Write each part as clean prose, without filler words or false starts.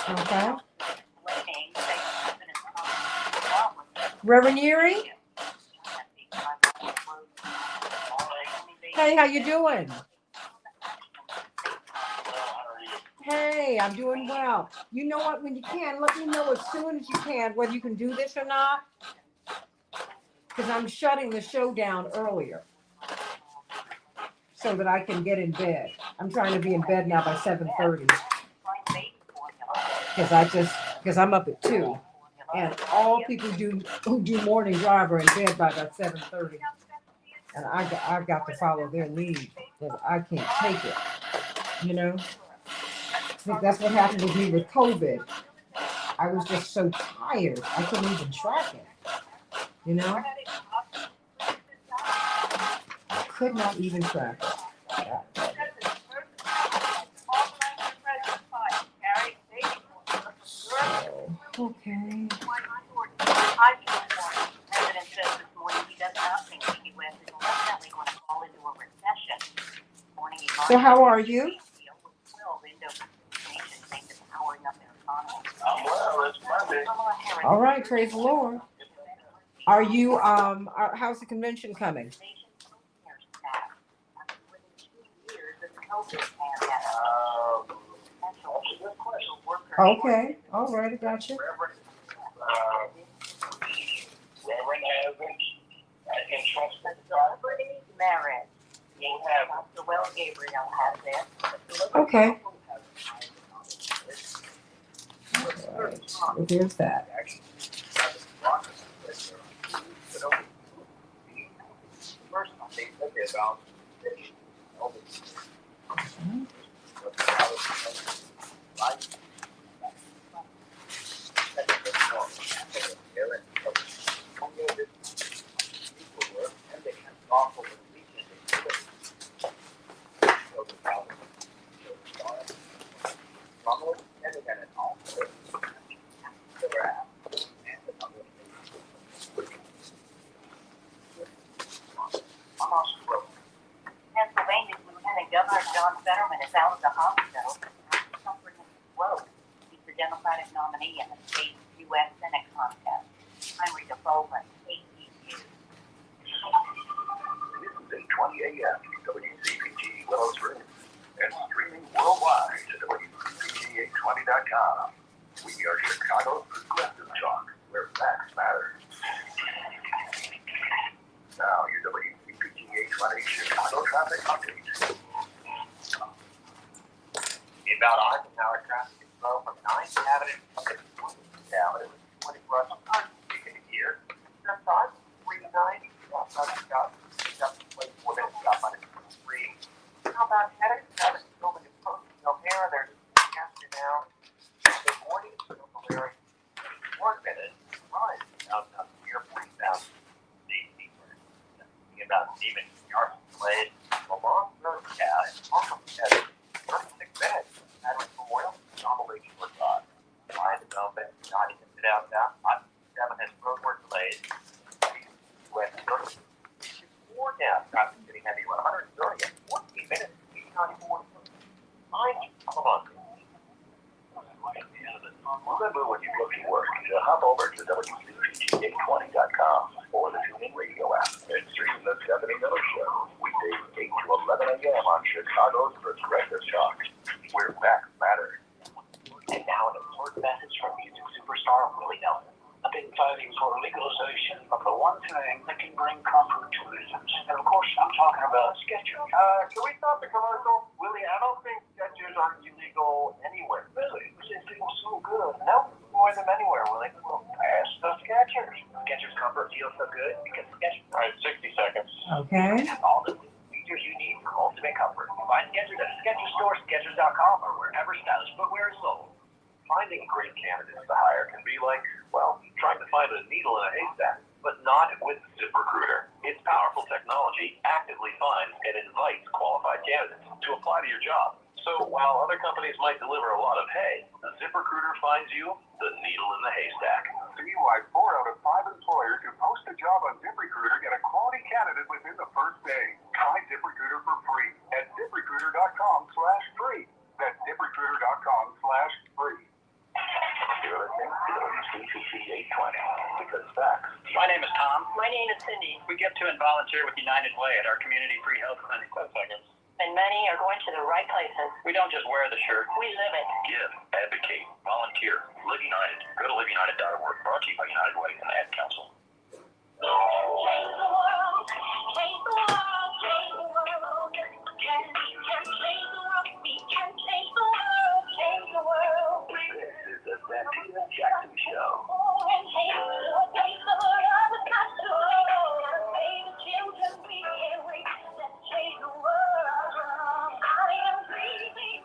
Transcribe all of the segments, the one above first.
Okay. Reverend Yuri? Hey, how you doing? Hey, I'm doing well. You know what? When you can, let me know as soon as you can whether you can do this or not. Because I'm shutting the show down earlier so that I can get in bed. I'm trying to be in bed now by 7:30. Because I'm up at 2. And all people who do morning drive are in bed by about 7:30. And I've got to follow their lead because I can't take it. You know? I think that's what happened with me with COVID. I was just so tired. I couldn't even track it. You know? I could not even track it. Yeah. So, okay. So how are you? All right, praise the Lord. Are you how's the convention coming? Okay, all right, I got you. Okay. All right. Well, there's that. Remember when you're looking for work to hop over to WCPG820.com or the TuneIn Radio app and stream the Stephanie Miller Show weekdays 8 to 11 a.m. on Chicago's Progressive Talk, where facts matter. And now an important message from music superstar Willie Nelson. I've been fighting for legalization of the one thing that can bring comfort to citizens. And of course, I'm talking about Skechers. Can we stop the commercial? Willie, I don't think Skechers are illegal anywhere. Really? It feels so good. No, more than anywhere, Willie. Well, ask the Skechers. Skechers comfort feels so good because Skechers. All right, 60 seconds. Okay. Have all the features you need for ultimate comfort. Find Skechers at a Skechers store, Skechers.com, or wherever stylish footwear is sold. Finding great candidates to hire can be like, well, trying to find a needle in a haystack, but not with ZipRecruiter. Its powerful technology actively finds and invites qualified candidates to apply to your job. So while other companies might deliver a lot of hay, ZipRecruiter finds you the needle in the haystack. See why 4 out of 5 employers who post a job on ZipRecruiter get a quality candidate candidate within the first day. Try ZipRecruiter for free at ZipRecruiter.com/free. That's ZipRecruiter.com/free. You're listening to WCCC 820 because facts. My name is Tom. My name is Cindy, We give to and volunteer with United Way at our community free health clinic. and many are going to the right places. We don't just wear the shirt. We live it. Give, advocate, volunteer. Live United. Go to liveunited.org. Brought to you by United Way and the Ad Council. Change the world, change the world, change the world. We can change the world, we can change the world, change the world. This is the Santita Jackson Show. Oh, and change the world of the country. Save the children, we can't wait. Let's change the world. I am breathing.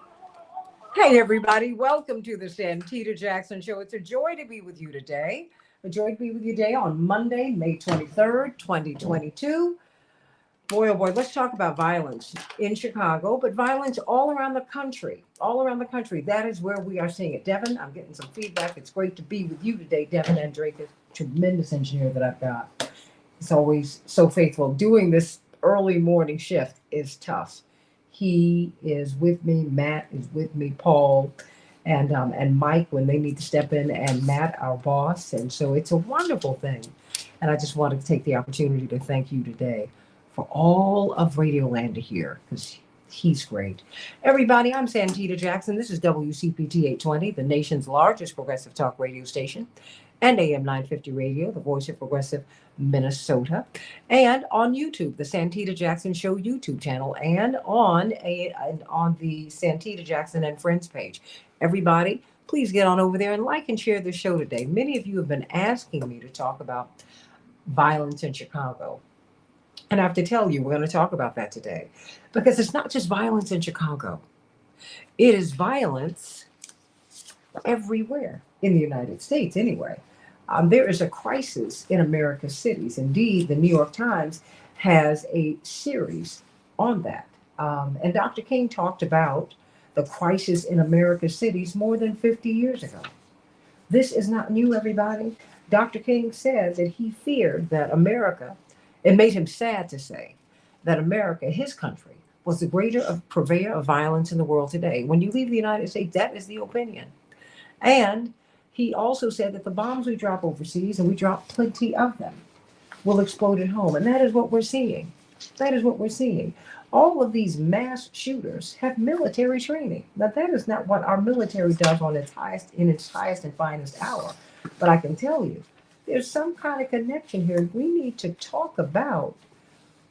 Hey, everybody. Welcome to the Santita Jackson Show. It's a joy to be with you today. A joy to be with you today on Monday, May 23rd, 2022. Boy, oh boy, let's talk about violence in Chicago, but violence all around the country. All around the country. That is where we are seeing it. Devin, I'm getting some feedback. It's great to be with you today. Devin and Drake is a tremendous engineer that I've got. He's always so faithful. Doing this early morning shift is tough. He is with me. Matt is with me. Paul and Mike when they need to step in, and Matt, our boss. And so it's a wonderful thing. And I just wanted to take the opportunity to thank you today for all of Radioland to hear, because he's great. Everybody, I'm Santita Jackson. This is WCPT 820, the nation's largest progressive talk radio station, and AM 950 Radio, the voice of progressive Minnesota, and on YouTube, the Santita Jackson Show YouTube channel, and on the Santita Jackson and Friends page. Everybody, please get on over there and like and share the show today. Many of you have been asking me to talk about violence in Chicago. And I have to tell you, we're going to talk about that today, because it's not just violence in Chicago. It is violence everywhere in the United States anyway. There is a crisis in America's cities. Indeed, the New York Times has a series on that. And Dr. King talked about the crisis in America's cities more than 50 years ago. This is not new, everybody. Dr. King said that he feared that America, it made him sad to say that America, his country, was the greater purveyor of violence in the world today. When you leave the United States, that is the opinion. And he also said that the bombs we drop overseas, and we drop plenty of them, will explode at home. And that is what we're seeing. That is what we're seeing. All of these mass shooters have military training. Now, that is not what our military does in its highest and finest hour. But I can tell you, there's some kind of connection here. We need to talk about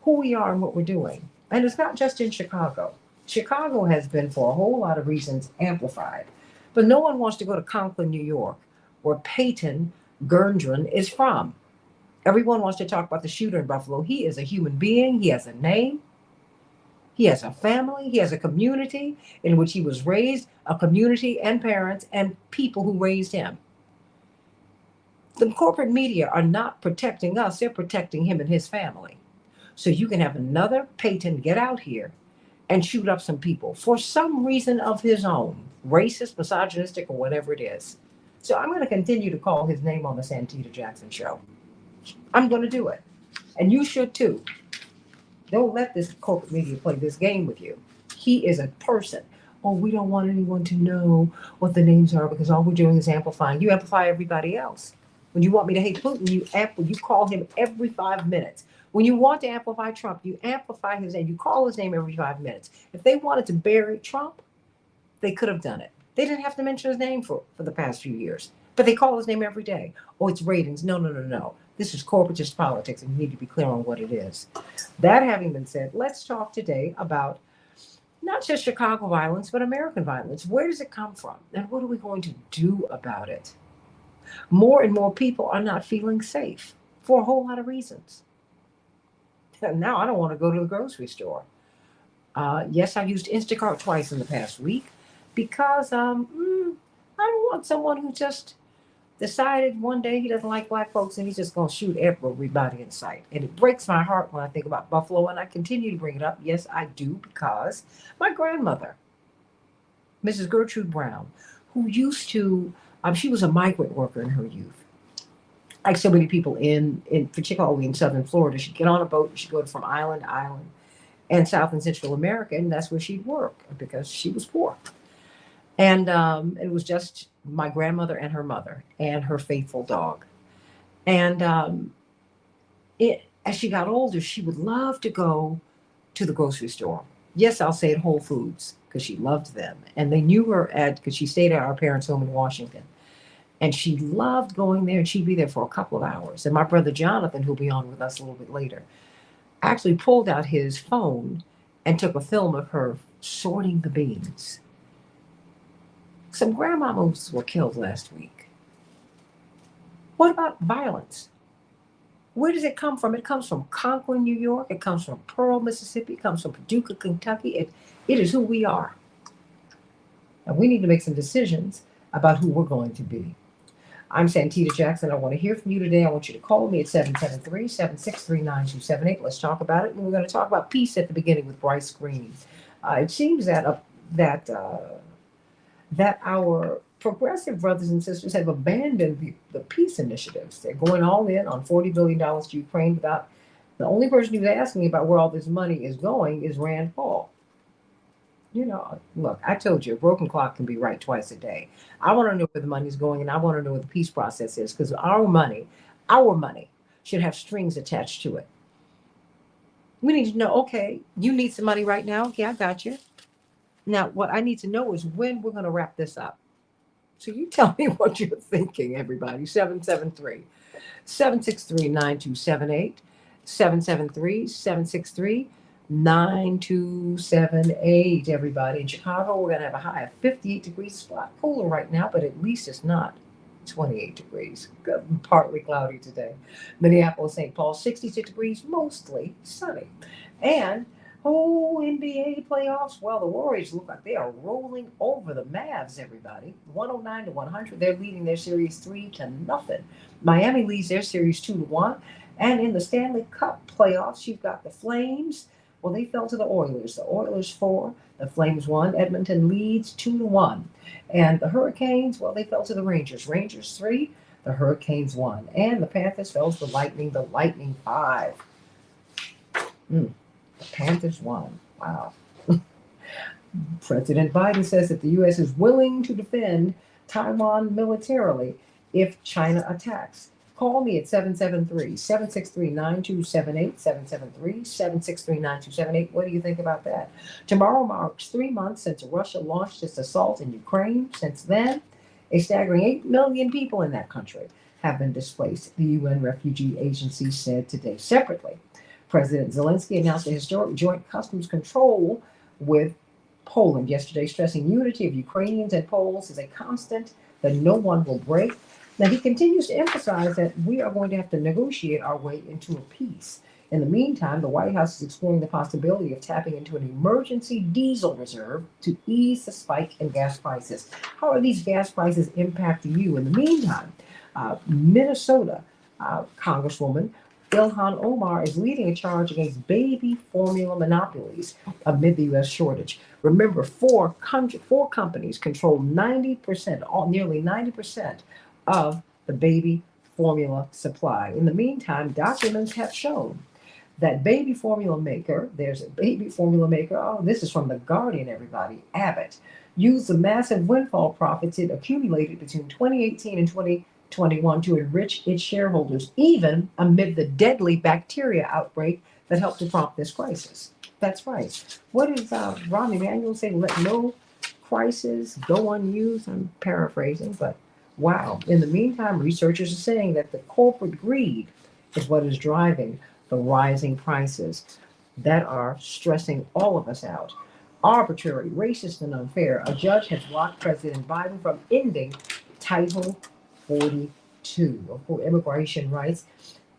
who we are and what we're doing. And it's not just in Chicago. Chicago has been, for a whole lot of reasons, amplified. But no one wants to go to Conklin, New York, where Peyton Gurdron is from. Everyone wants to talk about the shooter in Buffalo. He is a human being. He has a name. He has a family. He has a community in which he was raised, a community and parents and people who raised him. The corporate media are not protecting us. They're protecting him and his family. So you can have another Peyton get out here and shoot up some people for some reason of his own, racist, misogynistic, or whatever it is. So I'm going to continue to call his name on the Santita Jackson Show. I'm going to do it. And you should too. Don't let this corporate media play this game with you. He is a person. Oh, we don't want anyone to know what the names are, because all we're doing is amplifying. You amplify everybody else. When you want me to hate Putin, you call him every 5 minutes. When you want to amplify Trump, you amplify his name. You call his name every 5 minutes. If they wanted to bury Trump, they could have done it. They didn't have to mention his name for the past few years. But they call his name every day. Oh, it's ratings. No. This is corporatist politics, and you need to be clear on what it is. That having been said, let's talk today about not just Chicago violence, but American violence. Where does it come from? And what are we going to do about it? More and more people are not feeling safe for a whole lot of reasons. Now I don't want to go to the grocery store. Yes, I used Instacart twice in the past week because I don't want someone who just decided one day he doesn't like black folks and he's just going to shoot everybody in sight. And it breaks my heart when I think about Buffalo, and I continue to bring it up. Yes, I do, because my grandmother, Mrs. Gertrude Brown, who used to, she was a migrant worker in her youth. like so many people particularly in southern Florida, she'd get on a boat, she'd go from island to island and South and Central America, and that's where she'd work because she was poor. And it was just my grandmother and her mother and her faithful dog. And as she got older, she would love to go to the grocery store. Yes, I'll say at Whole Foods because she loved them. And they knew her because she stayed at our parents' home in Washington. And she loved going there, and she'd be there for a couple of hours. And my brother Jonathan, who'll be on with us a little bit later, actually pulled out his phone and took a film of her sorting the beans. Some grandmamas were killed last week. What about violence? Where does it come from? It comes from Conklin, New York. It comes from Pearl, Mississippi. It comes from Paducah, Kentucky. It is who we are. And we need to make some decisions about who we're going to be. I'm Santita Jackson. I want to hear from you today. I want you to call me at 773-763-9278. Let's talk about it. And we're going to talk about peace at the beginning with Bryce Green. It seems that our progressive brothers and sisters have abandoned the peace initiatives. They're going all in on $40 billion to Ukraine without the only person who's asking about where all this money is going is Rand Paul. You know, look, I told you a broken clock can be right twice a day. I want to know where the money's going, and I want to know what the peace process is, because our money should have strings attached to it. We need to know, okay, you need some money right now. Okay, I got you. Now, what I need to know is when we're going to wrap this up. So you tell me what you're thinking, everybody. 773-763-9278. 773-763-9278, everybody. In Chicago, we're going to have a high of 58 degrees. It's a lot cooler right now, but at least it's not 28 degrees. Partly cloudy today. Minneapolis, St. Paul, 66 degrees, mostly sunny. And NBA playoffs. Well, the Warriors look like they are rolling over the Mavs, everybody. 109-100. They're leading their series 3-0. Miami leads their series 2-1. And in the Stanley Cup playoffs, you've got the Flames. Well, they fell to the Oilers. The Oilers 4, the Flames 1. Edmonton leads 2-1. And the Hurricanes, well, they fell to the Rangers. Rangers 3, the Hurricanes 1. And the Panthers fell to the Lightning 5. The Panthers won. Wow. President Biden says that the U.S. is willing to defend Taiwan militarily if China attacks. Call me at 773-763-9278, 773-763-9278. What do you think about that? Tomorrow marks 3 months since Russia launched its assault in Ukraine. Since then, a staggering 8 million people in that country have been displaced, the UN Refugee Agency said today. Separately, President Zelensky announced a historic joint customs control with Poland yesterday, stressing unity of Ukrainians and Poles is a constant that no one will break. Now, he continues to emphasize that we are going to have to negotiate our way into a peace. In the meantime, the White House is exploring the possibility of tapping into an emergency diesel reserve to ease the spike in gas prices. How are these gas prices impacting you? In the meantime, Minnesota Congresswoman Ilhan Omar is leading a charge against baby formula monopolies amid the U.S. shortage. Remember, four companies control 90%, nearly 90% of the baby formula supply. In the meantime, documents have shown that there's a baby formula maker, oh, this is from The Guardian, everybody, Abbott, used the massive windfall profits it accumulated between 2018 and 2021 to enrich its shareholders, even amid the deadly bacteria outbreak that helped to prompt this crisis. That's right. What does Rahm Emanuel say? Let no crisis go unused. I'm paraphrasing, but wow. In the meantime, researchers are saying that the corporate greed is what is driving the rising prices that are stressing all of us out. Arbitrary, racist, and unfair. A judge has blocked President Biden from ending Title 42 for immigration rights.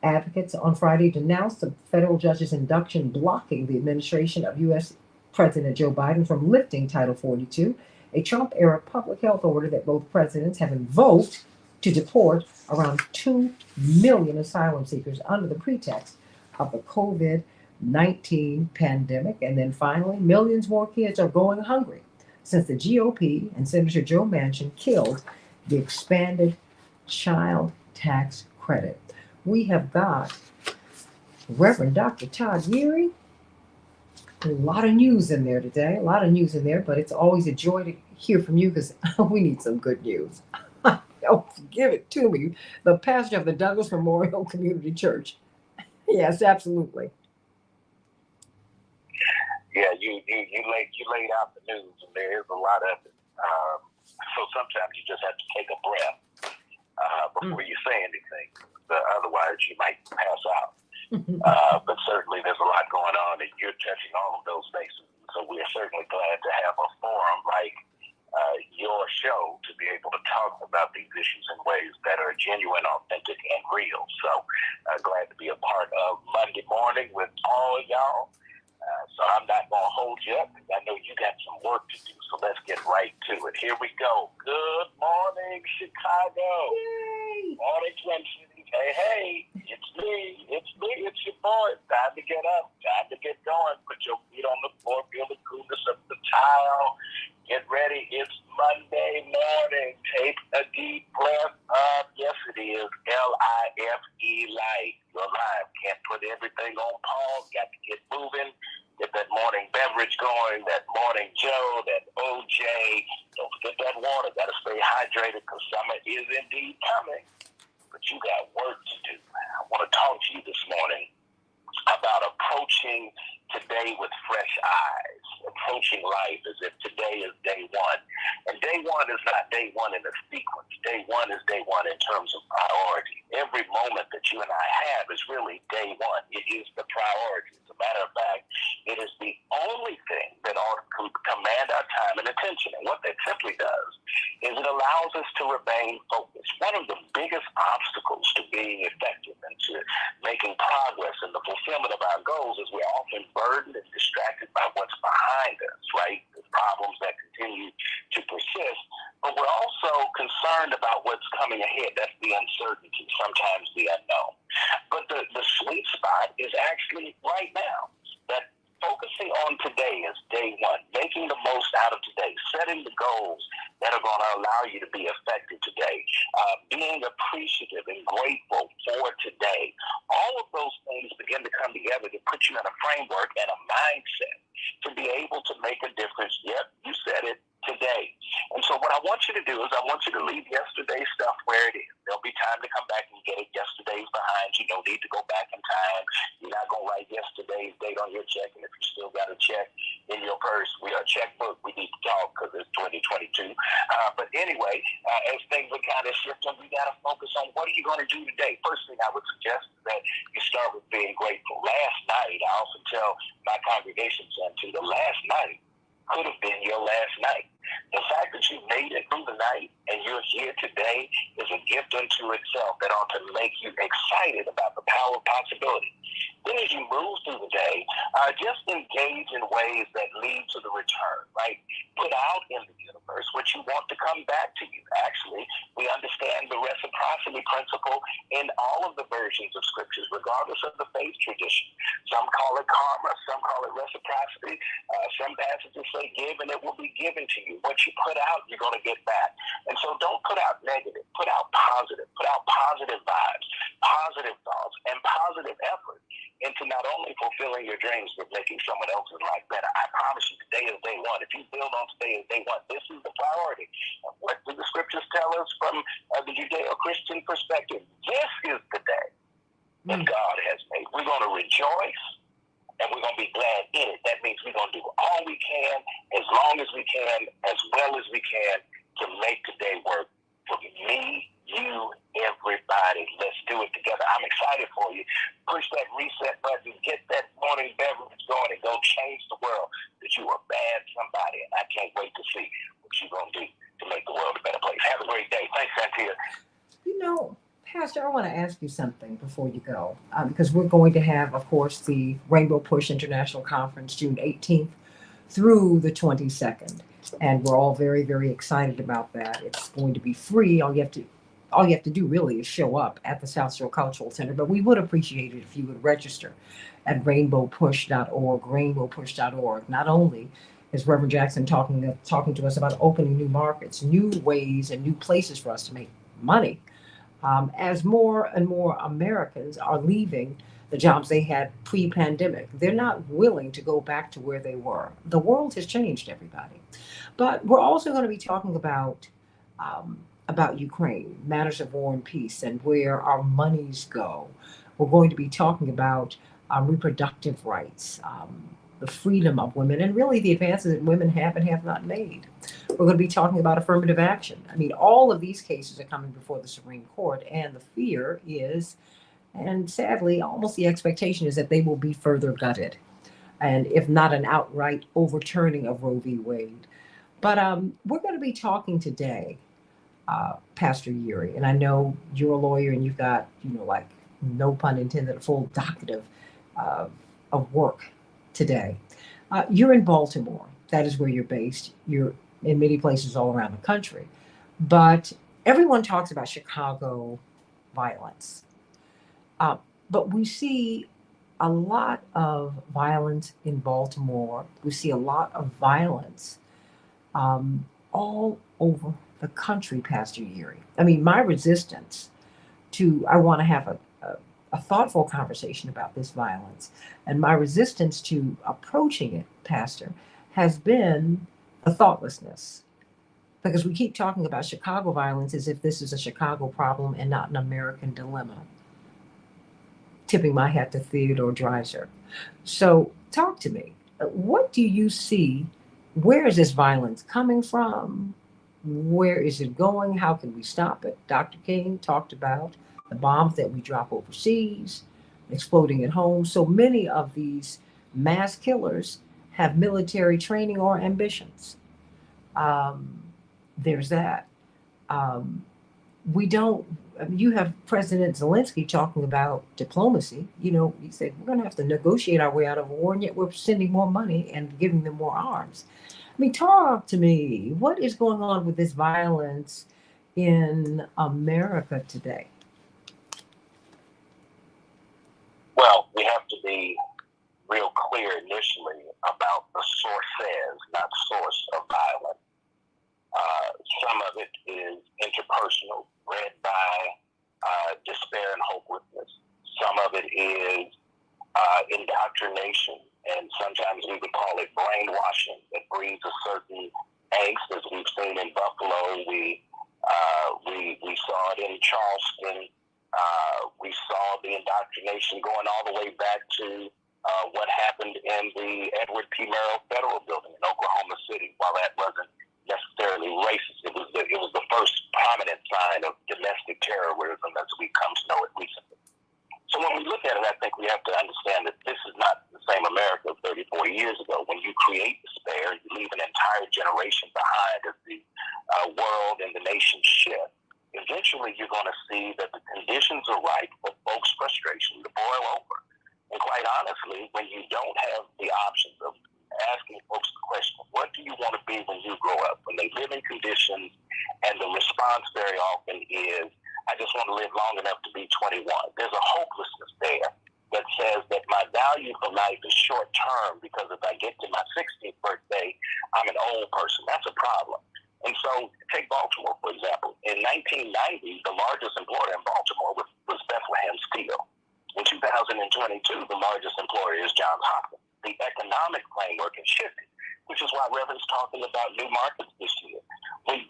Advocates on Friday denounced the federal judge's injunction blocking the administration of U.S. President Joe Biden from lifting Title 42, a Trump-era public health order that both presidents have invoked to deport around 2 million asylum seekers under the pretext of the COVID-19 pandemic. And then finally, millions more kids are going hungry since the GOP and Senator Joe Manchin killed the expanded child tax credit. We have got Reverend Dr. Todd Yeary. A lot of news in there today, but it's always a joy to hear from you because we need some good news. Don't give it to me. The pastor of the Douglas Memorial Community Church. Yes, absolutely. Yeah, you laid out the news, and there is a lot of it. So sometimes you just have to take a breath before you say anything. Otherwise, you might pass out. But certainly, there's a lot going on, and you're touching all of those bases. So we are certainly glad to have a forum like your show to be able to talk about these issues in ways that are genuine, authentic, and real. So glad to be a part of Monday morning with all of y'all. So I'm not going to hold you up because I know you got some work to do. So let's get right to it. Here we go. Good morning, Chicago. Yay! Morning, Twin Cities. Hey, it's me. It's your boy. Time to get up. Time to get going. Put your feet on the floor. Feel the coolness of the tile. Get ready. It's Monday morning. Take a deep breath. Yes, it is. LIFE, life. You're alive. Can't put everything on pause. Got to get moving. Get that morning beverage going. That morning Joe. That OJ. Don't forget that water. Got to stay hydrated because summer is indeed coming. But you got work to do. I want to talk to you this morning about approaching today with fresh eyes, approaching life as if today is day one. And day one is not day one in a sequence. Day one is day one in terms of priority. Every moment that you and I have is really day one. It is the priority. As a matter of fact, it is the only thing that ought to command our time and attention. And what that simply does is it allows us to remain focused. One of the biggest obstacles to being effective and to making progress in the fulfillment of our goals is we're often burdened and distracted by what's behind us, right? The problems that continue to persist. But we're also concerned about what's coming ahead. That's the uncertainty, sometimes the unknown. But the sweet spot is actually right now. That focusing on today is day one, making the most out of today, setting the goals that are going to allow you to be effective today, being appreciative and grateful for today. All of those things begin to come together to put you in a framework and a mindset to be able to make a difference. Yep, you said it, today. And so what I want you to do is I want you to leave yesterday's stuff where it is. There'll be time to come back and get it. Yesterday's behind you. No need to go back in time. You're not going to write yesterday's date on your check. And if you still got a check in your purse, checkbook, we need to talk because it's 2022. But anyway, as things are kind of shifting, we got to focus on what are you going to do today. First thing I would suggest is that you start with being grateful. Last night, I often tell my congregation, Santita, last night could have been your last night. The fact that you made it through the night and you're here today is a gift unto itself that ought to make you excited about the power of possibility. Then as you move through the day, just engage in ways that lead to the return, right? Put out in the universe what you want to come back to you. Actually, we understand the reciprocity principle in all of the versions of scriptures, regardless of the faith tradition. Some call it karma, some call it reciprocity. Some passages say give and it will be given to you. What you put out, you're going to get back. And so don't put out negative, put out positive vibes, positive thoughts, and positive effort into not only fulfilling your dreams, but making someone else's life better. I promise you, today is day one. If you build on today as day one, this is the priority. What do the scriptures tell us from the Judeo-Christian perspective? This is the day that God has made. We're going to rejoice, and we're going to be glad in it. That means we're going to do all we can, as long as we can, as well as we can, to make today work for me, you, everybody. Let's do it together. I'm excited for you. Push that reset button, get that morning beverage going, and go change the world. That you are bad somebody, and I can't wait to see what you're going to do to make the world a better place. Have a great day. Thanks, Santita. Pastor, I want to ask you something before you go, because we're going to have, of course, the Rainbow Push International Conference June 18th through the 22nd, and we're all very, very excited about that. It's going to be free. All you have to do really is show up at the South Shore Cultural Center, but we would appreciate it if you would register at rainbowpush.org. Not only is Reverend Jackson talking to us about opening new markets, new ways, and new places for us to make money, As more and more Americans are leaving the jobs they had pre-pandemic, they're not willing to go back to where they were. The world has changed, everybody. But we're also going to be talking about Ukraine, matters of war and peace, and where our monies go. We're going to be talking about reproductive rights, the freedom of women, and really the advances that women have and have not made. We're going to be talking about affirmative action. I mean, all of these cases are coming before the Supreme Court, and the fear is, and sadly, almost the expectation is that they will be further gutted, and if not an outright overturning of Roe v. Wade. But we're going to be talking today, Pastor Yuri, and I know you're a lawyer and you've got, like, no pun intended, a full docket uh, of work today. You're in Baltimore. That is where you're based. You're in many places all around the country. But everyone talks about Chicago violence. Uh, but we see a lot of violence in Baltimore. We see a lot of violence all over the country, Pastor Yuri. I mean, my resistance I want to have a thoughtful conversation about this violence, and my resistance to approaching it, Pastor, has been the thoughtlessness. Because we keep talking about Chicago violence as if this is a Chicago problem and not an American dilemma. Tipping my hat to Theodore Dreiser. So, talk to me. What do you see? Where is this violence coming from? Where is it going? How can we stop it? Dr. King talked about the bombs that we drop overseas, exploding at home. So many of these mass killers have military training or ambitions. Um, there's that. Um, we don't, you have President Zelensky talking about diplomacy. He said, we're going to have to negotiate our way out of a war, and yet we're sending more money and giving them more arms. I mean, talk to me. What is going on with this violence in America today? Well, we have to be real clear initially about the sources, not source of violence. Some of it is interpersonal, bred by despair and hopelessness. Some of it is indoctrination, and sometimes we would call it brainwashing that breeds a certain angst, as we've seen in Buffalo. We saw it in Charleston. We saw the indoctrination going all the way back to what happened in the Edward P. Murrow Federal Building in Oklahoma City. While that wasn't necessarily racist, it was the first prominent sign of domestic terrorism as we've come to know it recently. So when we look at it, I think we have to understand that this is not the same America of 30, 40 years ago. When you create despair, you leave an entire generation behind as the world and the nation shift. Eventually, you're going to see that the conditions are right for folks' frustration to boil over. And quite honestly, when you don't have the options of asking folks the question, what do you want to be when you grow up? When they live in conditions, and the response very often is, I just want to live long enough to be 21. There's a hopelessness there that says that my value for life is short term, because if I get to my 60th birthday, I'm an old person. That's a problem. And so take Baltimore, for example. In 1990, the largest employer in Baltimore was Bethlehem Steel. In 2022, the largest employer is Johns Hopkins. The economic framework has shifted, which is why Reverend's talking about new markets this year.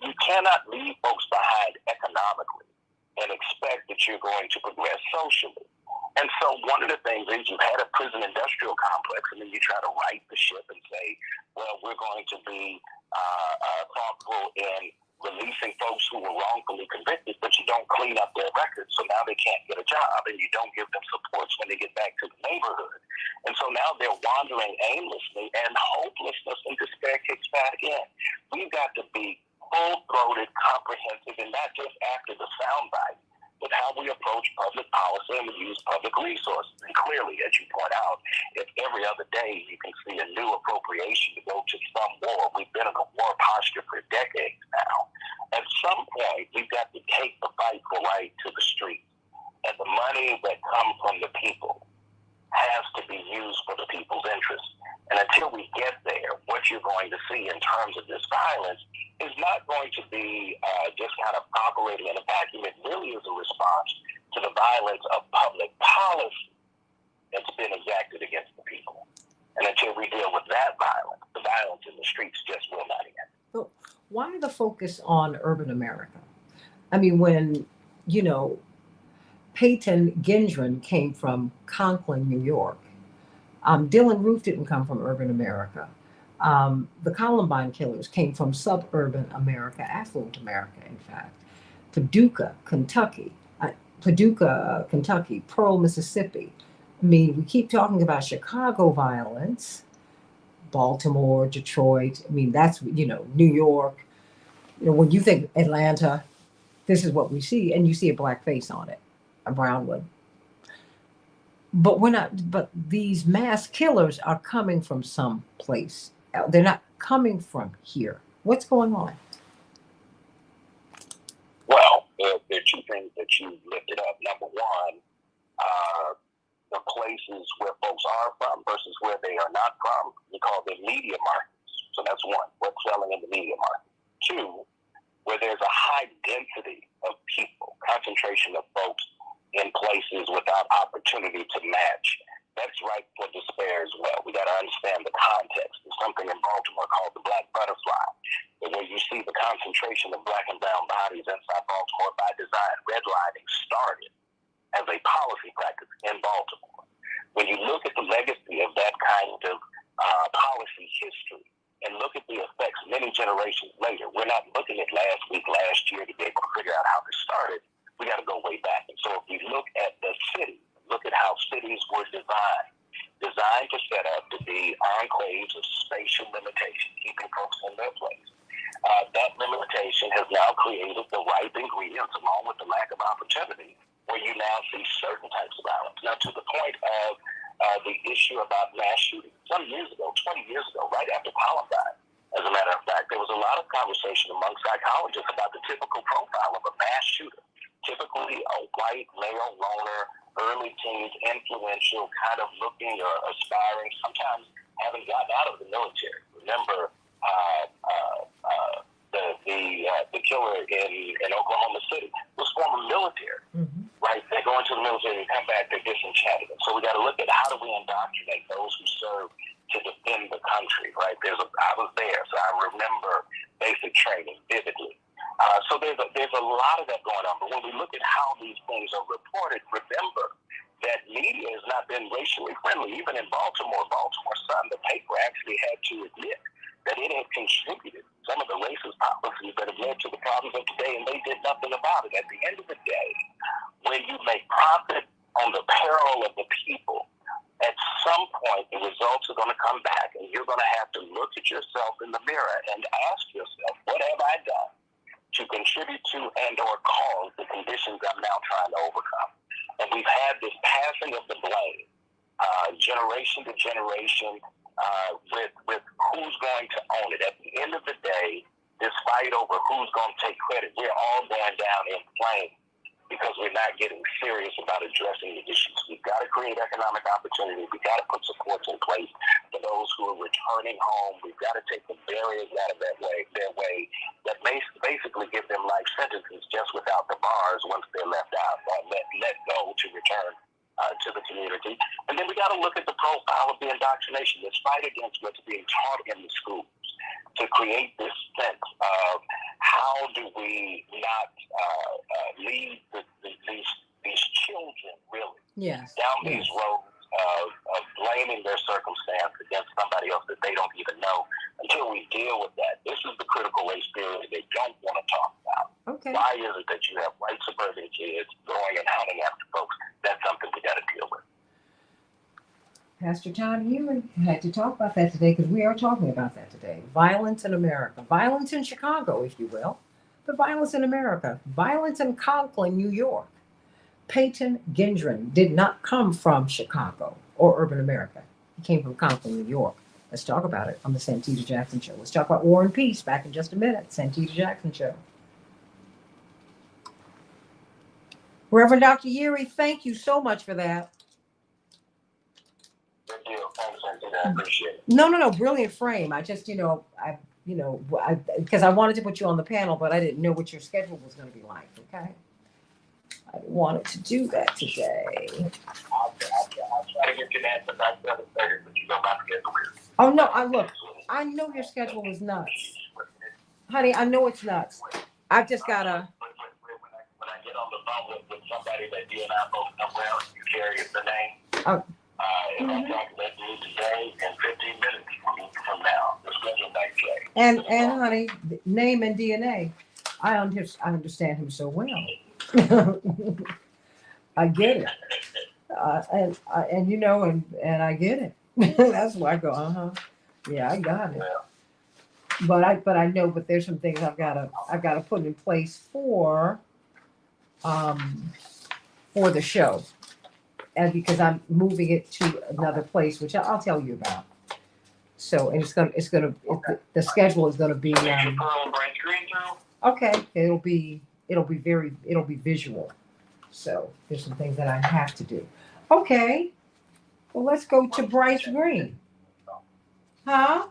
You cannot leave folks behind economically and expect that you're going to progress socially. And so one of the things is you've had a prison industrial complex, and then you try to right the ship and say, well, we're going to be thoughtful in releasing folks who were wrongfully convicted, but you don't clean up their records, so now they can't get a job, and you don't give them supports when they get back to the neighborhood. And so now they're wandering aimlessly, and hopelessness and despair kicks back in. We've got to be full-throated, comprehensive, and not just after the soundbite, but how we approach public policy and we use public resources. And clearly, as you point out, if every other day you can see a new appropriation to go to some war, we've been in a war posture for decades now. At some point, we've got to take the fight for right to the streets. And the money that comes from the people has to be used for the people's interests. And until we get there, what you're going to see in terms of this violence is not going to be just kind of operating in a vacuum. It really is a response to the violence of public policy that's been exacted against the people. And until we deal with that violence, the violence in the streets just will not end. So why the focus on urban America? I mean, when, you know, Peyton Gendron came from Conklin, New York. Dylan Roof didn't come from urban America. The Columbine killers came from suburban America, affluent America, in fact. Paducah, Kentucky, Pearl, Mississippi. I mean, we keep talking about Chicago violence, Baltimore, Detroit. I mean, that's, you know, New York. You know, when you think Atlanta, this is what we see, and you see a black face on it, a brown one. But these mass killers are coming from some place. They're not coming from here. What's going on? Well, there are two things that you lifted up. Number one, the places where folks are from versus where they are not from. We call them media markets. So that's one, what's selling in the media market. Two, where there's a high density of people, concentration of folks in places without opportunity to match. That's ripe for despair as well. We got to understand the context. There's something in Baltimore called the black butterfly, where you see the concentration of black and brown bodies inside Baltimore by design. Redlining started as a policy practice in Baltimore. When you look at the legacy of that kind of policy history and look at the effects many generations later, we're not looking at last week, last year to be able to figure out how this started. We got to go way back. And so if we look at the city, look at how cities were designed to set up to be enclaves of spatial limitation, keeping folks in their place. That limitation has now created the right ingredients, along with the lack of opportunity, where you now see certain types of violence. Now, to the point of the issue about mass shootings, some years ago, 20 years ago, right after Columbine, as a matter of fact, there was a lot of conversation among psychologists about the typical profile of a mass shooter. Typically a white, male loner, early teens, influential, kind of looking or aspiring, sometimes having gotten out of the military. Remember, the killer in Oklahoma City was former military, right? They go into the military and come back, they're disenchanted. So we got to look at how do we indoctrinate those who serve to defend the country, right? I was there, so I remember basic training vividly. So there's a lot of that going on. But when we look at how these things are reported, remember that media has not been racially friendly. Even in Baltimore Sun, the paper actually had to admit that it had contributed some of the racist policies that have led to the problems of today, and they did nothing about it. At the end of the day, when you make profit on the peril of the people, at some point the results are going to come back, and you're going to have to look at yourself in the mirror and ask yourself, what have I done to contribute to and or cause the conditions I'm now trying to overcome? And we've had this passing of the blame, generation to generation, with who's going to own it. At the end of the day, this fight over who's going to take credit, we're all going down in flames because we're not getting serious about addressing the issues. We've got to create economic opportunity. We've got to put supports in place for those who are returning home. We've got to take the barriers out of their way that may basically give them life sentences just without the bars once they're left out, let go to return to the community. And then we got to look at the profile of the indoctrination, this fight against what's being taught in the schools, to create this sense of how do we not lead these children really down these roads of blaming their circumstance against somebody else that they don't even know. Until we deal with that, this is the critical race theory they don't want to talk about. Okay. Why is it that you have white suburban kids going and hunting after folks? That's something we got to deal with. Pastor Todd Ewing had to talk about that today because we are talking about that today. Violence in America. Violence in Chicago, if you will. But violence in America. Violence in Conklin, New York. Peyton Gendron did not come from Chicago or urban America. He came from Conklin, New York. Let's talk about it on the Santita Jackson Show. Let's talk about War and Peace back in just a minute. Santita Jackson Show. Reverend Dr. Yeary, thank you so much for that. Good deal. Thanks, Santita. I appreciate it. No. Brilliant frame. I just, I've you know, because I wanted to put you on the panel, but I didn't know what your schedule was going to be like. Okay. I wanted to do that today. I'll try to get you an answer by 7:30, but you're about to get the weird. Oh no, I know your schedule is nuts. Honey, I know it's nuts. I've just gotta. When I get on the phone with somebody that you and I both know well, you carry the name. Oh. If I talk to that dude today, in 15 minutes from now, the schedule might say. And honey, name and DNA. I understand him so well. I get it. And you know, and I get it. That's why I go, yeah, I got it. But I know, but there's some things I've gotta put in place for the show, and because I'm moving it to another place, which I'll tell you about. So, and the schedule is gonna be okay. It'll be visual. So there's some things that I have to do. Okay. Well, let's go to Bryce Green. Huh?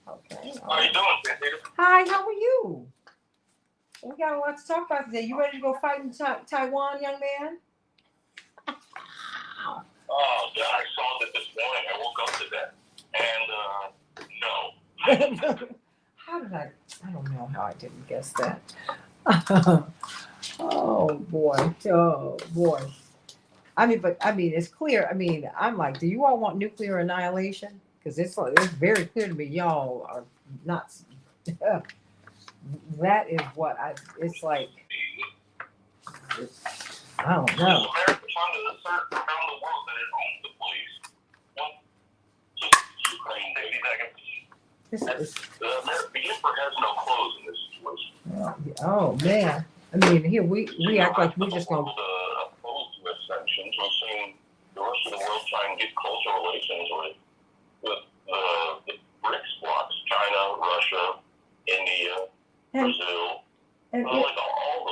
Okay. How are you doing, Santita? Hi, how are you? We got a lot to talk about today. You ready to go fight in Taiwan, young man? Oh, God, I saw that this morning. I woke up to that. And, no. How did I don't know how I didn't guess that. Oh, boy. Oh, boy. I mean, it's clear. I mean, I'm like, do you all want nuclear annihilation? Because it's very clear to me, y'all are nuts. That is what it's like. I don't know. America trying to assert around the world that it owns the police. Well, just Ukraine, 80 seconds. The emperor has no clothes in this situation. Oh, man. I mean, here we act like we're just going to. Opposed to sanctions. We're seeing the rest of the world try and get closer relations with the BRICS blocks: China, Russia, India, Brazil, and like all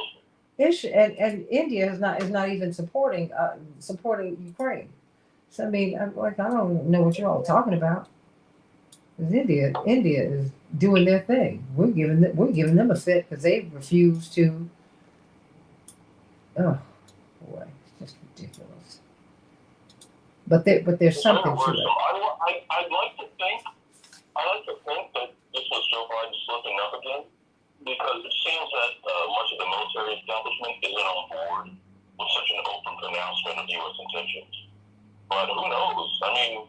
those. And India is not even supporting Ukraine. So I mean, I don't know what you're all talking about. 'Cause India is doing their thing. We're giving them a fit because they refuse to. Oh boy, it's just ridiculous. But there's something to it. I'd like to think that this was Joe Biden slipping up again, because it seems that much of the military establishment isn't on board with such an open pronouncement of U.S. intentions. But who knows? I mean,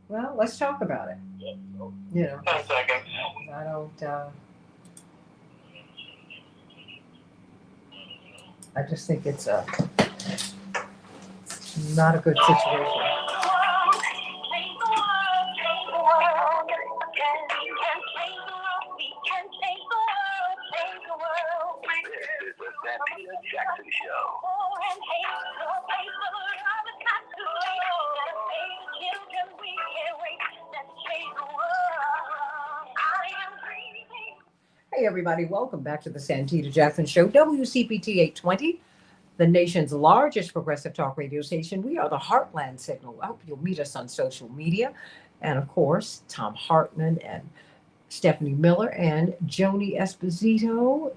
well, let's talk about it. Yeah. You know, 10 seconds. I don't. I just think it's not a good situation. This is the Santita Jackson Show. Hey everybody, welcome back to the Santita Jackson Show, WCPT 820, the nation's largest progressive talk radio station. We are the Heartland Signal. I hope you'll meet us on social media. And of course, Tom Hartman and Stephanie Miller and Joni Esposito,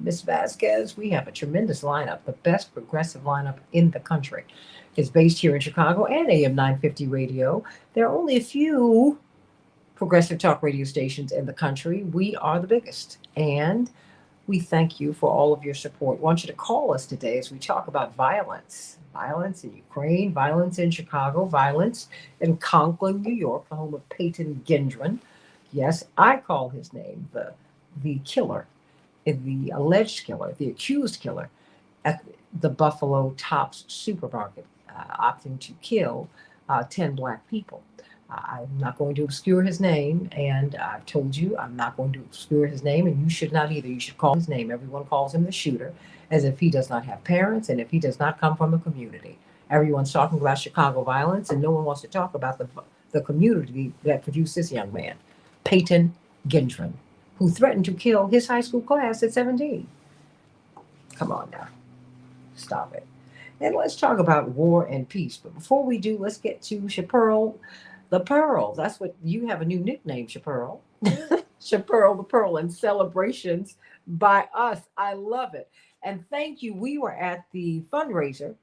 Miss Vasquez. We have a tremendous lineup, the best progressive lineup in the country. It's based here in Chicago and AM 950 radio. There are only a few progressive talk radio stations in the country. We are the biggest, and we thank you for all of your support. I want you to call us today as we talk about violence in Ukraine, violence in Chicago, violence in Conklin, New York, the home of Peyton Gendron. Yes, I call his name the killer, the alleged killer, the accused killer at the Buffalo Tops supermarket, opting to kill 10 Black people. I'm not going to obscure his name, and I've told you I'm not going to obscure his name, and you should not either. You should call his name. Everyone calls him the shooter, as if he does not have parents and if he does not come from a community. Everyone's talking about Chicago violence, and no one wants to talk about the community that produced this young man, Peyton Gendron, who threatened to kill his high school class at 17. Come on now. Stop it. And let's talk about war and peace. But before we do, let's get to Chaparral the Pearl. That's what you have, a new nickname, Chapearl. Chapearl the Pearl, and celebrations by us. I love it. And thank you. We were at the fundraiser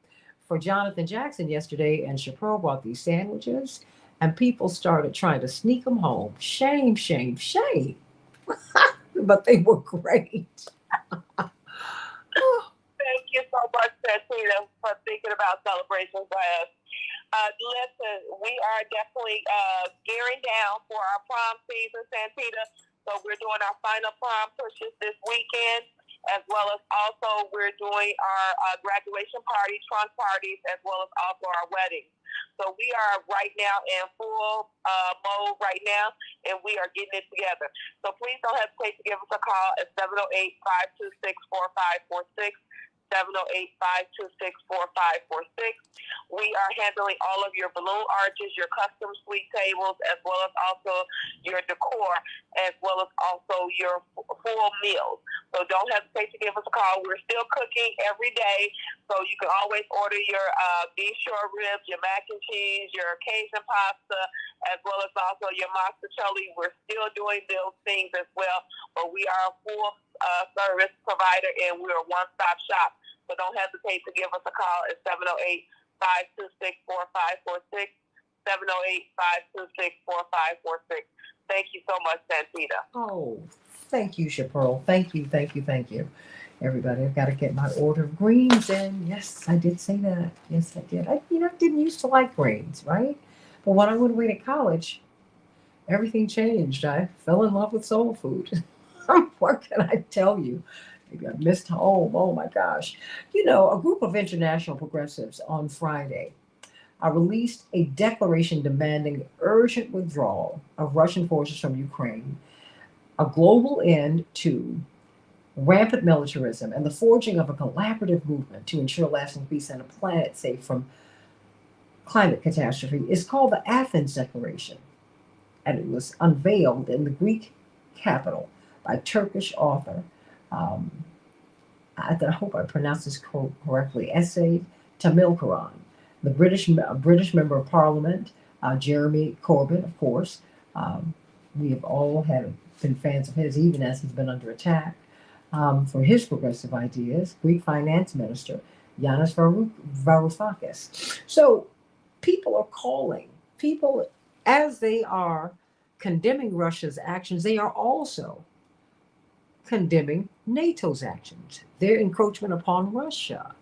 for Jonathan Jackson yesterday, and Chapearl bought these sandwiches, and people started trying to sneak them home. Shame, shame, shame. But they were great. Thank you so much, Santita, for thinking about celebrations by us. Listen, we are definitely gearing down for our prom season, Santita. So we're doing our final prom pushes this weekend, as well as also we're doing our graduation party, trunk parties, as well as also our weddings. So we are right now in full mode right now, and we are getting it together. So please don't hesitate to give us a call at 708-526-4546. 708-526-4546. We are handling all of your balloon arches, your custom suite tables, as well as also your decor, as well as also your full meals. So don't hesitate to give us a call. We're still cooking every day, so you can always order your beef short ribs, your mac and cheese, your Cajun pasta, as well as also your mozzarella. We're still doing those things as well, but we are a full service provider, and we're a one-stop shop. So don't hesitate to give us a call at 708-526-4546, 708-526-4546. Thank you so much, Santita. Oh, thank you, Chapearl. Thank you, thank you, thank you. Everybody, I've got to get my order of greens in. Yes, I did say that. Yes, I did. I didn't used to like greens, right? But when I went away to college, everything changed. I fell in love with soul food. What can I tell you? Maybe I missed home. Oh my gosh. A group of international progressives on Friday released a declaration demanding urgent withdrawal of Russian forces from Ukraine, a global end to rampant militarism, and the forging of a collaborative movement to ensure lasting peace and a planet safe from climate catastrophe. It's called the Athens Declaration, and it was unveiled in the Greek capital by Turkish author, I hope I pronounced this correctly, Essay Tamilkaran, the British member of Parliament, Jeremy Corbyn, of course. We have all been fans of his, even as he's been under attack for his progressive ideas. Greek finance minister Yanis Varoufakis. So people are calling, as they are condemning Russia's actions, they are also condemning NATO's actions, their encroachment upon Russia.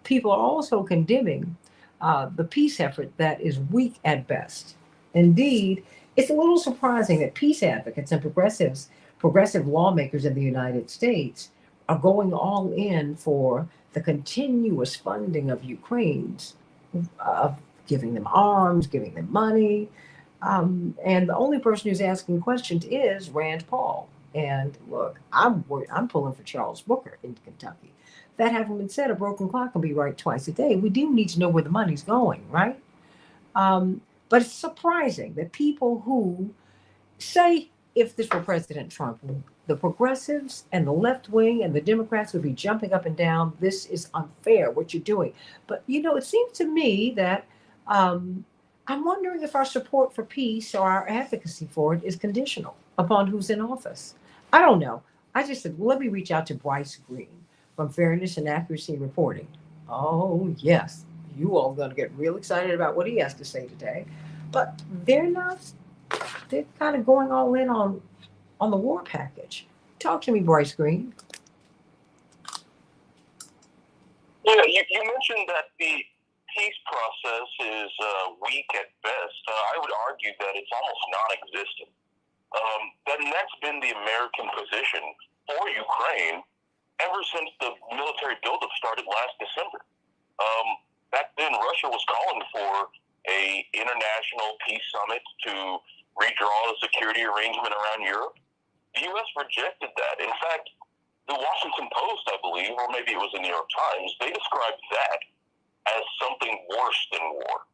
People are also condemning the peace effort that is weak at best. Indeed, it's a little surprising that peace advocates and progressive lawmakers in the United States are going all in for the continuous funding of Ukraine's, of giving them arms, giving them money. And the only person who's asking questions is Rand Paul. And look, I'm pulling for Charles Booker in Kentucky. That having been said, a broken clock can be right twice a day. We do need to know where the money's going, right? But it's surprising that people who say, if this were President Trump, the progressives and the left wing and the Democrats would be jumping up and down. This is unfair, what you're doing. But, it seems to me that I'm wondering if our support for peace or our advocacy for it is conditional upon who's in office. I don't know. I just said, let me reach out to Bryce Green from Fairness and Accuracy Reporting. Oh, yes. You all are going to get real excited about what he has to say today. But they're kind of going all in on the war package. Talk to me, Bryce Green. Yeah, you mentioned that the peace process is weak at best. I would argue that it's almost non-existent. That's been the American position for Ukraine ever since the military buildup started last December. Back then, Russia was calling for a international peace summit to redraw the security arrangement around Europe. The U.S. rejected that. In fact, the Washington Post, I believe, or maybe it was the New York Times, they described that as something worse than war.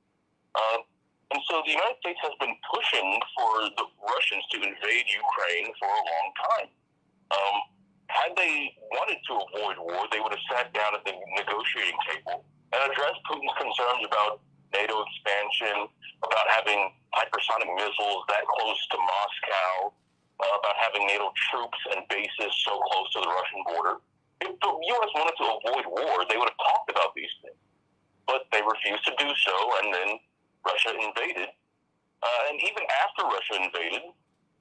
And so the United States has been pushing for the Russians to invade Ukraine for a long time. Had they wanted to avoid war, they would have sat down at the negotiating table and addressed Putin's concerns about NATO expansion, about having hypersonic missiles that close to Moscow, about having NATO troops and bases so close to the Russian border. If the U.S. wanted to avoid war, they would have talked about these things. But they refused to do so, and then Russia invaded. And even after Russia invaded,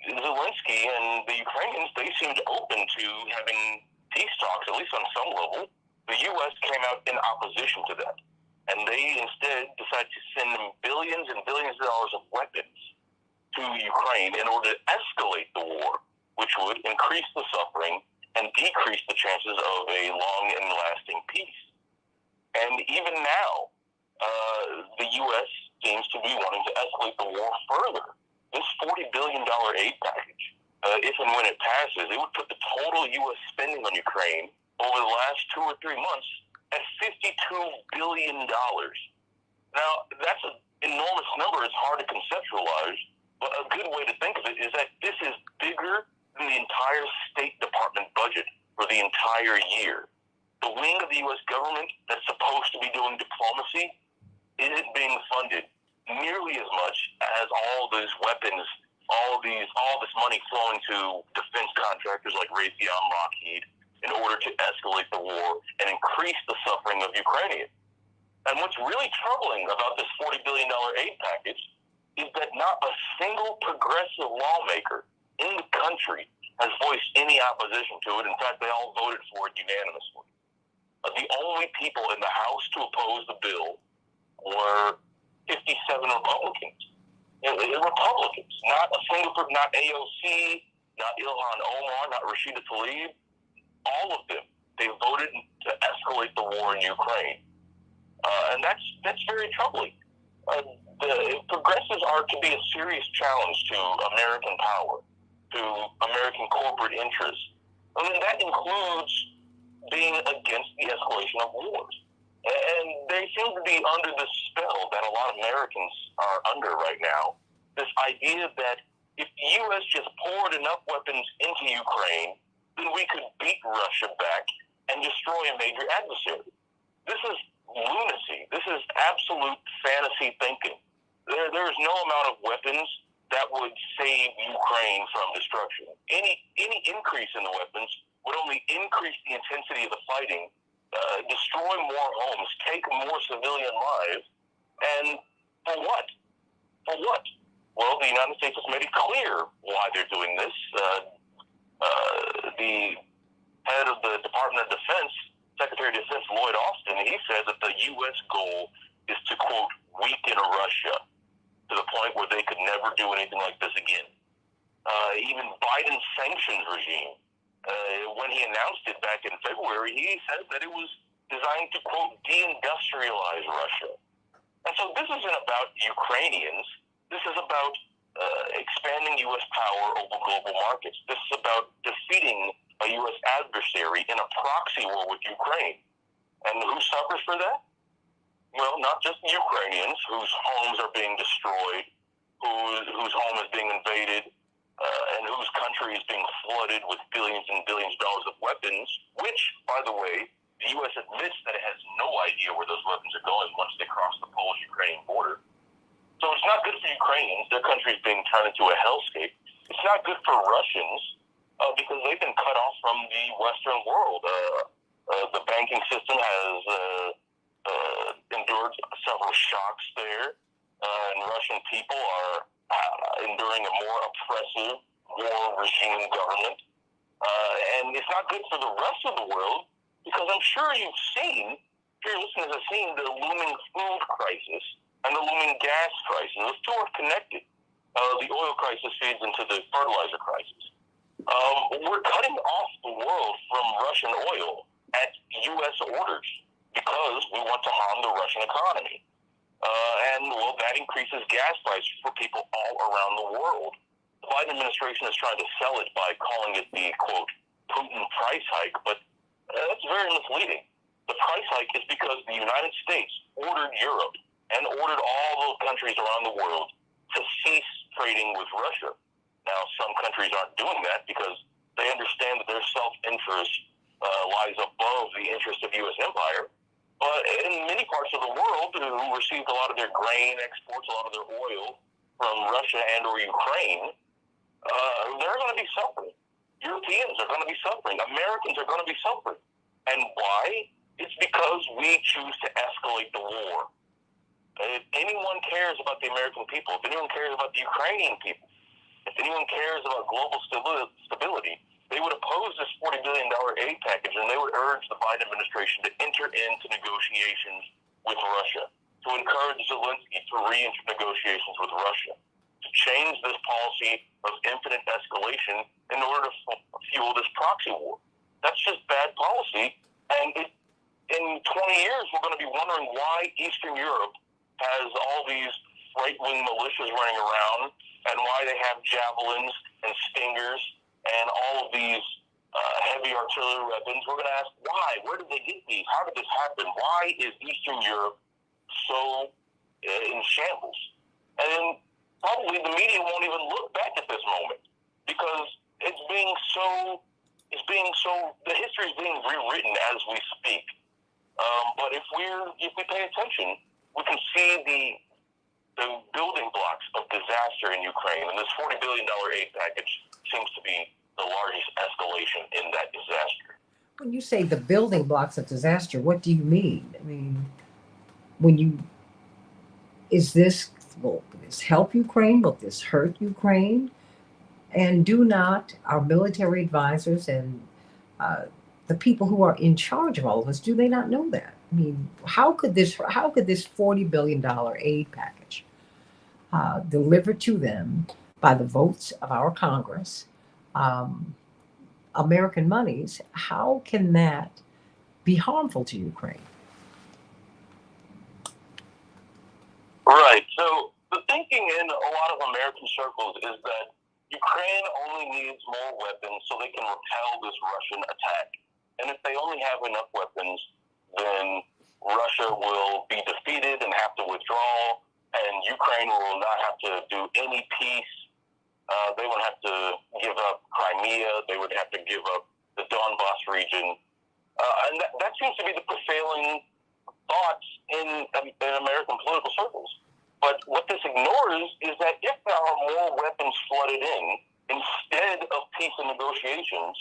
Zelensky and the Ukrainians, they seemed open to having peace talks, at least on some level. The U.S. came out in opposition to that. And they instead decided to send billions and billions of dollars of weapons to Ukraine in order to escalate the war, which would increase the suffering and decrease the chances of a long and lasting peace. And even now, the U.S. seems to be wanting to escalate the war further. This $40 billion aid package, if and when it passes, it would put the total U.S. spending on Ukraine over the last 2 or 3 months at $52 billion. Now, that's an enormous number. It's hard to conceptualize, but a good way to think of it is that this is bigger than the entire State Department budget for the entire year. The wing of the U.S. government that's supposed to be doing diplomacy isn't being funded nearly as much as all these weapons, all this money flowing to defense contractors like Raytheon, Lockheed, in order to escalate the war and increase the suffering of Ukrainians. And what's really troubling about this $40 billion aid package is that not a single progressive lawmaker in the country has voiced any opposition to it. In fact, they all voted for it unanimously. The only people in the House to oppose the bill were 57 Republicans. Republicans, not a single, not AOC, not Ilhan Omar, not Rashida Tlaib. All of them, they voted to escalate the war in Ukraine, and that's very troubling. The progressives are to be a serious challenge to American power, to American corporate interests. I mean, that includes being against the escalation of wars. And they seem to be under the spell that a lot of Americans are under right now, this idea that if the U.S. just poured enough weapons into Ukraine, then we could beat Russia back and destroy a major adversary. This is lunacy. This is absolute fantasy thinking. There is no amount of weapons that would save Ukraine from destruction. Any increase in the weapons would only increase the intensity of the fighting, destroy more homes, take more civilian lives, and for what? For what? Well, the United States has made it clear why they're doing this. The head of the Department of Defense, Secretary of Defense Lloyd Austin, he said that the U.S. goal is to, quote, weaken Russia to the point where they could never do anything like this again. Even Biden's sanctions regime, when he announced it back in February, he said that it was designed to, quote, deindustrialize Russia. And so this isn't about Ukrainians. This is about expanding U.S. power over global markets. This is about defeating a U.S. adversary in a proxy war with Ukraine. And who suffers for that? Well, not just the Ukrainians, whose homes are being destroyed, whose home is being invaded, and whose country is being flooded with billions and billions of dollars of weapons, which, by the way, the U.S. admits that it has no idea where those weapons are going once they cross the Polish-Ukrainian border. So it's not good for Ukrainians. Their country is being turned into a hellscape. It's not good for Russians because they've been cut off from the Western world. The banking system has endured several shocks there, and Russian people are enduring a more oppressive war regime government. And it's not good for the rest of the world because I'm sure your listeners have seen the looming food crisis and the looming gas crisis. Those two are connected. The oil crisis feeds into the fertilizer crisis. We're cutting off the world from Russian oil at U.S. orders because we want to harm the Russian economy. Well, that increases gas prices for people all around the world. The Biden administration is trying to sell it by calling it the, quote, Putin price hike, but that's very misleading. The price hike is because the United States ordered Europe and ordered all those countries around the world to cease trading with Russia. Now, some countries aren't doing that because they understand that their self-interest lies above the interest of U.S. empire. But in many parts of the world who received a lot of their grain exports, a lot of their oil from Russia and or Ukraine, they're going to be suffering. Europeans are going to be suffering. Americans are going to be suffering. And why? It's because we choose to escalate the war. If anyone cares about the American people, if anyone cares about the Ukrainian people, if anyone cares about global stability, they would oppose this $40 billion aid package, and they would urge the Biden administration to enter into negotiations with Russia, to encourage Zelensky to re-enter negotiations with Russia, to change this policy of infinite escalation in order to fuel this proxy war. That's just bad policy, and in 20 years, we're going to be wondering why Eastern Europe has all these right-wing militias running around, and why they have javelins and stingers and all of these heavy artillery weapons. We're going to ask why. Where did they get these? How did this happen? Why is Eastern Europe so in shambles? And probably the media won't even look back at this moment because the history is being rewritten as we speak. But if we pay attention, we can see the building blocks of disaster in Ukraine, and this $40 billion aid package seems to be the largest escalation in that disaster. When you say the building blocks of disaster, what do you mean? I mean, will this help Ukraine? Will this hurt Ukraine? And our military advisors and the people who are in charge of all of this, do they not know that? I mean, how could this $40 billion aid package delivered to them by the votes of our Congress, American monies, how can that be harmful to Ukraine? Right. So the thinking in a lot of American circles is that Ukraine only needs more weapons so they can repel this Russian attack. And if they only have enough weapons, then Russia will be defeated and have to withdraw, and Ukraine will not have to do any peace. They won't have to give up Crimea. They would have to give up the Donbass region. And that seems to be the prevailing thoughts in American political circles. But what this ignores is that if there are more weapons flooded in, instead of peace and negotiations,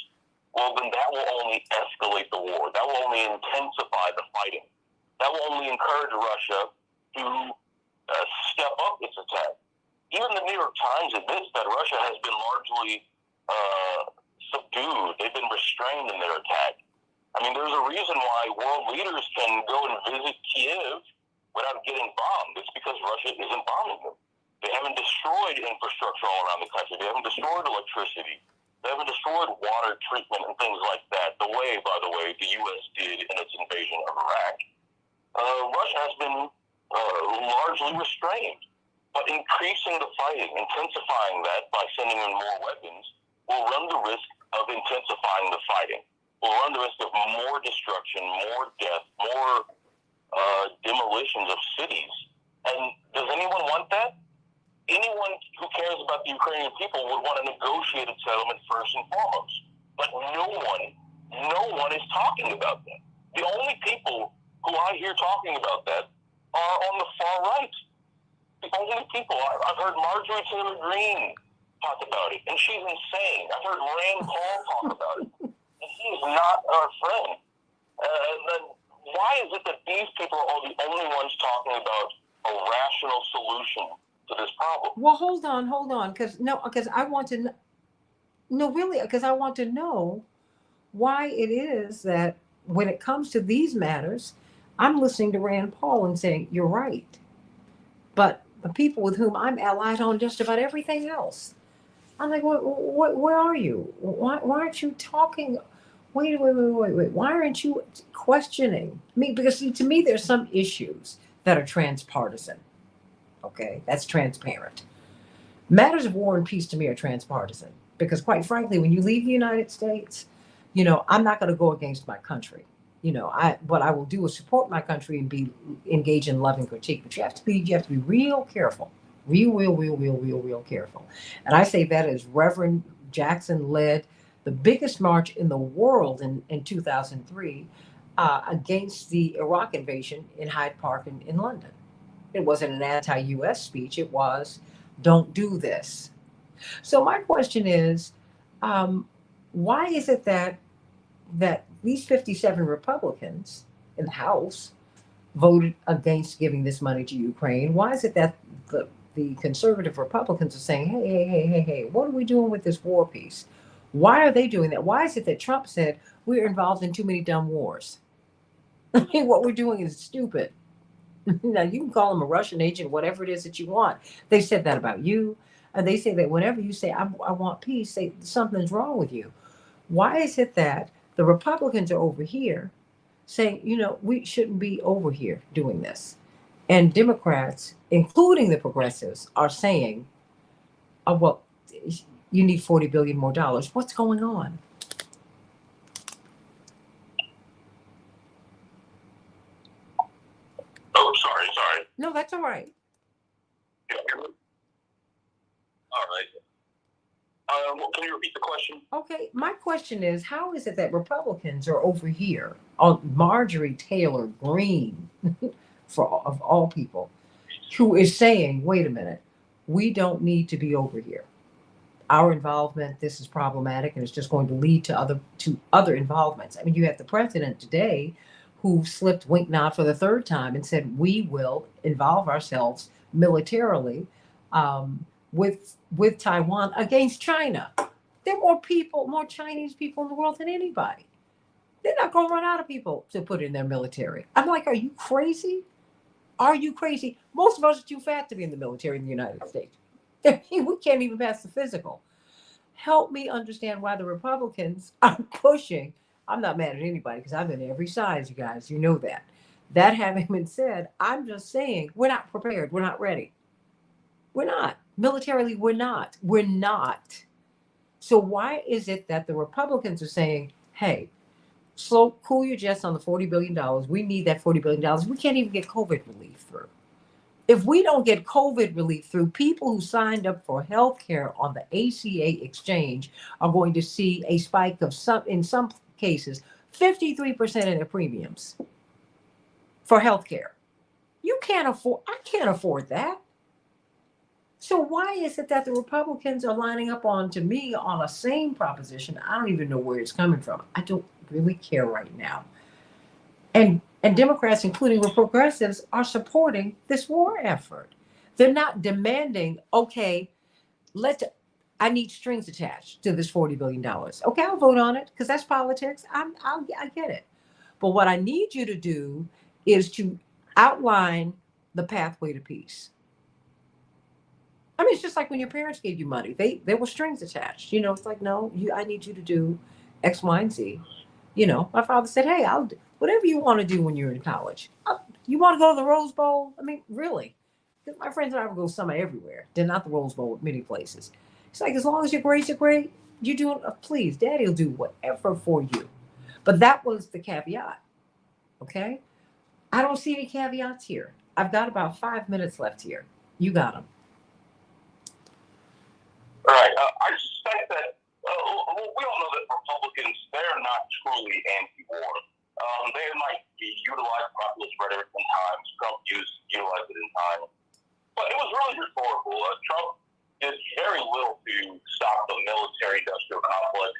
well, then that will only escalate the war. That will only intensify the fighting. That will only encourage Russia to step up its attack. Even the New York Times admits that Russia has been largely subdued. They've been restrained in their attack. I mean, there's a reason why world leaders can go and visit Kiev without getting bombed. It's because Russia isn't bombing them. They haven't destroyed infrastructure all around the country. They haven't destroyed electricity. They haven't destroyed water treatment and things like that, the way, by the way, the U.S. did in its invasion of Iraq. Russia has been largely restrained. But increasing the fighting, intensifying that by sending in more weapons, will run the risk of intensifying the fighting. Will run the risk of more destruction, more death, more demolitions of cities. And does anyone want that? Anyone who cares about the Ukrainian people would want a negotiated settlement first and foremost. But no one is talking about that. The only people who I hear talking about that are on the far right. The only people. I've heard Marjorie Taylor Greene talk about it, and she's insane. I've heard Rand Paul talk about it, and he is not our friend. Then why is it that these people are the only ones talking about a rational solution to this problem? Well, hold on, because I want to I want to know why it is that when it comes to these matters, I'm listening to Rand Paul and saying, you're right. But the people with whom I'm allied on just about everything else, I'm like, where are you? Why aren't you talking? Wait. Why aren't you questioning me? Because to me, there's some issues that are transpartisan. Okay, that's transparent. Matters of war and peace to me are transpartisan because, quite frankly, when you leave the United States, I'm not going to go against my country. What I will do is support my country and engage in loving critique. But you have to be real careful, real careful. And I say that as Reverend Jackson led the biggest march in the world in 2003. against the Iraq invasion in Hyde Park in London. It wasn't an anti-U.S. speech. It was, don't do this. So my question is, um, why is it that these 57 Republicans in the House voted against giving this money to Ukraine? Why is it that the conservative Republicans are saying, hey, hey, hey, hey, hey, what are we doing with this war piece? Why are they doing that? Why is it that Trump said we're involved in too many dumb wars? I mean, what we're doing is stupid. Now, you can call him a Russian agent, whatever it is that you want. They said that about you. And they say that whenever you say, I want peace, say something's wrong with you. Why is it that the Republicans are over here saying, we shouldn't be over here doing this? And Democrats, including the progressives, are saying, oh, well, you need $40 billion more dollars. What's going on? Oh, sorry. No, that's all right. Yeah. All right. Can you repeat the question? Okay, my question is, how is it that Republicans are over here on Marjorie Taylor Greene, of all people, who is saying, wait a minute, we don't need to be over here. Our involvement, this is problematic, and it's just going to lead to other involvements. I mean, you have the president today who slipped wink nod for the third time and said, we will involve ourselves militarily with Taiwan against China. There are more Chinese people in the world than anybody. They're not going to run out of people to put in their military. I'm like, are you crazy? Are you crazy? Most of us are too fat to be in the military in the United States. We can't even pass the physical. Help me understand why the Republicans are pushing. I'm not mad at anybody because I've been every size, you guys. You know that. That having been said, I'm just saying we're not prepared. We're not ready. We're not. Militarily, we're not. We're not. So why is it that the Republicans are saying, hey, cool your jets on the $40 billion. We need that $40 billion. We can't even get COVID relief through. If we don't get COVID relief through, people who signed up for health care on the ACA exchange are going to see a spike of in some cases, 53% in their premiums for health care. I can't afford that. So why is it that the Republicans are lining up on a same proposition? I don't even know where it's coming from. I don't really care right now. And Democrats, including the progressives, are supporting this war effort. They're not demanding, okay, I need strings attached to this $40 billion. Okay, I'll vote on it because that's politics. I get it. But what I need you to do is to outline the pathway to peace. I mean, it's just like when your parents gave you money. There were strings attached. It's like, no, I need you to do X, Y, and Z. My father said, hey, I'll do whatever you want to do when you're in college. You want to go to the Rose Bowl? I mean, really? Because my friends and I would go summer everywhere. They're not the Rose Bowl at many places. It's like, as long as your grades are great, you're doing, please, Daddy will do whatever for you. But that was the caveat. Okay? I don't see any caveats here. I've got about 5 minutes left here. You got them. All right. I suspect that we all know that Republicans, they're not truly anti-war. They might utilize populist rhetoric in times. Trump utilized it in time. But it was really rhetorical. Trump did very little to stop the military-industrial complex.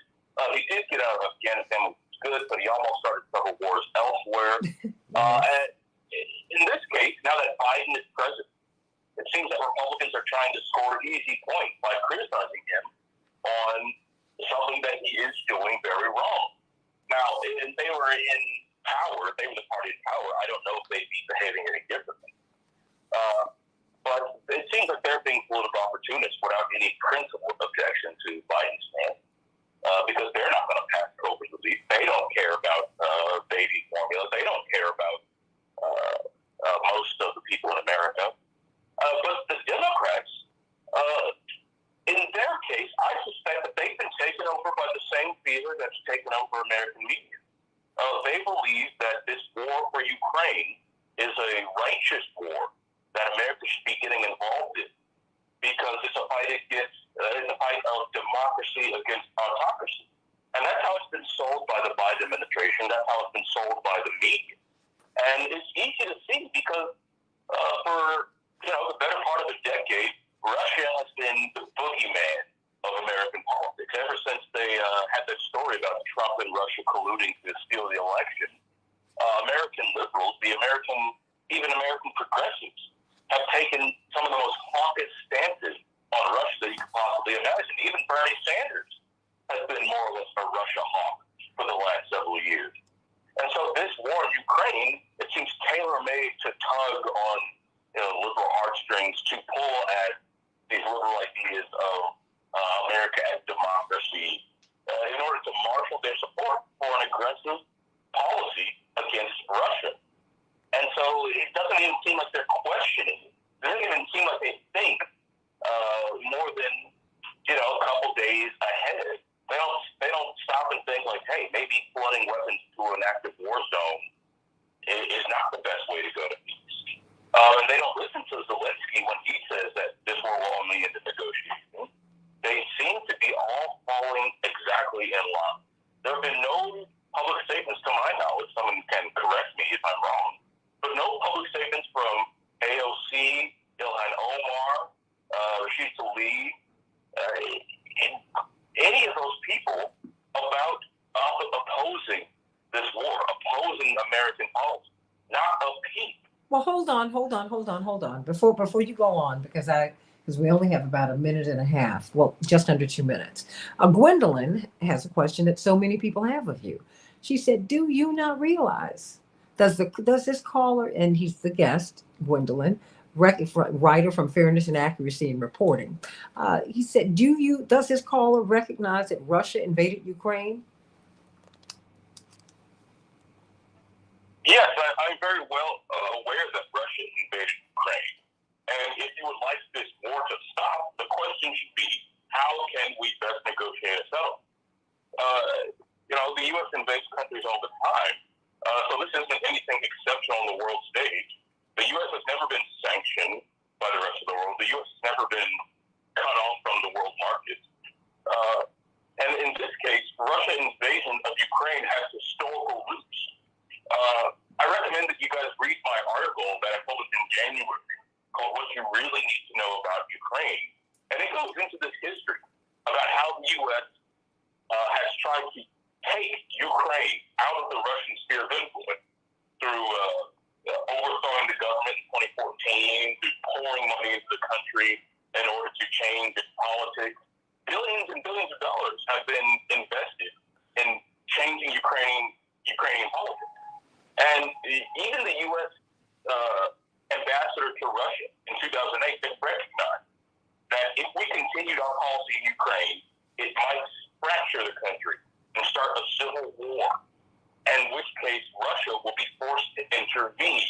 He did get out of Afghanistan, which was good, but he almost started several wars elsewhere. And in this case, now that Biden is president, it seems that Republicans are trying to score an easy point by criticizing him on something that he is doing very wrong. Now, if they were in power, if they were the party in power, I don't know if they'd be behaving any differently. But it seems like they're being political opportunists without any principled objection to Biden's stance, because they're not going to pass COVID relief. They don't care about baby formula. They don't care about most of the people in America. But the Democrats, in their case, I suspect that they've been taken over by the same fear that's taken over American media. They believe that this war for Ukraine is a righteous war that America should be getting involved in, because it's a fight of democracy against autocracy. And that's how it's been sold by the Biden administration. That's how it's been sold by the media. And it's easy to see because for the better part of a decade, Russia has been the boogeyman of American politics. Ever since they had that story about Trump and Russia colluding to steal the election, American liberals, even American progressives, have taken some of the most hawkish stances on Russia that you could possibly imagine. Even Bernie Sanders has been more or less a Russia hawk for the last several years. And so this war in Ukraine, it seems tailor-made to tug on liberal heartstrings, to pull at these liberal ideas of America as democracy in order to marshal their support for an aggressive policy against Russia. And so it doesn't even seem like they're questioning. It doesn't even seem like they think more than a couple days ahead. They don't stop and think like, hey, maybe flooding weapons to an active war zone is not the best way to go to peace. And they don't listen to Zelensky when he says that this war will only end in negotiation. They seem to be all falling exactly in line. There have been no public statements, to my knowledge, someone can correct me if I'm wrong, but no public statements from AOC, Ilhan Omar, Rashid Tlaib, any of those people about opposing this war, opposing American policy, not a peep. Well, hold on. Before you go on, because we only have about a minute and a half. Well, just under 2 minutes. Gwendolyn has a question that so many people have of you. She said, "Do you not realize? Does this caller," and he's the guest, Gwendolyn, writer from Fairness and Accuracy in Reporting. He said, does this caller recognize that Russia invaded Ukraine?" Yes, I'm very well aware that Russia invaded Ukraine. And if you would like this war to stop, the question should be, how can we best negotiate a settlement? The U.S. invades countries all the time, so this isn't anything exceptional on the world stage. The U.S. has never been sanctioned by the rest of the world. The U.S. has never been cut off from the world market. And in this case, Russia's invasion of Ukraine has historical roots. I recommend that you guys read my article that I published in January called "What You Really Need to Know About Ukraine." And it goes into this history about how the U.S. Has tried to take Ukraine out of the Russian sphere of influence through overthrowing the government in 2014, through pouring money into the country in order to change its politics. Billions and billions of dollars have been invested in changing Ukrainian politics. And even the U.S. Ambassador to Russia in 2008, they recognized that if we continued our policy in Ukraine, it might fracture the country and start a civil war, in which case Russia will be forced to intervene.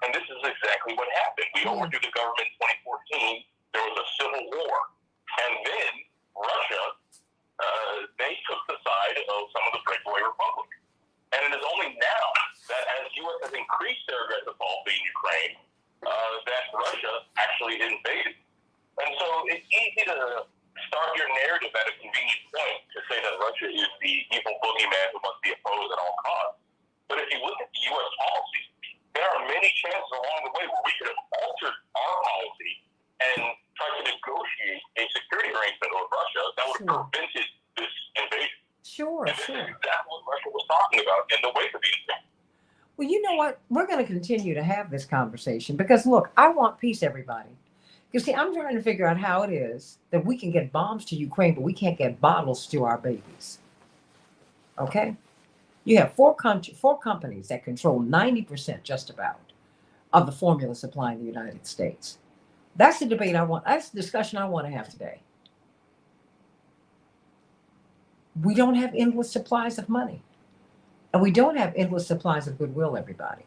And this is exactly what happened. We overthrew the government in 2014. There was a civil war. And then Russia, they took the side of some of the breakaway republics. And it is only now that as the U.S. has increased their aggressive policy in Ukraine, that Russia actually invaded. And so it's easy to start your narrative at a convenient point to say that Russia is the evil boogeyman who must be opposed at all costs. But if you look at the U.S. policy, there are many chances along the way where we could have altered our policy and tried to negotiate a security arrangement with Russia that would have prevented this invasion. Sure. And this is exactly what Russia was talking about in the wake of the invasion. Well, you know what? We're going to continue to have this conversation because, look, I want peace, everybody. You see, I'm trying to figure out how it is that we can get bombs to Ukraine, but we can't get bottles to our babies. Okay? You have four companies that control 90% just about of the formula supply in the United States. That's the debate that's the discussion I want to have today. We don't have endless supplies of money. And we don't have endless supplies of goodwill, everybody.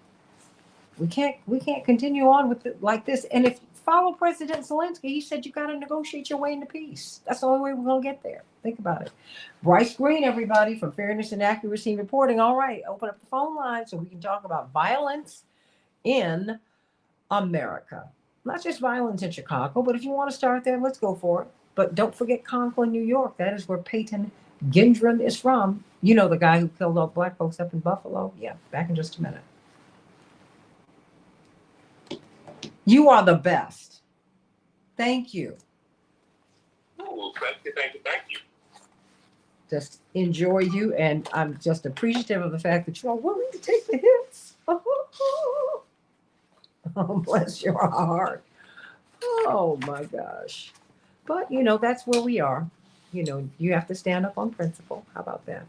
We can't continue on with it like this. And if you follow President Zelensky, he said you got to negotiate your way into peace. That's the only way we're going to get there. Think about it. Bryce Green, everybody, from Fairness and Accuracy Reporting. All right, open up the phone line so we can talk about violence in America. Not just violence in Chicago, but if you want to start there, let's go for it. But don't forget Conklin, New York. That is where Peyton Gendron is from. You know the guy who killed all black folks up in Buffalo? Yeah, back in just a minute. You are the best. Thank you. Ooh, thank you, thank you, thank you. Just enjoy you, and I'm just appreciative of the fact that you are willing to take the hits. Oh, bless your heart. Oh my gosh. But you know, that's where we are. You know, you have to stand up on principle. How about that?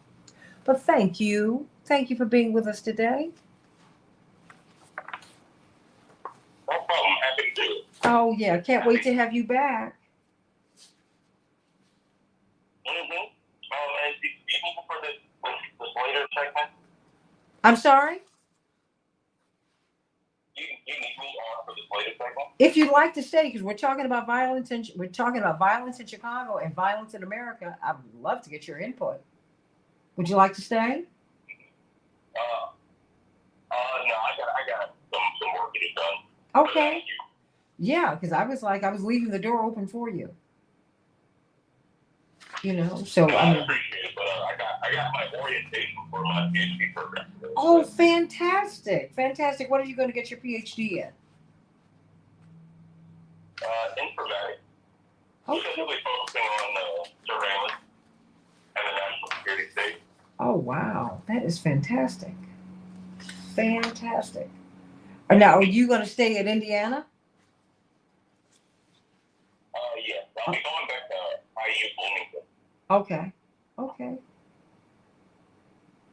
But thank you. Thank you for being with us today. No problem. Happy to do it. Oh yeah, can't wait to have you back. Mm-hmm. And do you need me for this later segment? I'm sorry? You need me on for this later segment? If you'd like to stay, because we're talking about violence in Chicago and violence in America, I would love to get your input. Would you like to stay? No, I got some work to get done. Okay. Yeah, because I was leaving the door open for you. You know, so I I mean, appreciate it, but I got my orientation for my PhD program. oh, fantastic. Fantastic. What are you going to get your PhD in? Informatics. Okay. Specifically focusing on surveillance and the national security state. Oh, wow. That is fantastic. Fantastic. Now, are you going to stay at Indiana? Yes. I'll be going back to IU Bloomington. Okay. Okay.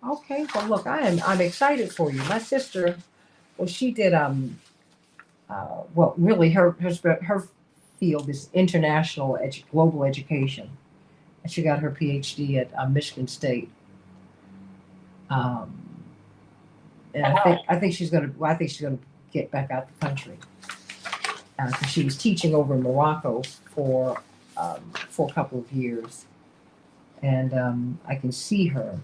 Okay. Well, look, I'm excited for you. My sister, well, she did well, really her field is global education, and she got her PhD at Michigan State. And I think she's gonna get back out the country. 'Cause she was teaching over in Morocco for a couple of years, and I can see her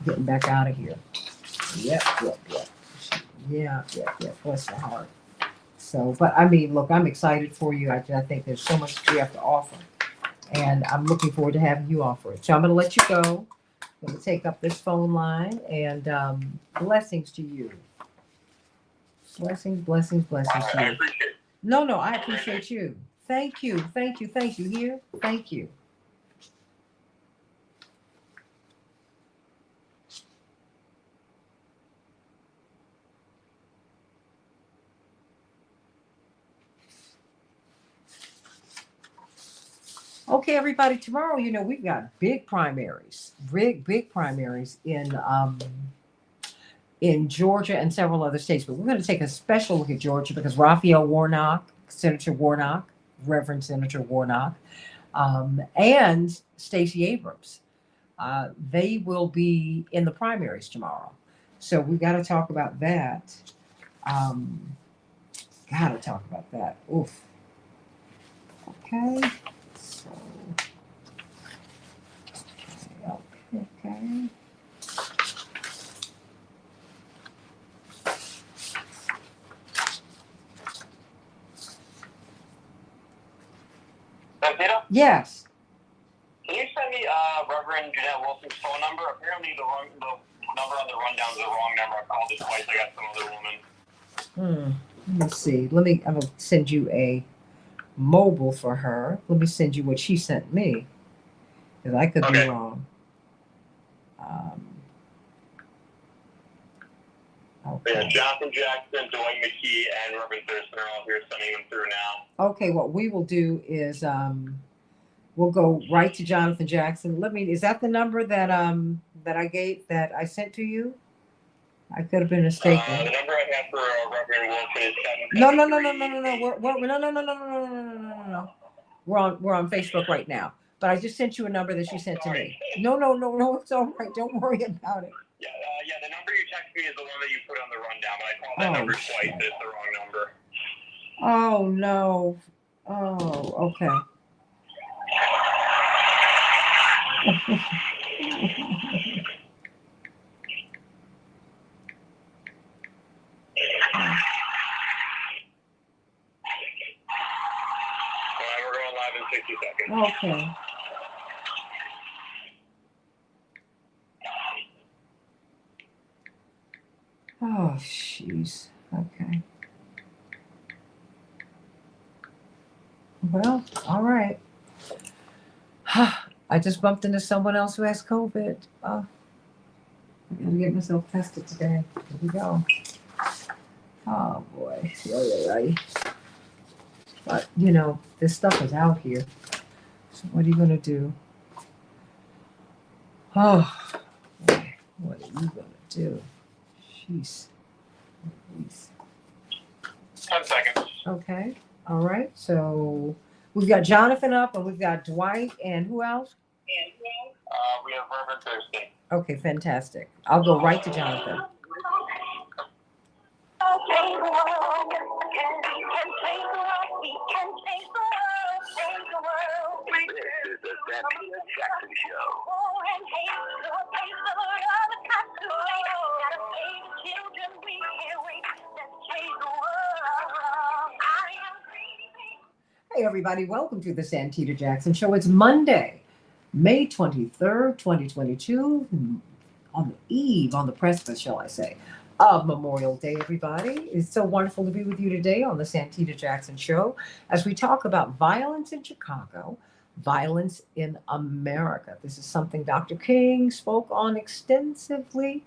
getting back out of here. Yep. Yeah. Bless her heart. So, but I mean, look, I'm excited for you. I think there's so much that you have to offer, and I'm looking forward to having you offer it. So I'm going to let you go. I'm going to take up this phone line, and blessings to you. Blessings to you. I appreciate it. No, I appreciate you. Thank you. Here, thank you. Okay, everybody. Tomorrow, you know, we've got big primaries in Georgia and several other states. But we're going to take a special look at Georgia because Raphael Warnock, Reverend Senator Warnock, and Stacey Abrams, they will be in the primaries tomorrow. So we've got to talk about that. Oof. Okay. So, okay. Santita? Yes. Can you send me Reverend Jeanette Wilson's phone number? Apparently the number on the rundown is the wrong number. I called it twice. I got some other woman. Let me see. I'm going to send you a mobile for her. Let me send you what she sent me. Because I could be wrong. Okay. Yeah, Jonathan Jackson, Dwayne McKee, and Reverend Thurston are all here sending them through now. Okay, what we will do is we'll go right to Jonathan Jackson. Is that the number that I sent to you? I could have been mistaken. The number I have for Reverend Wilson is 773. No. We're on Facebook right now. But I just sent you a number that she sent to me. No, it's all right. Don't worry about it. Yeah, the number you texted me is the one that you put on the rundown. But I called that number twice, and it's the wrong number. Oh no. Oh, okay. All right, we're going live in 60 seconds. Okay. jeez. Okay. Well, all right. I just bumped into someone else who has COVID. I gotta get myself tested today. Here we go. Oh boy. But this stuff is out here. So what are you gonna do? Oh boy. What are you gonna do? Jeez. Jeez. 10 seconds. Okay. All right. So we've got Jonathan up and we've got Dwight and who else? We have Vermin Thursday. Okay, fantastic. I'll go right to Jonathan. This is the Santita Jackson Show. Hey, everybody. Welcome to the Santita Jackson Show. It's Monday, May 23rd, 2022, on the precipice, shall I say, of Memorial Day, everybody. It's so wonderful to be with you today on the Santita Jackson Show as we talk about violence in Chicago, violence in America. This is something Dr. King spoke on extensively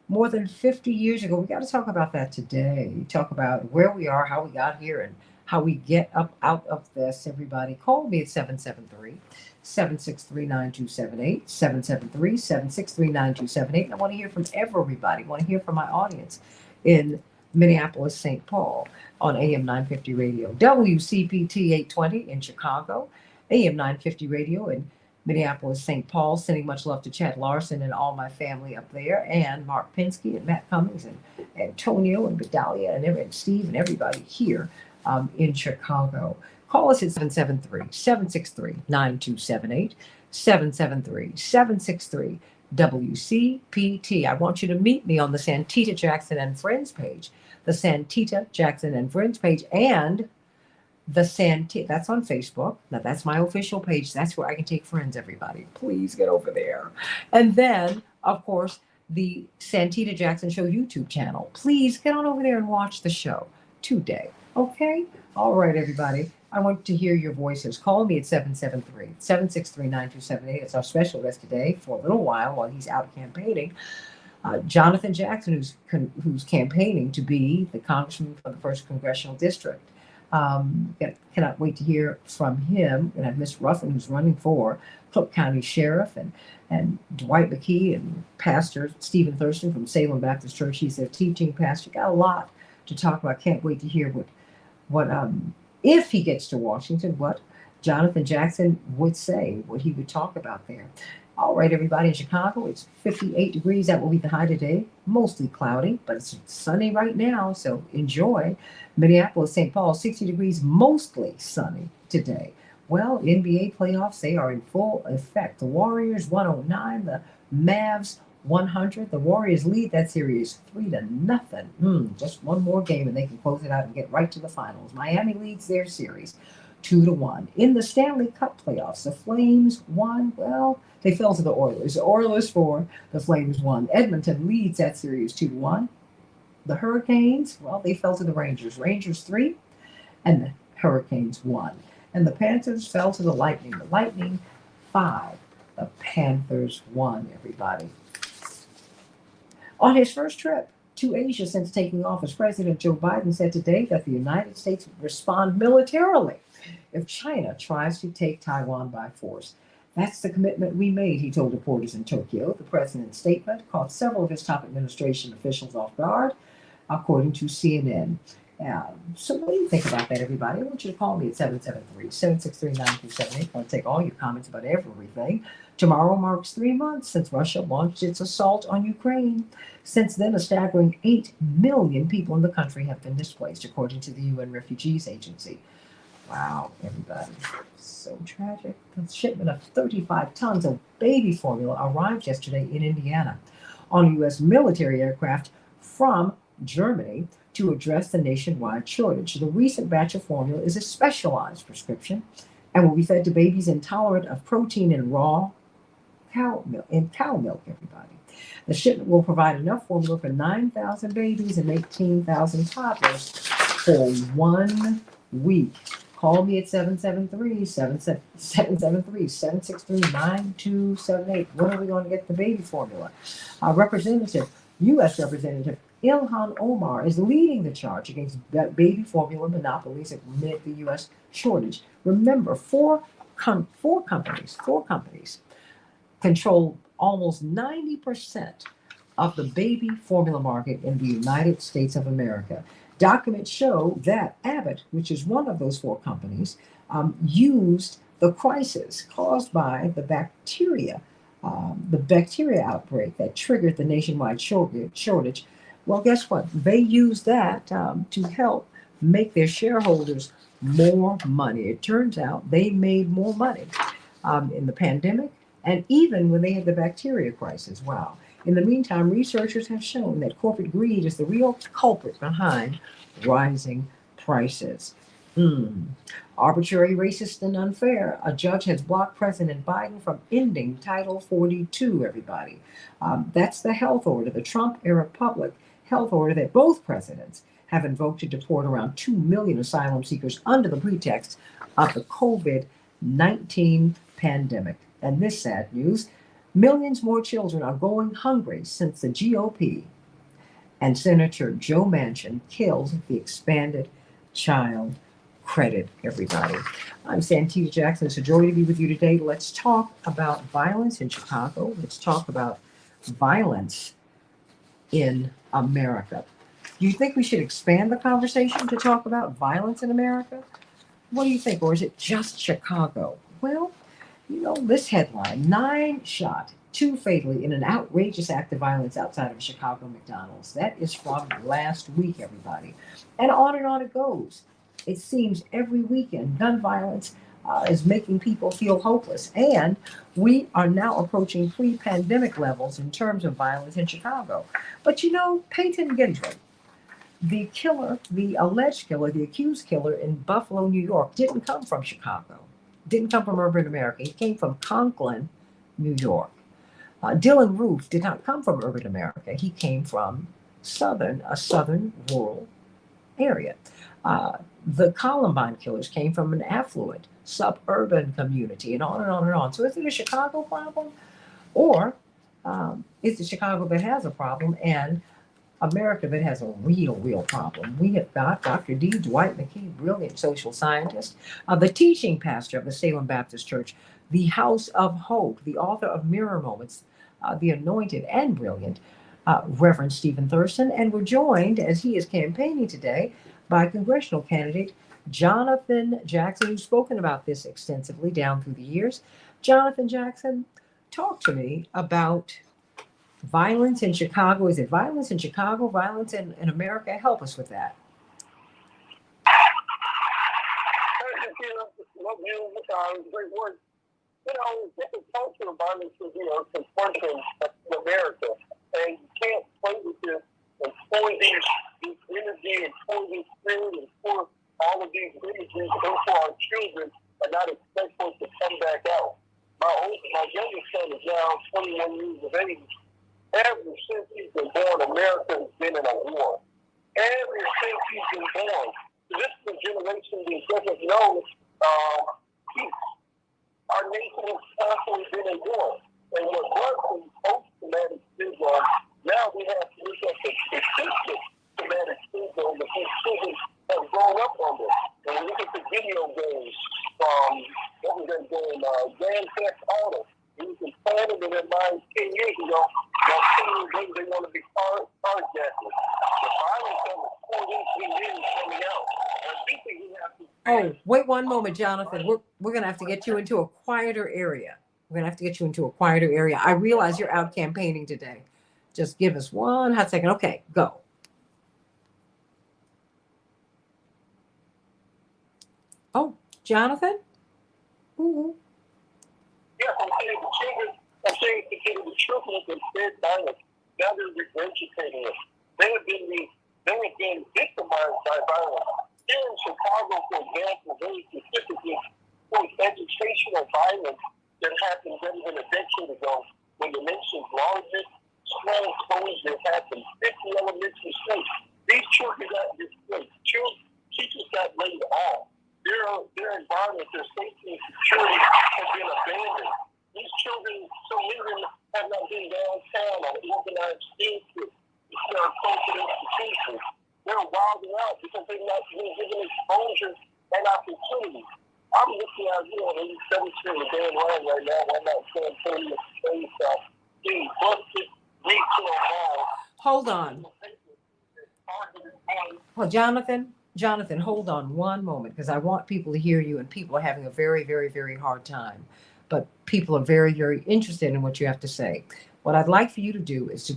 more than 50 years ago. We got to talk about that today. Talk about where we are, how we got here, and how we get up out of this. Everybody, call me at 773-763-9278, 773-763-9278. I want to hear from everybody. I want to hear from my audience in Minneapolis, St. Paul on AM 950 radio, WCPT 820 in Chicago, AM 950 radio in Minneapolis, St. Paul. Sending much love to Chad Larson and all my family up there, and Mark Pinsky and Matt Cummings and Antonio and Vidalia and Steve and everybody here in Chicago. Call us at 773-763-9278, 773-763-WCPT. I want you to meet me on the Santita Jackson and Friends page, the Santita Jackson and Friends page, and the Santita, that's on Facebook. Now that's my official page. That's where I can take friends, everybody. Please get over there. And then, of course, the Santita Jackson Show YouTube channel. Please get on over there and watch the show today. Okay? All right, everybody. I want to hear your voices. Call me at 773-763-9278. It's our special guest today for a little while he's out campaigning. Jonathan Jackson, who's campaigning to be the congressman for the 1st Congressional District. Cannot wait to hear from him. And I have Miss Ruffin, who's running for Cook County Sheriff, and Dwight McKee and Pastor Stephen Thurston from Salem Baptist Church. He's their teaching pastor. Got a lot to talk about. Can't wait to hear what if he gets to Washington, what Jonathan Jackson would say, what he would talk about there. All right, everybody, in Chicago, it's 58 degrees. That will be the high today. Mostly cloudy, but it's sunny right now, so enjoy. Minneapolis, St. Paul, 60 degrees, mostly sunny today. Well, NBA playoffs, they are in full effect. The Warriors 109, the Mavs 100. The Warriors lead that series 3-0. Just one more game and they can close it out and get right to the finals. Miami leads their series 2-1. In the Stanley Cup playoffs, the Flames won. Well, they fell to the Oilers. The Oilers 4, the Flames 1. Edmonton leads that series 2-1. The Hurricanes, well, they fell to the Rangers. Rangers 3 and the Hurricanes 1. And the Panthers fell to the Lightning. The Lightning 5. The Panthers 1, everybody. On his first trip to Asia since taking office, President Joe Biden said today that the United States would respond militarily if China tries to take Taiwan by force. That's the commitment we made, he told reporters in Tokyo. The president's statement caught several of his top administration officials off guard, according to CNN. So what do you think about that, everybody? I want you to call me at 773-763-9278. I want to take all your comments about everything. Tomorrow marks 3 months since Russia launched its assault on Ukraine. Since then, a staggering 8 million people in the country have been displaced, according to the UN Refugees Agency. Wow, everybody. So tragic. The shipment of 35 tons of baby formula arrived yesterday in Indiana on a U.S. military aircraft from Germany to address the nationwide shortage. The recent batch of formula is a specialized prescription and will be fed to babies intolerant of protein in raw cow milk, everybody. The shipment will provide enough formula for 9,000 babies and 18,000 toddlers for 1 week. Call me at 773-763-9278. When are we going to get the baby formula? U.S. Representative Ilhan Omar is leading the charge against baby formula monopolies amid the U.S. shortage. Remember, four companies control almost 90% of the baby formula market in the United States of America. Documents show that Abbott, which is one of those 4 companies, used the crisis caused by the bacteria outbreak that triggered the nationwide shortage. Well, guess what? They used that to help make their shareholders more money. It turns out they made more money in the pandemic and even when they had the bacteria crisis. Wow. In the meantime, researchers have shown that corporate greed is the real culprit behind rising prices. Arbitrary, racist, and unfair. A judge has blocked President Biden from ending Title 42, everybody. That's the health order, the Trump-era public health order that both presidents have invoked to deport around 2 million asylum seekers under the pretext of the COVID-19 pandemic. And this sad news, millions more children are going hungry since the GOP and Senator Joe Manchin killed the expanded child credit, everybody. I'm Santita Jackson. It's a joy to be with you today. Let's talk about violence in Chicago. Let's talk about violence in America. Do you think we should expand the conversation to talk about violence in America? What do you think? Or is it just Chicago? Well, you know, this headline, 9 shot, 2 fatally in an outrageous act of violence outside of a Chicago McDonald's. That is from last week, everybody. And on it goes. It seems every weekend gun violence is making people feel hopeless. And we are now approaching pre-pandemic levels in terms of violence in Chicago. But you know, Peyton Gendron, the killer, the alleged killer, the accused killer in Buffalo, New York, didn't come from Chicago. Didn't come from urban America. He came from Conklin, New York. Dylan Roof did not come from urban America. He came from a southern rural area. The Columbine killers came from an affluent suburban community, and on and on and on. So is it a Chicago problem? Or is it Chicago that has a problem and America that has a real problem? We have got Dr. D. Dwight McKee, brilliant social scientist, the teaching pastor of the Salem Baptist Church, the House of Hope, the author of Mirror Moments, the anointed and brilliant Reverend Stephen Thurston, and we're joined, as he is campaigning today, by congressional candidate Jonathan Jackson, who's spoken about this extensively down through the years. Jonathan Jackson, talk to me about violence in Chicago. Is it violence in Chicago, violence in America? Help us with that. Great work. You know, different culture of violence is, confronting America. And you can't play with this and pour this energy and pour this spirit and pour all of these energies into our children and not expect for it to come back out. My youngest son is now 21 years of age. Ever since he's been born, America has been in a war. Ever since he's been born. This is a generation that doesn't know peace. Our nation has constantly been in war. And what was post-traumatic syndrome, now we have to look at the specific traumatic syndrome that these children have grown up under. And we look at the video games from, what was that game, Grand Theft Auto. You can plan it in their minds 10 years ago. Now 10 years later, they want to be carjackers. The violence that was poured into years coming out. I think that we have to... Oh, wait one moment, Jonathan. We're going to have to get you into a quieter area. I realize you're out campaigning today. Just give us one hot second. Okay, go. Oh, Jonathan? Ooh. Yeah, I'm saying to the children have been violence. Now they're regurgitating it. They have been victimized by violence. Here in Chicago, for example, very specifically, there was educational violence that happened better than a decade ago when the nation's largest small closure happened. 50 elementary schools. These children got displaced. Teachers got laid off. Their environment, their safety and security has been abandoned. These children, so many of them have not been downtown on organized field trips. They're approaching institutions. They're wilding out because they've not been given exposure and opportunity. I'm looking out here on 87th Street with Dan Ryan right now. I'm not saying Tony Space South. Being busted, retail malls. Hold on. Well, Jonathan, hold on one moment because I want people to hear you, and people are having a very, very, very hard time. But people are very, very interested in what you have to say. What I'd like for you to do is to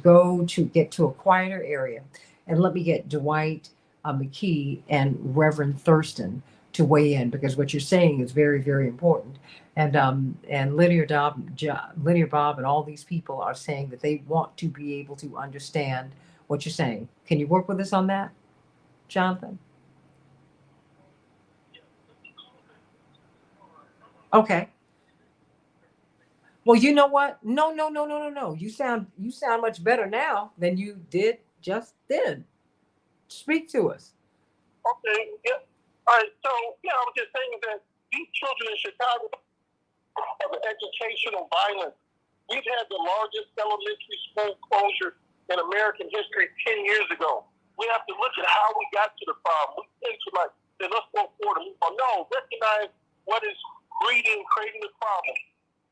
get to a quieter area, and let me get Dwight McKee and Reverend Thurston to weigh in, because what you're saying is very, very important. And Lydia Bob and all these people are saying that they want to be able to understand what you're saying. Can you work with us on that, Jonathan? Okay. Well, you know what? No. You sound much better now than you did just then. Speak to us. Okay, yeah. All right, so, yeah, I was just saying that these children in Chicago have educational violence. We've had the largest elementary school closure in American history 10 years ago. We have to look at how we got to the problem. We tend to say, let's go forward and move on. No, recognize what is breeding, creating the problem.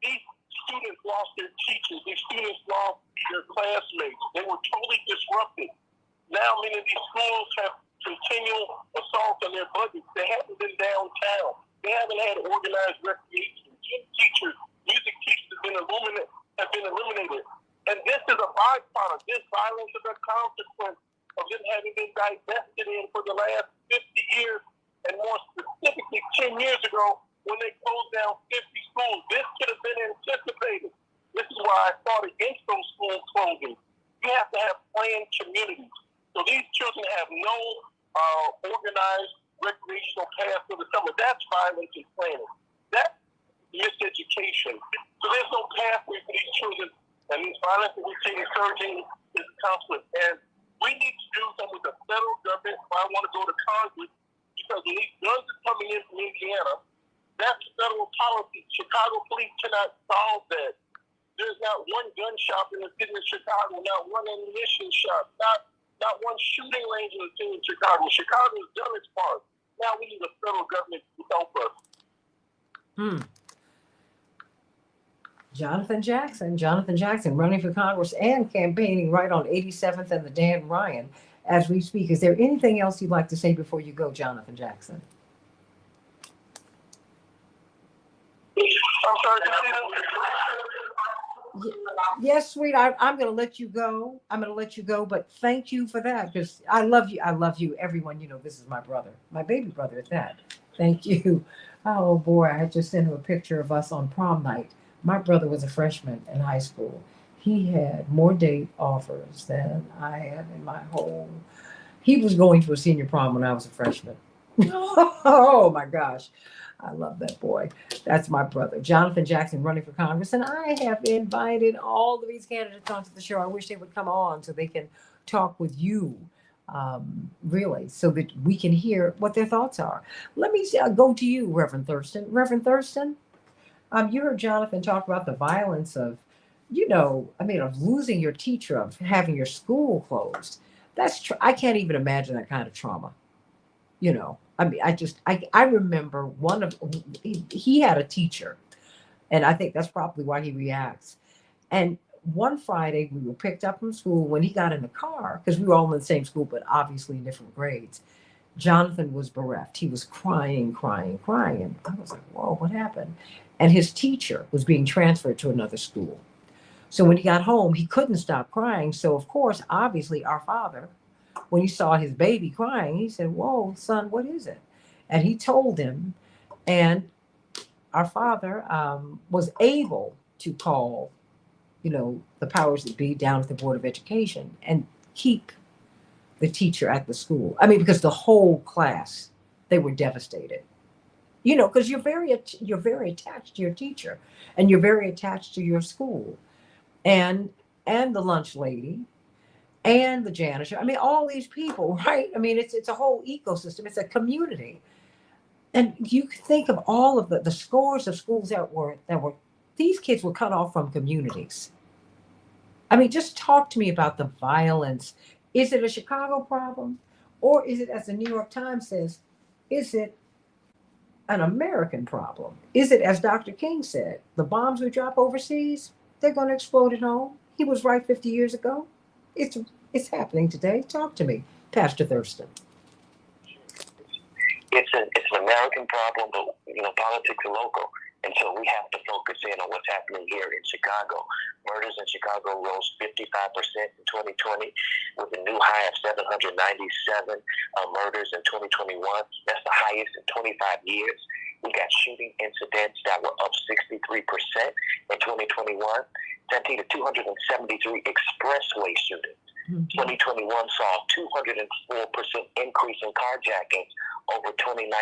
These students lost their teachers. These students lost their classmates. They were totally disrupted. Now many of these schools have continual assault on their budgets. They haven't been downtown. They haven't had organized recreation. Gym teachers, music teachers have been eliminated. And this is a byproduct. This violence is a consequence of them having been divested in for the last 50 years, and more specifically 10 years ago when they closed down 50 schools. This could have been anticipated. This is why I fought against those school closings. You have to have planned communities. So these children have no organized recreational path for the summer. That's violence and planning. That's miseducation. So there's no pathway for these children, and these violence that we're seeing surging is conflict. And we need to do something with the federal government. I want to go to Congress, because when these guns are coming in from Indiana, that's federal policy. Chicago police cannot solve that. There's not one gun shop in the city of Chicago, not one ammunition shop, not one shooting range in the city of Chicago. Chicago's done its part. Now we need the federal government to help us. Jonathan Jackson running for Congress and campaigning right on 87th and the Dan Ryan as we speak. Is there anything else you'd like to say before you go, Jonathan Jackson? I'm sorry, Yes, sweet. I'm going to let you go. But thank you for that, because I love you. I love you, everyone. You know, this is my brother, my baby brother at that. Thank you. Oh, boy. I just sent him a picture of us on prom night. My brother was a freshman in high school. He had more date offers than I had in my whole. He was going to a senior prom when I was a freshman. Oh, my gosh. I love that boy. That's my brother, Jonathan Jackson, running for Congress. And I have invited all of these candidates onto the show. I wish they would come on so they can talk with you, really, so that we can hear what their thoughts are. Let me go to you, Reverend Thurston. Reverend Thurston, you heard Jonathan talk about the violence of, of losing your teacher, of having your school closed. I can't even imagine that kind of trauma. I remember he had a teacher, and I think that's probably why he reacts. And one Friday we were picked up from school. When he got in the car, because we were all in the same school, but obviously in different grades, Jonathan was bereft. He was crying. And I was like, whoa, what happened? And his teacher was being transferred to another school. So when he got home, he couldn't stop crying. So of course, obviously our father, when he saw his baby crying, he said, whoa, son, what is it? And he told him, and our father was able to call, the powers that be down at the Board of Education and keep the teacher at the school. I mean, because the whole class, they were devastated. Because you're very attached to your teacher, and you're very attached to your school. And and the lunch lady and the janitor. I mean, all these people, right? I mean, it's a whole ecosystem. It's a community. And you think of all of the scores of schools that were these kids were cut off from communities. I mean, just talk to me about the violence. Is it a Chicago problem? Or is it, as the New York Times says, is it an American problem? Is it, as Dr. King said, the bombs we drop overseas, they're going to explode at home? He was right 50 years ago. It's it's happening today. Talk to me, Pastor Thurston. It's an American problem, but politics are local, and so we have to focus in on what's happening here in Chicago. Murders in Chicago rose 55% in 2020, with a new high of 797 murders in 2021. That's the highest in 25 years. We got shooting incidents that were up 63% in 2021. Santita, 273 expressway shootings. 2021 saw a 204% increase in carjackings over 2019.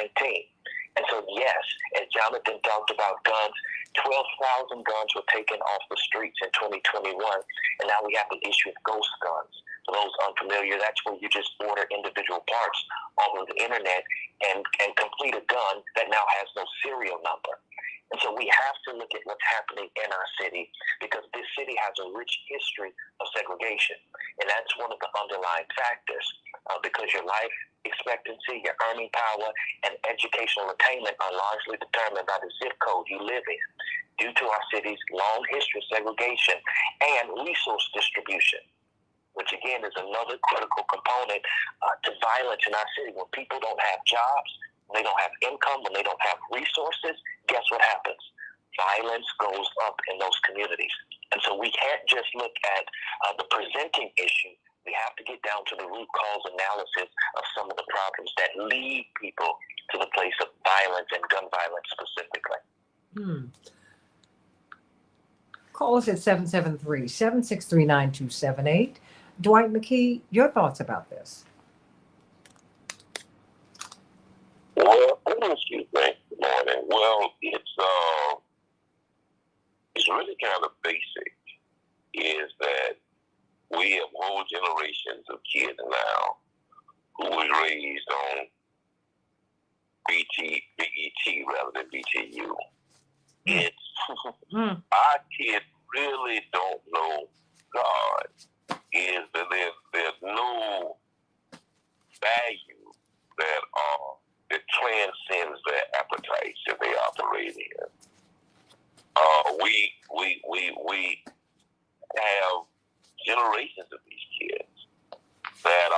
And so, yes, as Jonathan talked about guns, 12,000 guns were taken off the streets in 2021, and now we have the issue of ghost guns. For those unfamiliar, that's where you just order individual parts over the internet and complete a gun that now has no serial number. And so we have to look at what's happening in our city, because this city has a rich history of segregation. And that's one of the underlying factors, because your life expectancy, your earning power, and educational attainment are largely determined by the zip code you live in, due to our city's long history of segregation and resource distribution, which again is another critical component to violence in our city. When people don't have jobs, when they don't have income, when they don't have resources, guess what happens? Violence goes up in those communities. And so we can't just look at the presenting issue. We have to get down to the root cause analysis of some of the problems that lead people to the place of violence, and gun violence specifically. Call us at 773-763-9278. Dwight McKee, your thoughts about this? Well, excuse me. Good morning. Well, it's really kind of basic. Is that we have whole generations of kids now who was raised on BET rather than BTU. It's our kids really don't know God. Is that there's no value that transcends their appetites that they operate in. We have generations of these kids that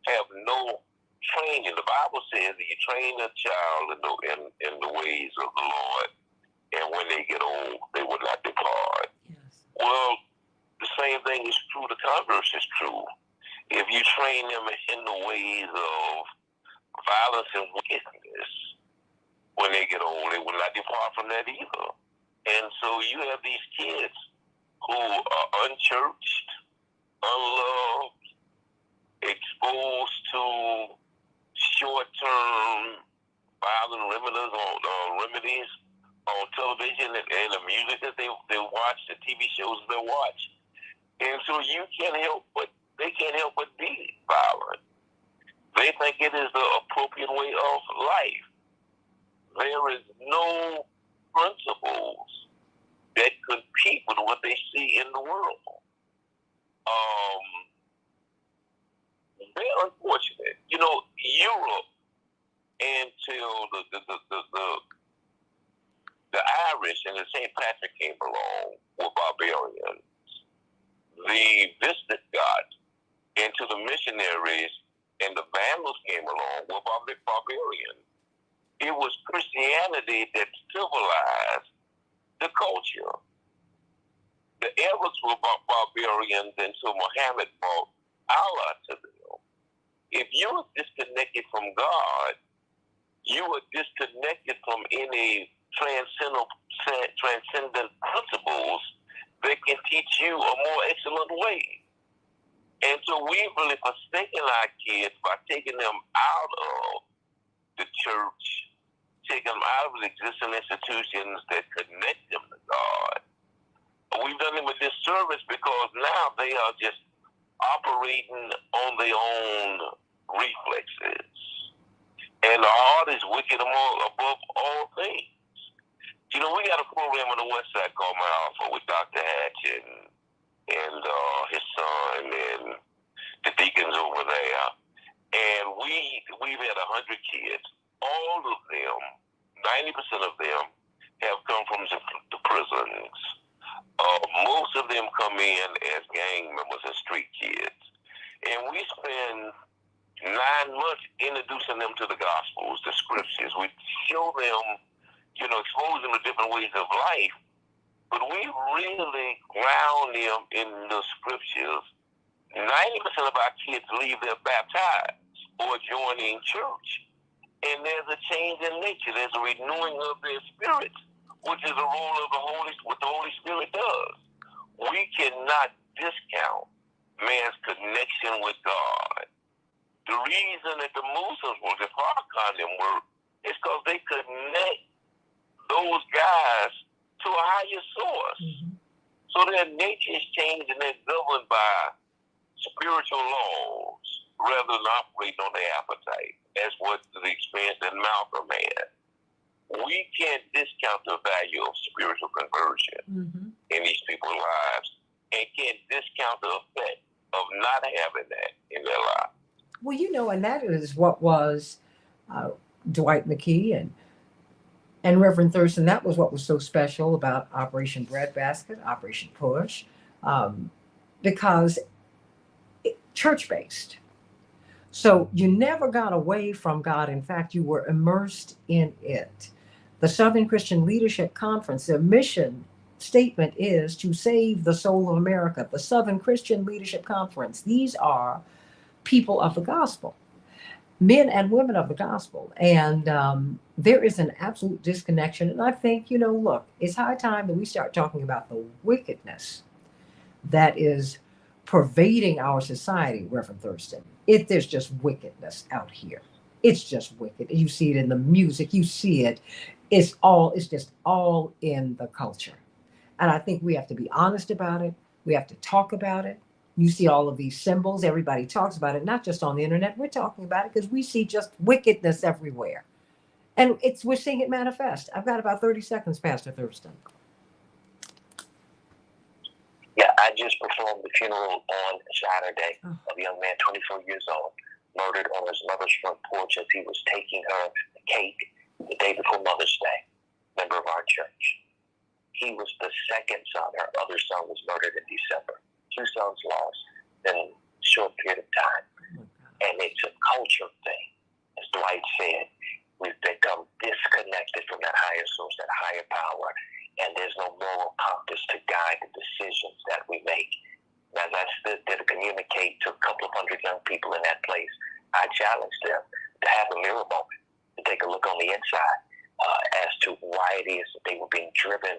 have no training. The Bible says that you train a child in the ways of the Lord, and when they get old, they will not depart. Yes. Well, the same thing is true. The converse is true. If you train them in the ways of violence and wickedness, when they get old, they will not depart from that either. And so you have these kids who are unchurched, unloved, exposed to short-term violent remedies on television and the music that they watch, the TV shows they watch. And so they can't help but be violent. They think it is the appropriate way of life. There is no principles that compete with what they see in the world. Very unfortunate. Europe, until the Irish and the St. Patrick came along, were barbarians. The Visigoths into the missionaries and the Vandals came along, were barbarians. It was Christianity that civilized the culture. The Arabs were barbarians until Muhammad brought Allah to them. If you are disconnected from God, you are disconnected from any transcendent principles that can teach you a more excellent way. And so we've really forsaken our kids by taking them out of the church, taking them out of the existing institutions that connect them to God, we've done them a disservice because now they are just operating on their own reflexes. And the heart is wicked above all things. You know, we got a program on the west side called My Alpha with Dr. Hatch and his son and the deacons over there. And we've had 100 kids. All of them, 90% of them, have come from the prisons. Most of them come in as gang members and street kids. And we spend 9 months introducing them to the Gospels, the Scriptures. We show them, you know, expose them to different ways of life, but we really ground them in the Scriptures. 90% of our kids leave there baptized or joining church. And there's a change in nature. There's a renewing of their spirits, which is the role of what the Holy Spirit does. We cannot discount man's connection with God. The reason that the Muslims were, the Farrakhan them were, is because they connect those guys to a higher source. Mm-hmm. So their nature is changed and they're governed by spiritual laws rather than operating on their appetite. That's what the experience that Malcolm had. We can't discount the value of spiritual conversion in these people's lives and can't discount the effect of not having that in their lives. Well, you know, and that is what was Dwight McKee and Reverend Thurston. That was what was so special about Operation Breadbasket, Operation Push, because church-based. So you never got away from God. In fact, you were immersed in it. The Southern Christian Leadership Conference, their mission statement is to save the soul of America. The Southern Christian Leadership Conference, these are people of the gospel, men and women of the gospel. And there is an absolute disconnection. And I think, you know, look, it's high time that we start talking about the wickedness that is pervading our society, Reverend Thurston. There's just wickedness out here. It's just wicked. You see it in the music. You see it. It's just all in the culture. And I think we have to be honest about it. We have to talk about it. You see all of these symbols. Everybody talks about it, not just on the internet. We're talking about it because we see just wickedness everywhere. And we're seeing it manifest. I've got about 30 seconds, Pastor Thurston. Yeah, I just performed the funeral on Saturday of a young man, 24 years old, murdered on his mother's front porch as he was taking her cake the day before Mother's Day, member of our church. He was the second son. Her other son was murdered in December. 2 sons lost in a short period of time. And it's a culture thing. As Dwight said, we've become disconnected from that higher source, that higher power, and there's no moral compass to guide the decisions that we make. As I stood there to communicate to a couple of hundred young people in that place, I challenged them to have a mirror moment, to take a look on the inside as to why it is that they were being driven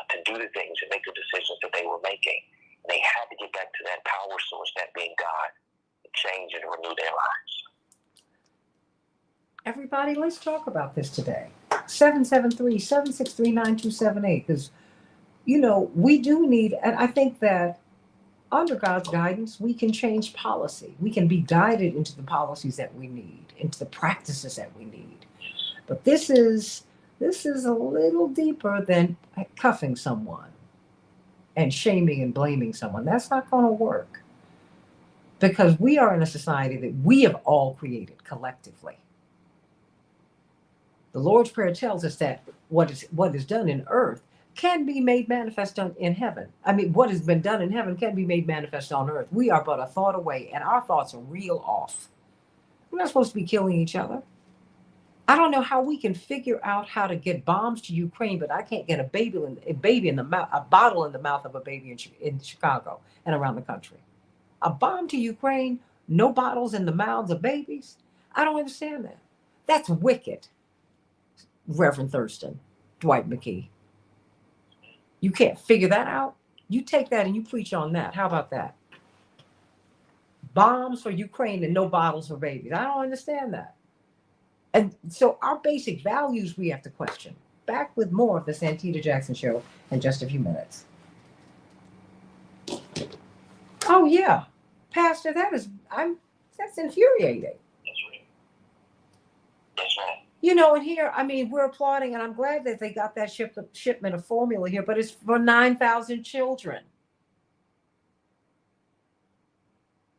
to do the things and make the decisions that they were making. They had to get back to that power source, that being God, to change and renew their lives. Everybody, let's talk about this today. 773-763-9278. Because, you know, we do need, and I think that under God's guidance, we can change policy. We can be guided into the policies that we need, into the practices that we need. But this is a little deeper than cuffing someone and shaming and blaming someone. That's not going to work. Because we are in a society that we have all created collectively. The Lord's Prayer tells us that what is done in earth can be made manifest in heaven. I mean, what has been done in heaven can be made manifest on earth. We are but a thought away, and our thoughts are real off. We're not supposed to be killing each other. I don't know how we can figure out how to get bombs to Ukraine, but I can't get a bottle in the mouth of a baby in Chicago and around the country. A bomb to Ukraine, no bottles in the mouths of babies. I don't understand that. That's wicked. Reverend Thurston, Dwight McKee. You can't figure that out? You take that and you preach on that. How about that? Bombs for Ukraine and no bottles for babies. I don't understand that. And so our basic values we have to question. Back with more of the Santita Jackson Show in just a few minutes. Oh yeah, Pastor, that's infuriating. That's right. That's right. You know, and here, I mean, we're applauding, and I'm glad that they got that shipment of formula here, but it's for 9,000 children.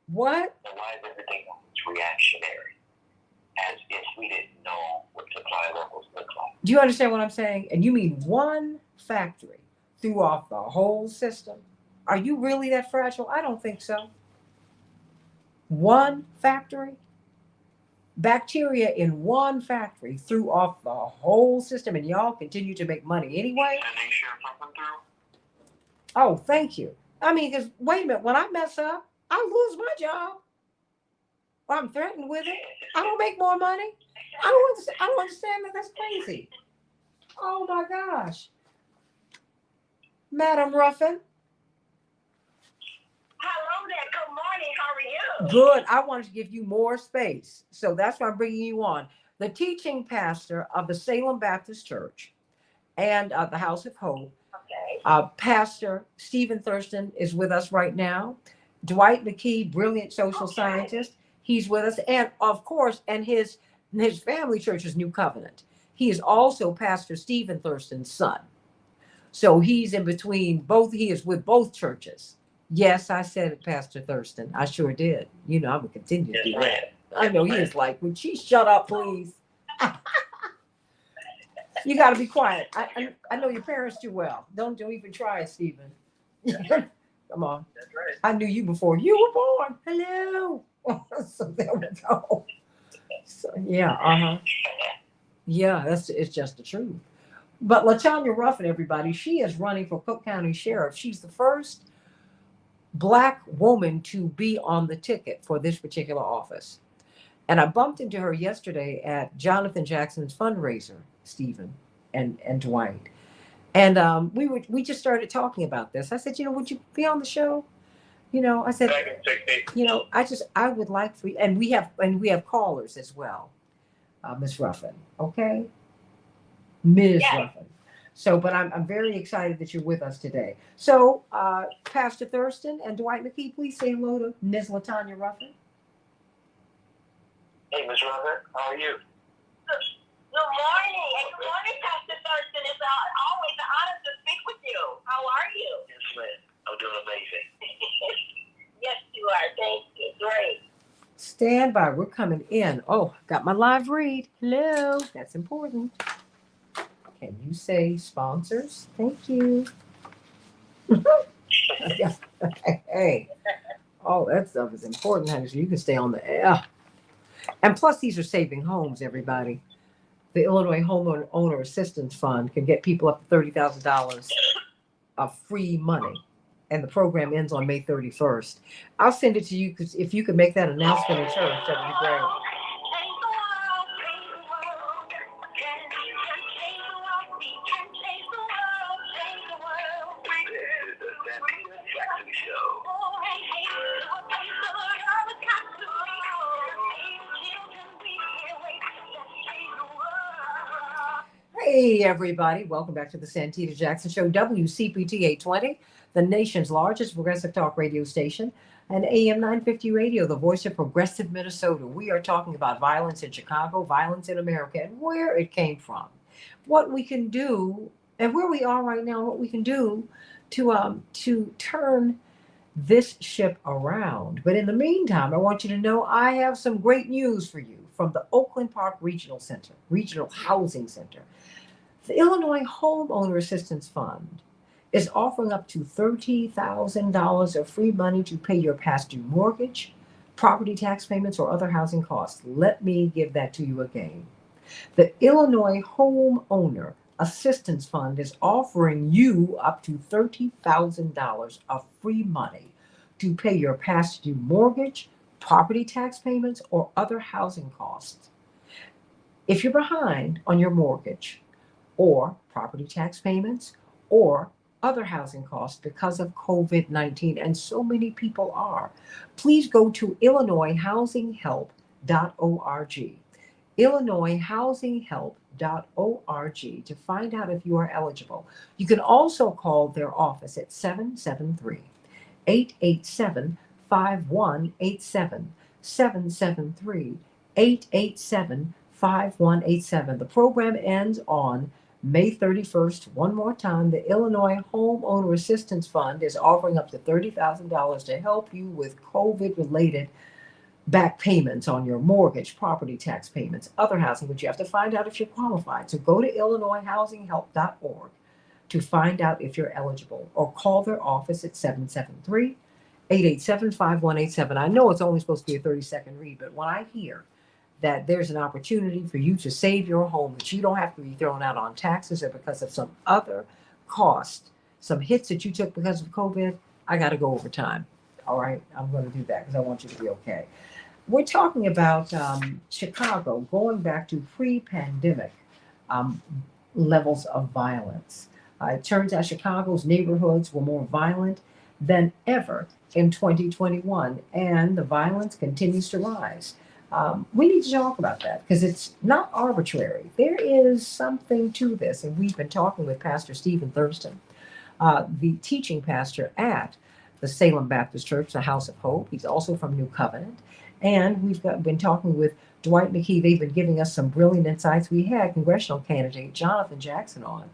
What? And why is everything reactionary? As if we didn't know what supply levels look like. Do you understand what I'm saying? And you mean one factory threw off the whole system? Are you really that fragile? I don't think so. One factory? Bacteria in one factory threw off the whole system, and y'all continue to make money anyway? And they share something through? Oh, thank you. I mean, because wait a minute, when I mess up, I lose my job. Or I'm threatened with it. I don't make more money. I don't understand that. That's crazy. Oh my gosh. Madam Ruffin. Hello there. Good morning. How are you? Good. I wanted to give you more space. So that's why I'm bringing you on. The teaching pastor of the Salem Baptist Church and the House of Hope. Okay. Pastor Stephen Thurston is with us right now. Dwight McKee, brilliant social scientist. He's with us. And of course, and his family church is New Covenant. He is also Pastor Stephen Thurston's son. So he's in between both. He is with both churches. Yes, I said it, Pastor Thurston. I sure did. You know, I'm going to continue to do that. I know he is like, would she shut up, please? You got to be quiet. I know your parents too well. Don't even try it, Stephen. Come on. That's right. I knew you before you were born. Hello. So there we go. So, yeah, yeah, it's just the truth. But Latonya Ruffin, everybody, she is running for Cook County Sheriff. She's the first Black woman to be on the ticket for this particular office. And I bumped into her yesterday at Jonathan Jackson's fundraiser, Stephen and Dwight. And we just started talking about this. I said, would you be on the show? I said, I would like for you, and we have callers as well, Miss Ruffin. Okay, Ms. Ruffin. So, but I'm very excited that you're with us today. So, Pastor Thurston and Dwight McKee, please say hello to Ms. Latonya Ruffin. Hey, Ms. Ruffin, how are you? Good morning. And good morning, Pastor Thurston. It's always an honor to speak with you. How are you? Yes, ma'am. I'm doing amazing. Yes, you are. Thank you. Great. Stand by. We're coming in. Oh, got my live read. Hello. That's important. Can you say sponsors? Thank you. Hey. Oh, that stuff is important, honey. So you can stay on the air. And plus, these are saving homes, everybody. The Illinois Homeowner Assistance Fund can get people up to $30,000 of free money. And the program ends on May 31st. I'll send it to you because if you could make that announcement in church, that would be great. This is the Santita Jackson Show. Hey, everybody. Welcome back to the Santita Jackson Show, WCPT 820, the nation's largest progressive talk radio station, and AM 950 radio, the voice of progressive Minnesota. We are talking about violence in Chicago, violence in America, and where it came from, what we can do, and where we are right now, what we can do to turn this ship around. But in the meantime, I want you to know I have some great news for you from the Oakland Park Regional Housing Center. The Illinois Homeowner Assistance Fund is offering up to $30,000 of free money to pay your past due mortgage, property tax payments, or other housing costs. Let me give that to you again. The Illinois Homeowner Assistance Fund is offering you up to $30,000 of free money to pay your past due mortgage, property tax payments, or other housing costs. If you're behind on your mortgage or property tax payments or other housing costs because of COVID-19, and so many people are, please go to IllinoisHousingHelp.org. IllinoisHousingHelp.org to find out if you are eligible. You can also call their office at 887-5187, 773-887-5187. The program ends on May 31st. One more time, the Illinois Homeowner Assistance Fund is offering up to $30,000 to help you with COVID-related back payments on your mortgage, property tax payments, other housing, but you have to find out if you're qualified. So go to IllinoisHousingHelp.org to find out if you're eligible, or call their office at 773-887-5187. I know it's only supposed to be a 30-second read, but when I hear that there's an opportunity for you to save your home, that you don't have to be thrown out on taxes or because of some other cost, some hits that you took because of COVID, I got to go over time. All right, I'm going to do that because I want you to be okay. We're talking about Chicago going back to pre-pandemic levels of violence. It turns out Chicago's neighborhoods were more violent than ever in 2021, and the violence continues to rise. We need to talk about that because it's not arbitrary. There is something to this, and we've been talking with Pastor Stephen Thurston, the teaching pastor at the Salem Baptist Church, the House of Hope. He's also from New Covenant. And we've been talking with Dwight McKee. They've been giving us some brilliant insights. We had congressional candidate Jonathan Jackson on,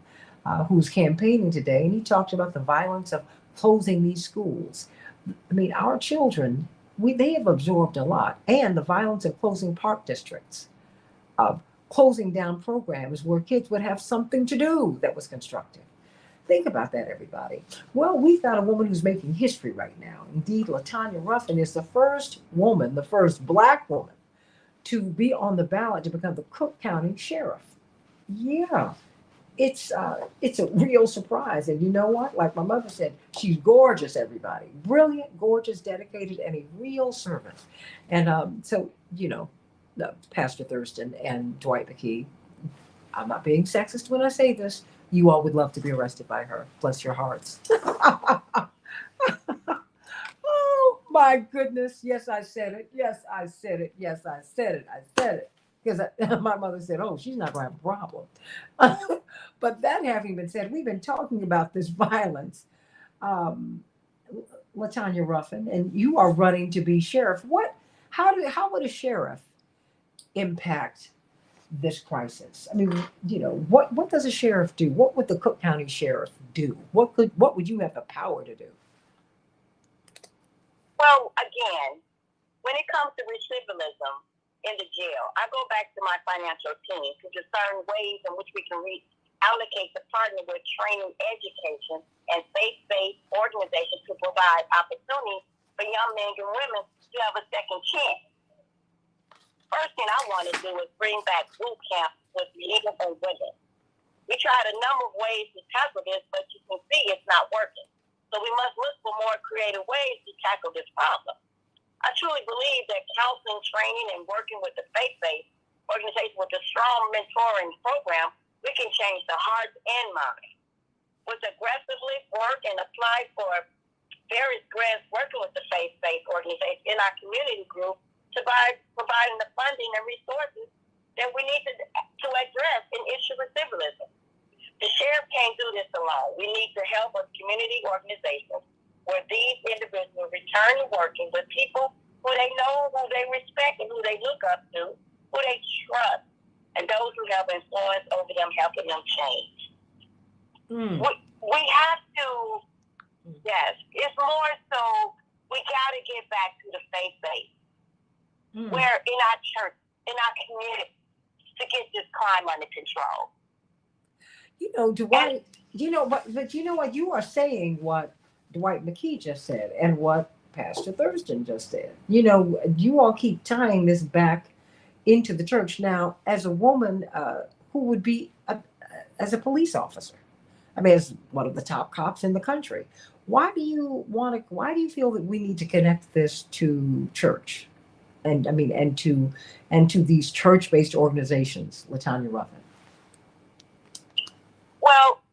who's campaigning today, and he talked about the violence of closing these schools. I mean, our children, they have absorbed a lot, and the violence of closing park districts, of closing down programs where kids would have something to do that was constructive. Think about that, everybody. Well, we've got a woman who's making history right now. Indeed, Latonya Ruffin is the first woman, the first Black woman, to be on the ballot to become the Cook County Sheriff. Yeah, it's a real surprise. And you know what? Like my mother said, she's gorgeous, everybody. Brilliant, gorgeous, dedicated, and a real servant. And so, Pastor Thurston and Dwight McKee, I'm not being sexist when I say this, you all would love to be arrested by her. Bless your hearts. Oh, my goodness. Yes, I said it. Yes, I said it. Yes, I said it. I said it. Because my mother said, oh, she's not going to have a problem. But that having been said, we've been talking about this violence. Latonya Ruffin, and you are running to be sheriff. How would a sheriff impact this crisis? I mean, what does a sheriff do? What would the Cook County Sheriff do? What would you have the power to do? Well, again, when it comes to recidivism in the jail, I go back to my financial team to discern ways in which we can allocate the partner with training, education, and faith-based organizations to provide opportunities for young men and women to have a second chance. First thing I want to do is bring back boot camp with leaders and women. We tried a number of ways to tackle this, but you can see it's not working. So we must look for more creative ways to tackle this problem. I truly believe that counseling, training, and working with the faith-based organization with a strong mentoring program, we can change the hearts and minds. With aggressively work and apply for various grants working with the faith-based organization in our community group, to providing the funding and resources that we need to address an issue with recidivism. The sheriff can't do this alone. We need to help with community organizations where these individuals return to working with people who they know, who they respect, and who they look up to, who they trust, and those who have influence over them, helping them change. We have to, yes, it's more so we got to get back to the faith-based. Where in our church, in our community, to get this crime under control. Dwight, but you know what? You are saying what Dwight McKee just said and what Pastor Thurston just said. You all keep tying this back into the church. Now, as a woman who would be as a police officer, I mean, as one of the top cops in the country, why do you feel that we need to connect this to church? And to these church-based organizations, Latonya Ruffin? Well,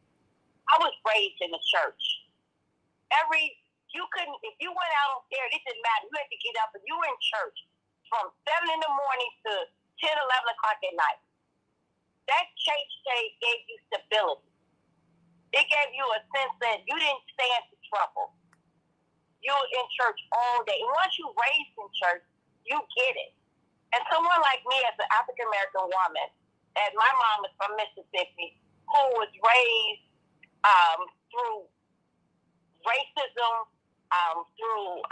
I was raised in the church. If you went out on there, it didn't matter. You had to get up and you were in church from 7 in the morning to 10, 11 o'clock at night. That church day gave you stability. It gave you a sense that you didn't stand for trouble. you're in church all day. And once you're raised in church, you get it. And someone like me, as an African American woman, and my mom is from Mississippi, who was raised through racism, through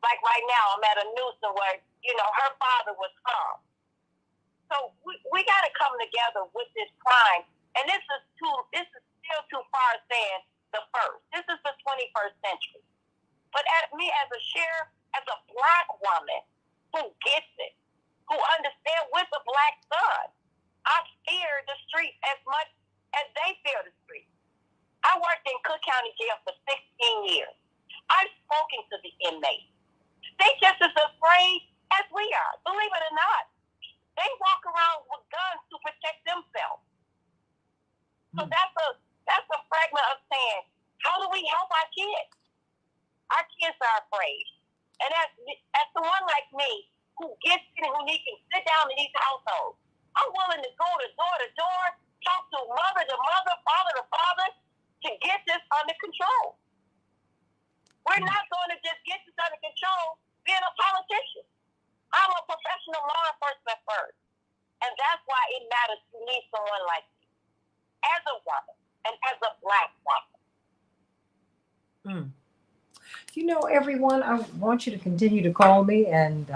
like right now, I'm at a Newsom where her father was from. So we got to come together with this crime. And this is still too far saying the first. This is the 21st century. But me as a sheriff, as a black woman who gets it, who understands with a black son, I fear the street as much as they fear the street. I worked in Cook County Jail for 16 years. I've spoken to the inmates. They just as afraid as we are, believe it or not. They walk around with guns to protect themselves. So that's a fragment of saying, how do we help our kids? Our kids are afraid. And as someone like me who gets it and who can sit down in these households, I'm willing to go to door, talk to mother to mother, father to father, to get this under control. We're not going to just get this under control being a politician. I'm a professional law enforcement first. And that's why it matters to me, someone like me, as a woman and as a black woman. Everyone, I want you to continue to call me, and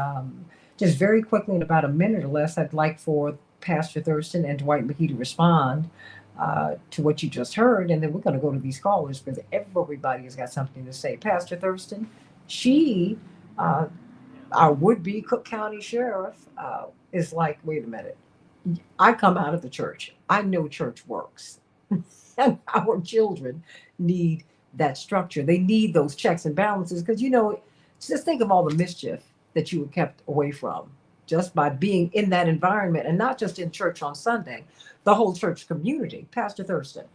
just very quickly, in about a minute or less, I'd like for Pastor Thurston and Dwight McKee to respond to what you just heard, and then we're going to go to these callers because everybody has got something to say. Pastor Thurston, she, our would-be Cook County Sheriff, is like, wait a minute, I come out of the church. I know church works. And our children need that structure. They need those checks and balances because, just think of all the mischief that you were kept away from just by being in that environment, and not just in church on Sunday, the whole church community. Pastor Thurston.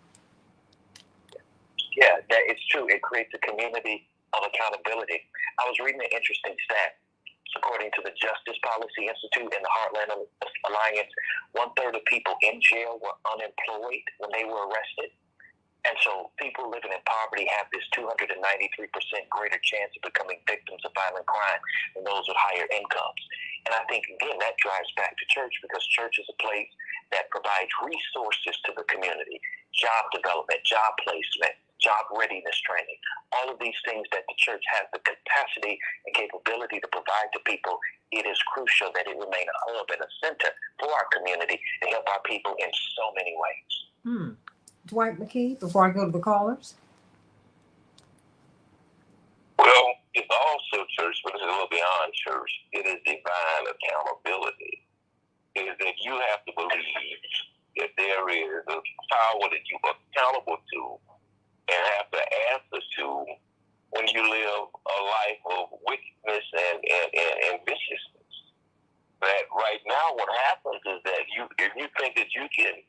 Yeah, that it's true. It creates a community of accountability. I was reading an interesting stat. According to the Justice Policy Institute and the Heartland Alliance, 1/3 of people in jail were unemployed when they were arrested. And so people living in poverty have this 293% greater chance of becoming victims of violent crime than those with higher incomes. And I think, again, that drives back to church, because church is a place that provides resources to the community, job development, job placement, job readiness training, all of these things that the church has the capacity and capability to provide to people. It is crucial that it remain a hub and a center for our community to help our people in so many ways. Dwight McKee, before I go to the callers. Well, it's also church, but it's a little beyond church. It is divine accountability. It is that you have to believe that there is a power that you are accountable to and have to answer to when you live a life of wickedness and viciousness. That right now what happens is that if you think that you can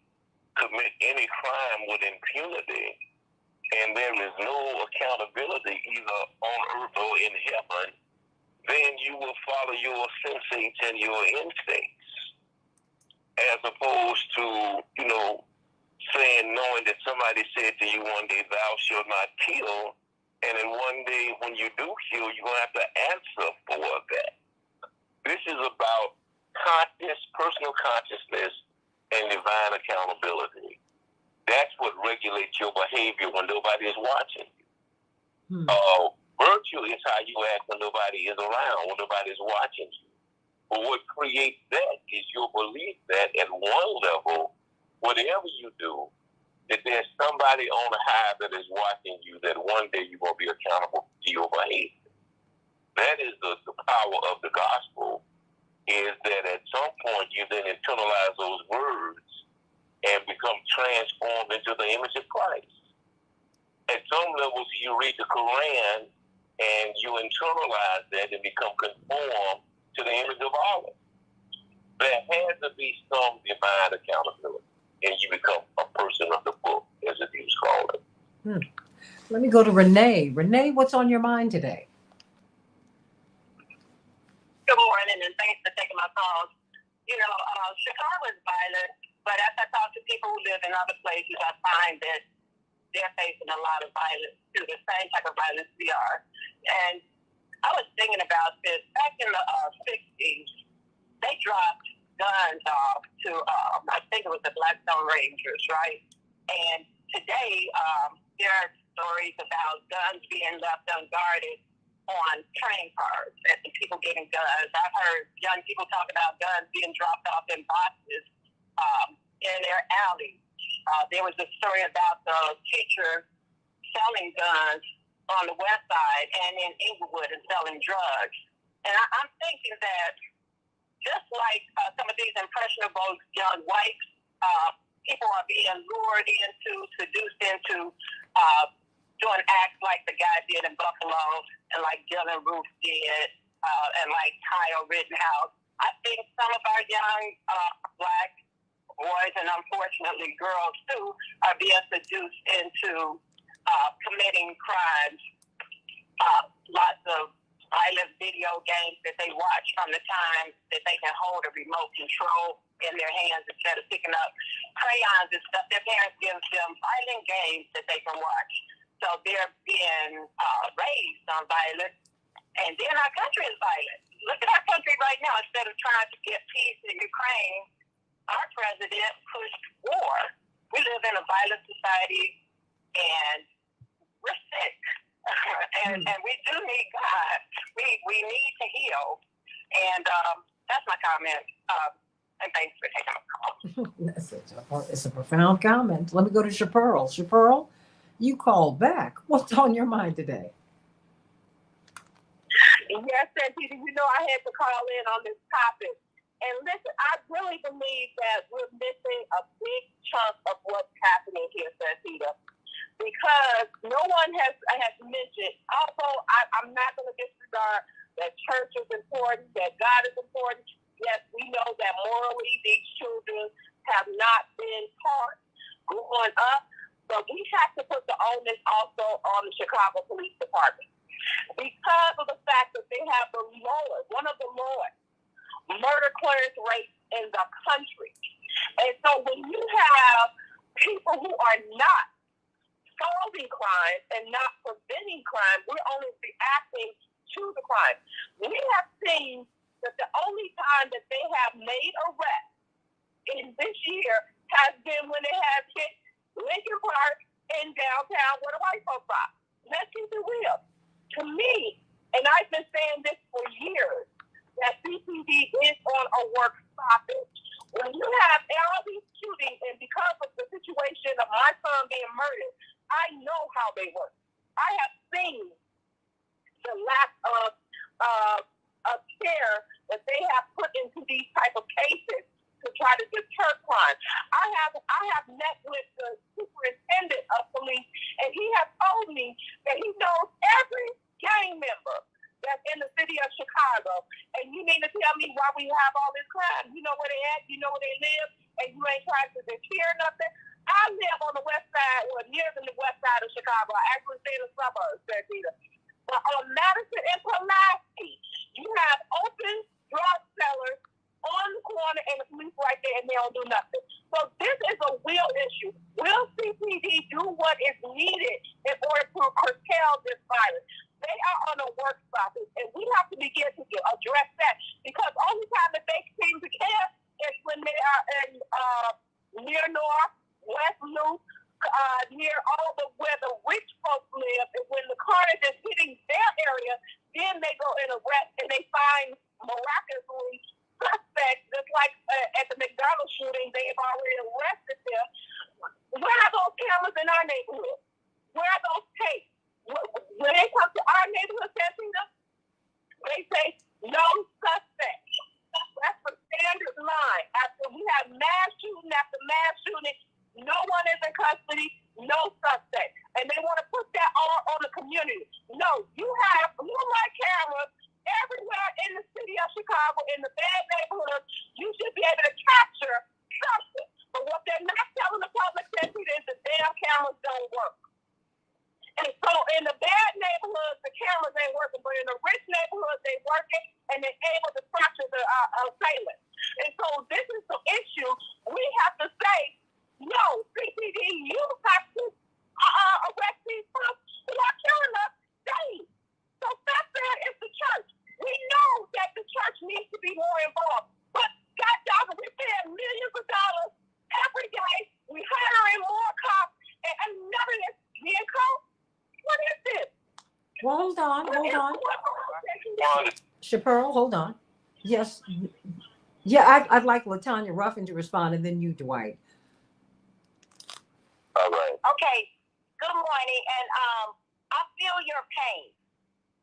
commit any crime with impunity and there is no accountability either on earth or in heaven, then you will follow your sensates and your instincts, as opposed to, saying, knowing that somebody said to you one day, thou shalt not kill, and then one day when you do kill, you're going to have to answer for that. This is about personal consciousness and divine accountability. That's what regulates your behavior when nobody is watching you. Virtue is how you act when nobody is around, when nobody is watching you. But what creates that is your belief that at one level, whatever you do, that there's somebody on high that is watching you, that one day you're going to be accountable to your behavior. That is the power of the gospel, is that at some point you then internalize those words and become transformed into the image of Christ. At some levels, you read the Quran and you internalize that and become conformed to the image of Allah. There has to be some divine accountability, and you become a person of the book, as the Jews call it. Let me go to Renee. Renee, what's on your mind today? Good morning, and thanks for taking my call. Chicago is violent, but as I talk to people who live in other places, I find that they're facing a lot of violence too, the same type of violence we are. And I was thinking about this back in the 60s. They dropped guns off to, I think it was the Blackstone Rangers, right? And today, there are stories about guns being left unguarded on train cars and people getting guns. I've heard young people talk about guns being dropped off in boxes in their alley. There was a story about the teacher selling guns on the west side and in Inglewood and selling drugs. And I'm thinking that just like some of these impressionable young whites, people are being lured into, seduced into doing acts like the guy did in Buffalo and like Dylan Roof did and like Kyle Rittenhouse. I think some of our young black boys and unfortunately girls too are being seduced into committing crimes. Lots of violent video games that they watch from the time that they can hold a remote control in their hands instead of picking up crayons and stuff. Their parents give them violent games that they can watch. So they're being raised on violence. And then our country is violent. Look at our country right now. Instead of trying to get peace in Ukraine, our president pushed war. We live in a violent society, and we're sick. and we do need God. We need to heal. And that's my comment. And thanks for taking my call. It's a profound comment. Let me go to Chaparral. Chaparral, you called back. What's on your mind today? Yes, Santita, you know I had to call in on this topic. And listen, I really believe that we're missing a big chunk of what's happening here, Santita. Because no one has mentioned, although I'm not going to disregard that church is important, that God is important. Yes, we know that morally these children have not been taught growing up, but we have to put the onus also on the Chicago Police Department because of the fact that they have one of the lowest murder clearance rates in the country. And so when you have people who are not solving crime and not preventing crime, we're only reacting to the crime. We have seen that the only time that they have made arrests in this year has been when they have hit Lincoln Park in downtown where the white folks are. Let's keep it real. To me, and I've been saying this for years, that CPD is on a work stoppage. When you have all these shootings, and because of the situation of my son being murdered, I know how they work. I have seen the lack of care that they have put into these type of cases to try to deter crime. I have met with the superintendent of police, and he has told me that he knows every gang member that's in the city of Chicago. And you mean to tell me why we have all this crime? You know where they at, you know where they live, and you ain't trying to deter nothing? I live on the west side, or near the west side of Chicago. I actually stay in the suburbs, Santita. But on Madison and Pulaski, you have open drug sellers on the corner and the police right there, and they don't do nothing. So this is a real issue. Will CPD do what is needed in order to curtail this violence? They are on a work stoppage, and we have to begin to address that, because the only time that they seem to care is when they are in near North, West Loop, near where the rich folks live, and when the carnage is hitting their area, then they go and arrest, and they find miraculously suspects, just like at the McDonald's shooting, they have already arrested them. Where are those cameras in our neighborhood? Where are those tapes? When they come to our neighborhood, Santita, they say no suspect. That's the standard line. After we have mass shooting after mass shooting, no one is in custody, no suspect. And they want to put that all on the community. No, you have blue light cameras everywhere in the city of Chicago, in the bad neighborhoods. You should be able to capture something. But what they're not telling the public, Santita, is the damn cameras don't work. And so in the bad neighborhoods, the cameras ain't working, but in the rich neighborhoods, they're working, and they're able to capture the assailants. And so this is the issue. We have to say, no, CPD, you have to be more involved. But God dog, we're paying millions of dollars every day. We hiring more cops, and nothing is being called. What is this? Well, hold on. Chaparral, hold on. Yes. Yeah, I'd like Latonya Ruffin to respond, and then you, Dwight. All right. Okay. Good morning, and I feel your pain.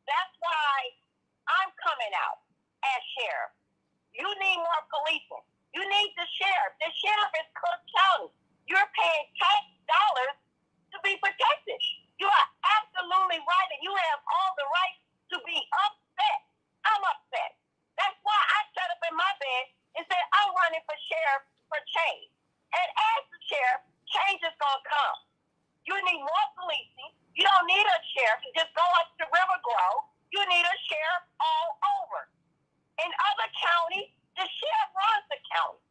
That's why I'm coming out as sheriff. You need more policing. You need the sheriff. The sheriff is Cook County. You're paying tax dollars to be protected. You are absolutely right, and you have all the right to be upset. I'm upset. That's why I sat up in my bed and said, I'm running for sheriff for change. And as the sheriff, change is going to come. You need more policing. You don't need a sheriff to just go up to River Grove. You need a sheriff all over. In other counties, the sheriff runs the county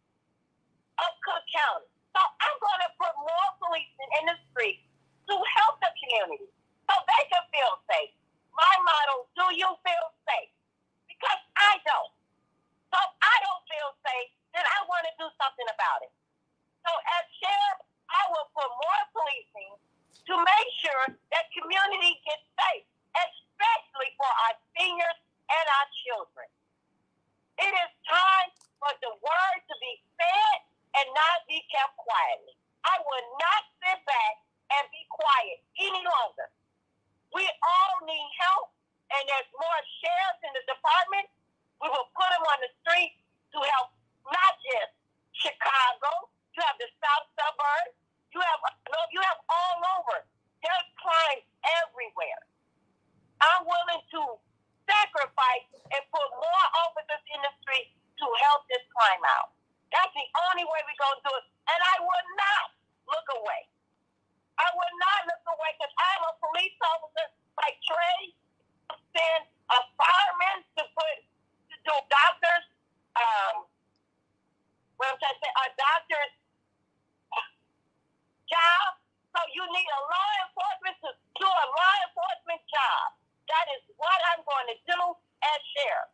of Cook County. So I'm going to put more policing in the streets to help the community so they can feel safe. My motto, do you feel safe? Because I don't. So if I don't feel safe, then I want to do something about it. So as sheriff, I will put more policing to make sure that community gets safe, especially for our seniors and our children. It is time for the word to be said and not be kept quietly. I will not sit back and be quiet any longer. We all need help, and there's more sheriffs in the department. We will put them on the street to help not just Chicago. You have the south suburbs. You have all over. There's crime everywhere. I'm willing to sacrifice and put more officers in the street to help this crime out. That's the only way we're going to do it. And I will not look away. I will not look away because I'm a police officer by trade. Send a fireman to do doctors. A doctor's job. So you need a law enforcement to do a law enforcement job. That is what I'm going to do as sheriff.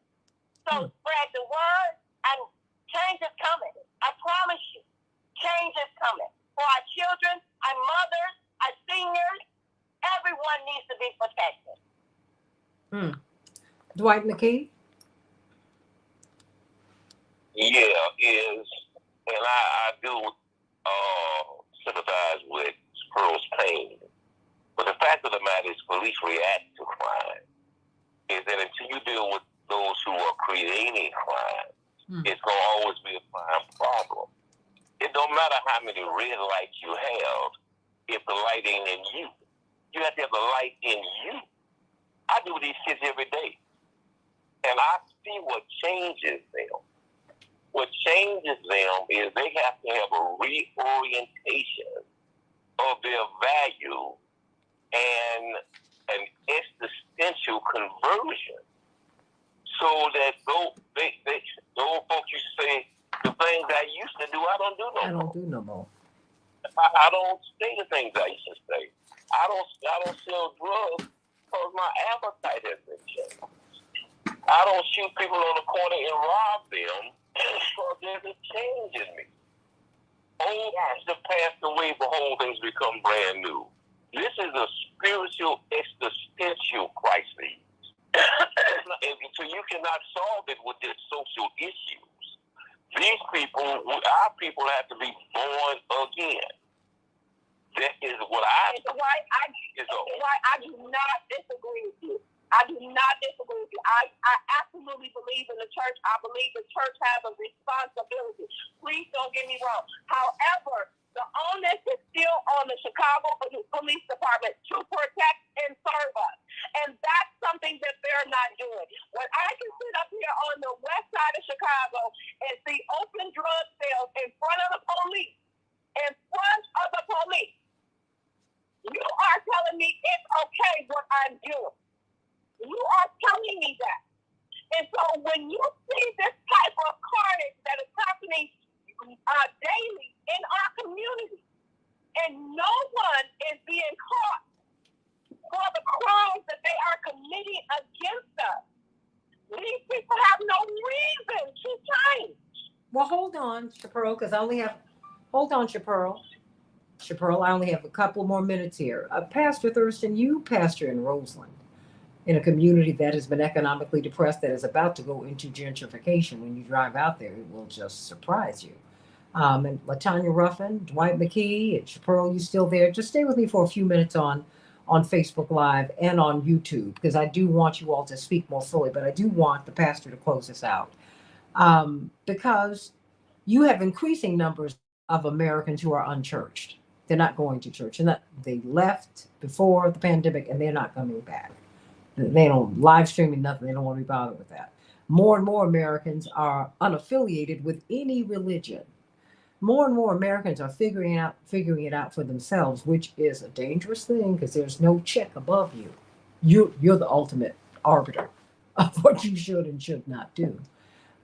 So spread the word, and change is coming. I promise you, change is coming. For our children, our mothers, our seniors, everyone needs to be protected. Dwight McKee? Yeah, and I do sympathize with Pearl's pain. But the fact of the matter is police react to crime. Is that until you deal with those who are creating crime, it's going to always be a crime problem. It don't matter how many red lights you have if the light ain't in you. You have to have the light in you. I do these kids every day. And I see what changes them. What changes them is they have to have a reorientation of their value and an existential conversion, so that those folks used to say, the things I used to do, I don't do no more. I don't say the things I used to say. I don't sell drugs because my appetite has been changed. I don't shoot people on the corner and rob them because there's a change in me. Old things have passed away, behold, things become brand new. This is a spiritual existential crisis. So you cannot solve it with just social issues. These people, our people, have to be born again. That is what I do not disagree with you. I do not disagree with you. I absolutely believe in the church. I believe the church has a responsibility. Please don't get me wrong. However, the onus is still on the Chicago Police Department to protect and serve us. And that's something that they're not doing. When I can sit up here on the west side of Chicago and see open drug sales in front of the police, you are telling me it's okay what I'm doing. You are telling me that. And so when you see this type of carnage that is happening daily in our community, and no one is being caught for the crimes that they are committing against us, these people have no reason Well, hold on, Chaparral, because I only have, hold on, Chaparral. Chaparral, I only have a couple more minutes here. Pastor Thurston, you pastor in Roseland, in a community that has been economically depressed, that is about to go into gentrification. When you drive out there, it will just surprise you. And Latonya Ruffin, Dwight McKee, and Chaparral, you still there? Just stay with me for a few minutes on Facebook Live and on YouTube, because I do want you all to speak more fully, but I do want the pastor to close this out. Because you have increasing numbers of Americans who are unchurched. They're not going to church. And they left before the pandemic and they're not coming back. They don't live streaming nothing. They don't want to be bothered with that. More and more Americans are unaffiliated with any religion. More and more Americans are figuring it out for themselves, which is a dangerous thing because there's no check above you. You're the ultimate arbiter of what you should and should not do.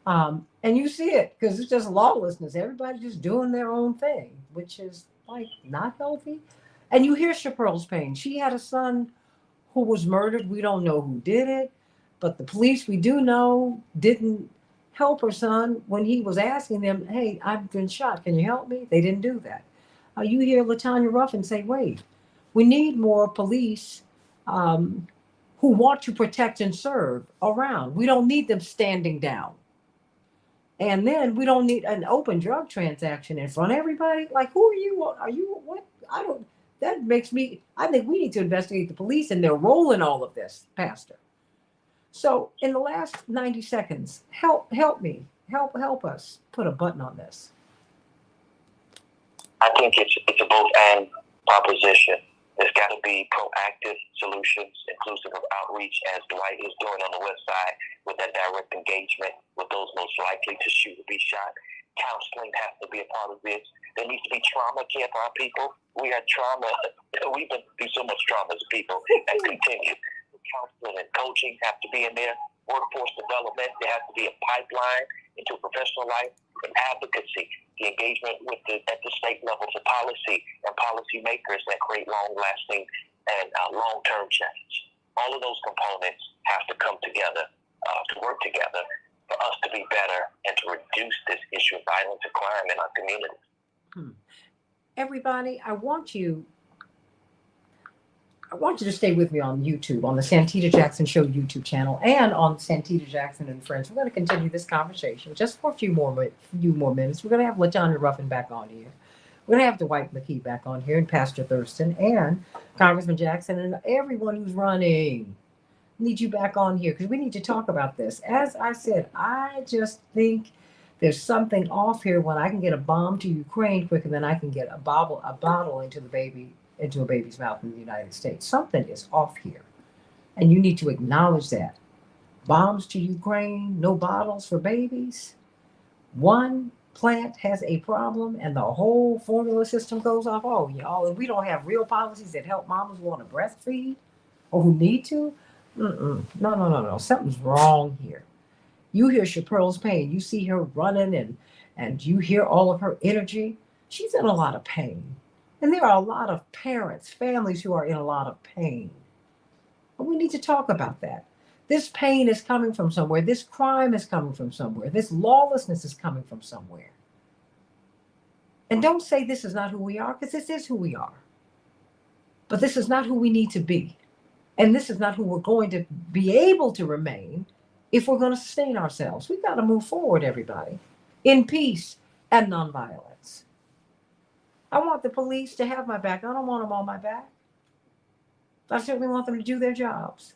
And you see it because it's just lawlessness. Everybody's just doing their own thing, which is like not healthy. And you hear Chaparral's pain. She had a son who was murdered. We don't know who did it, but the police, we do know, didn't help her son when he was asking them, hey, I've been shot. Can you help me? They didn't do that. You hear Latonya Ruffin say, wait, we need more police who want to protect and serve around. We don't need them standing down. And then we don't need an open drug transaction in front of everybody. Like, who are you? Are you what? I don't. That makes me. I think we need to investigate the police and their role in all of this, Pastor. So, in the last 90 seconds, help me, help us put a button on this. I think it's a both and proposition. There's got to be proactive solutions, inclusive of outreach, as Dwight is doing on the West Side, with that direct engagement with those most likely to shoot or be shot. Counseling has to be a part of this. There needs to be trauma care for our people. We are trauma. We've been through so much trauma as people and continue. Counseling and coaching have to be in there. Workforce development, there has to be a pipeline into professional life, and advocacy, the engagement at the state level for policy and policy makers that create long-lasting and long-term change. All of those components have to come together, to work together for us to be better and to reduce this issue of violence and crime in our communities. Everybody, I want you to stay with me on YouTube, on the Santita Jackson Show YouTube channel, and on Santita Jackson and Friends. We're going to continue this conversation just for a few more minutes. We're going to have Latonya Ruffin back on here. We're going to have Dwight McKee back on here, and Pastor Thurston, and Congressman Jackson, and everyone who's running. Need you back on here because we need to talk about this. As I said, I just think there's something off here when I can get a bomb to Ukraine quicker than I can get a bottle into a baby's mouth in the United States. Something is off here. And you need to acknowledge that. Bombs to Ukraine, no bottles for babies. One plant has a problem and the whole formula system goes off. Oh, y'all, and we don't have real policies that help mamas who want to breastfeed or who need to. No. Something's wrong here. You hear Chaparral's pain. You see her running and you hear all of her energy. She's in a lot of pain. And there are a lot of parents, families who are in a lot of pain. And we need to talk about that. This pain is coming from somewhere. This crime is coming from somewhere. This lawlessness is coming from somewhere. And don't say this is not who we are, because this is who we are. But this is not who we need to be. And this is not who we're going to be able to remain if we're going to sustain ourselves. We've got to move forward, everybody, in peace and nonviolence. I want the police to have my back. I don't want them on my back. I certainly want them to do their jobs.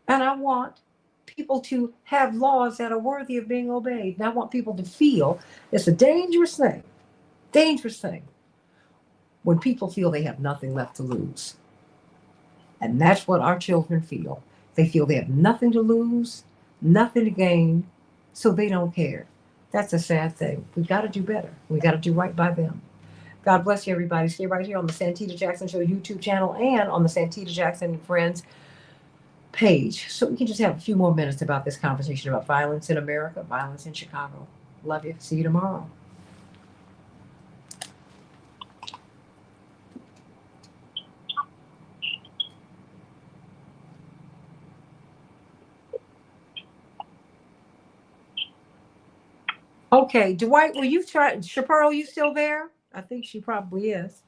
And I want people to have laws that are worthy of being obeyed. And I want people to feel it's a dangerous thing when people feel they have nothing left to lose. And that's what our children feel. They feel they have nothing to lose, nothing to gain, so they don't care. That's a sad thing. We've got to do better. We've got to do right by them. God bless you, everybody. Stay right here on the Santita Jackson Show YouTube channel and on the Santita Jackson and Friends page. So we can just have a few more minutes about this conversation about violence in America, violence in Chicago. Love you. See you tomorrow. Okay, Dwight, will you try? Chaparral, you still there? I think she probably is.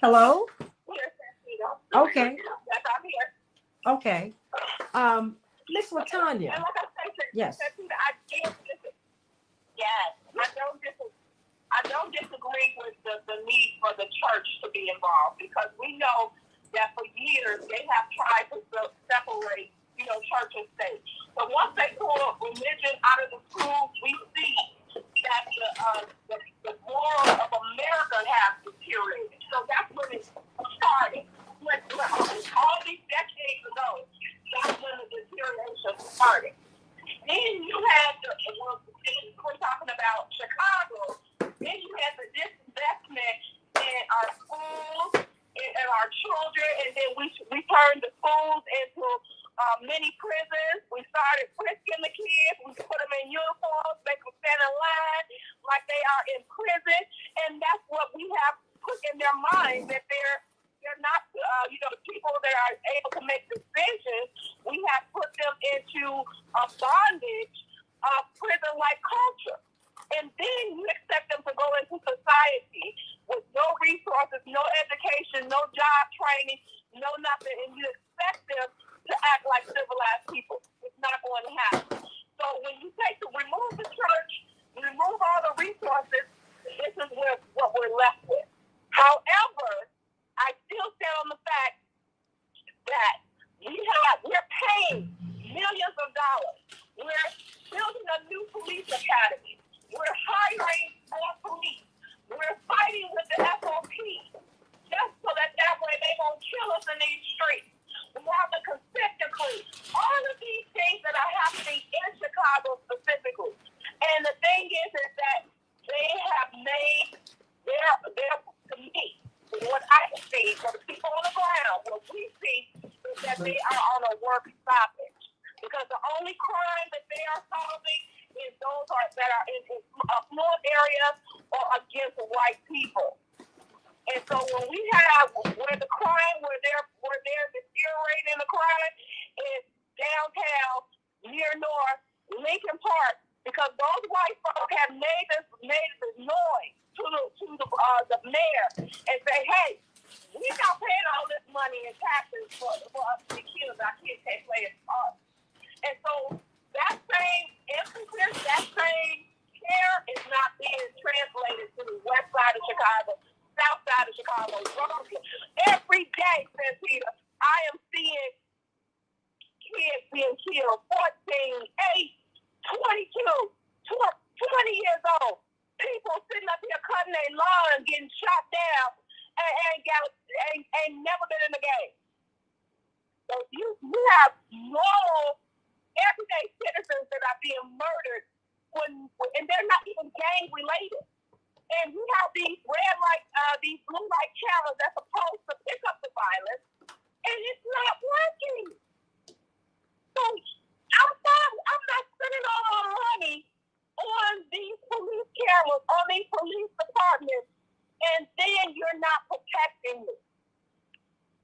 Hello? Okay. Yes, I'm here. Okay. Miss Latonya. And like I said, Yes. Yes, I don't disagree with the need for the church to be involved, because we know that for years they have tried to separate, church and state. So once they pull religion out of the schools, we see that the morals of America have deteriorated. So that's when it started. When all these decades ago, that's when the deterioration started. Then you had we're talking about Chicago. Then you had the disinvestment in our schools and our children, and then we turned the schools into mini prisons. We started frisking the kids. We put them in uniforms, make them stand in line like they are in prison, and that's what we have put in their minds, that they're not, people that are able to make decisions. We have put them into a bondage of prison-like culture. And then you expect them to go into society with no resources, no education, no job training, no nothing, and you expect them to act like civilized people. It's not going to happen. So when you say to remove the church, remove all the resources, this is what we're left with. However, I still stand on the fact that we're paying millions of dollars. We're building a new police academy. We're hiring more police. We're fighting with the SOP just so that way they won't kill us in these streets. We have the consent decree. All of these things that are happening in Chicago specifically. And the thing is that they have made their to me, what I see for the people on the ground, what we see is that they are on a work stoppage. Because the only crime that they are solving is those that are in affluent areas or against white people. And so when we have where they're deteriorating the crime is downtown, near North, Lincoln Park, because those white folk have made this noise to the mayor and say, hey, we're not paying all this money in taxes for us to be killed. Our kids can't play in parks. And so that same emphasis, that same care is not being translated to the west side of Chicago, south side of Chicago, Brooklyn. Every day, Santita, I am seeing kids being killed, 14, 8, 22, 20 years old. People sitting up here cutting their lawn, getting shot down, and ain't never been in the game. So you have normal, everyday citizens that are being murdered, and they're not even gang related. And we have these these blue light cameras that's supposed to pick up the violence, and it's not working. So I'm not spending all my money on these police cameras, on these police departments, and then you're not protecting me.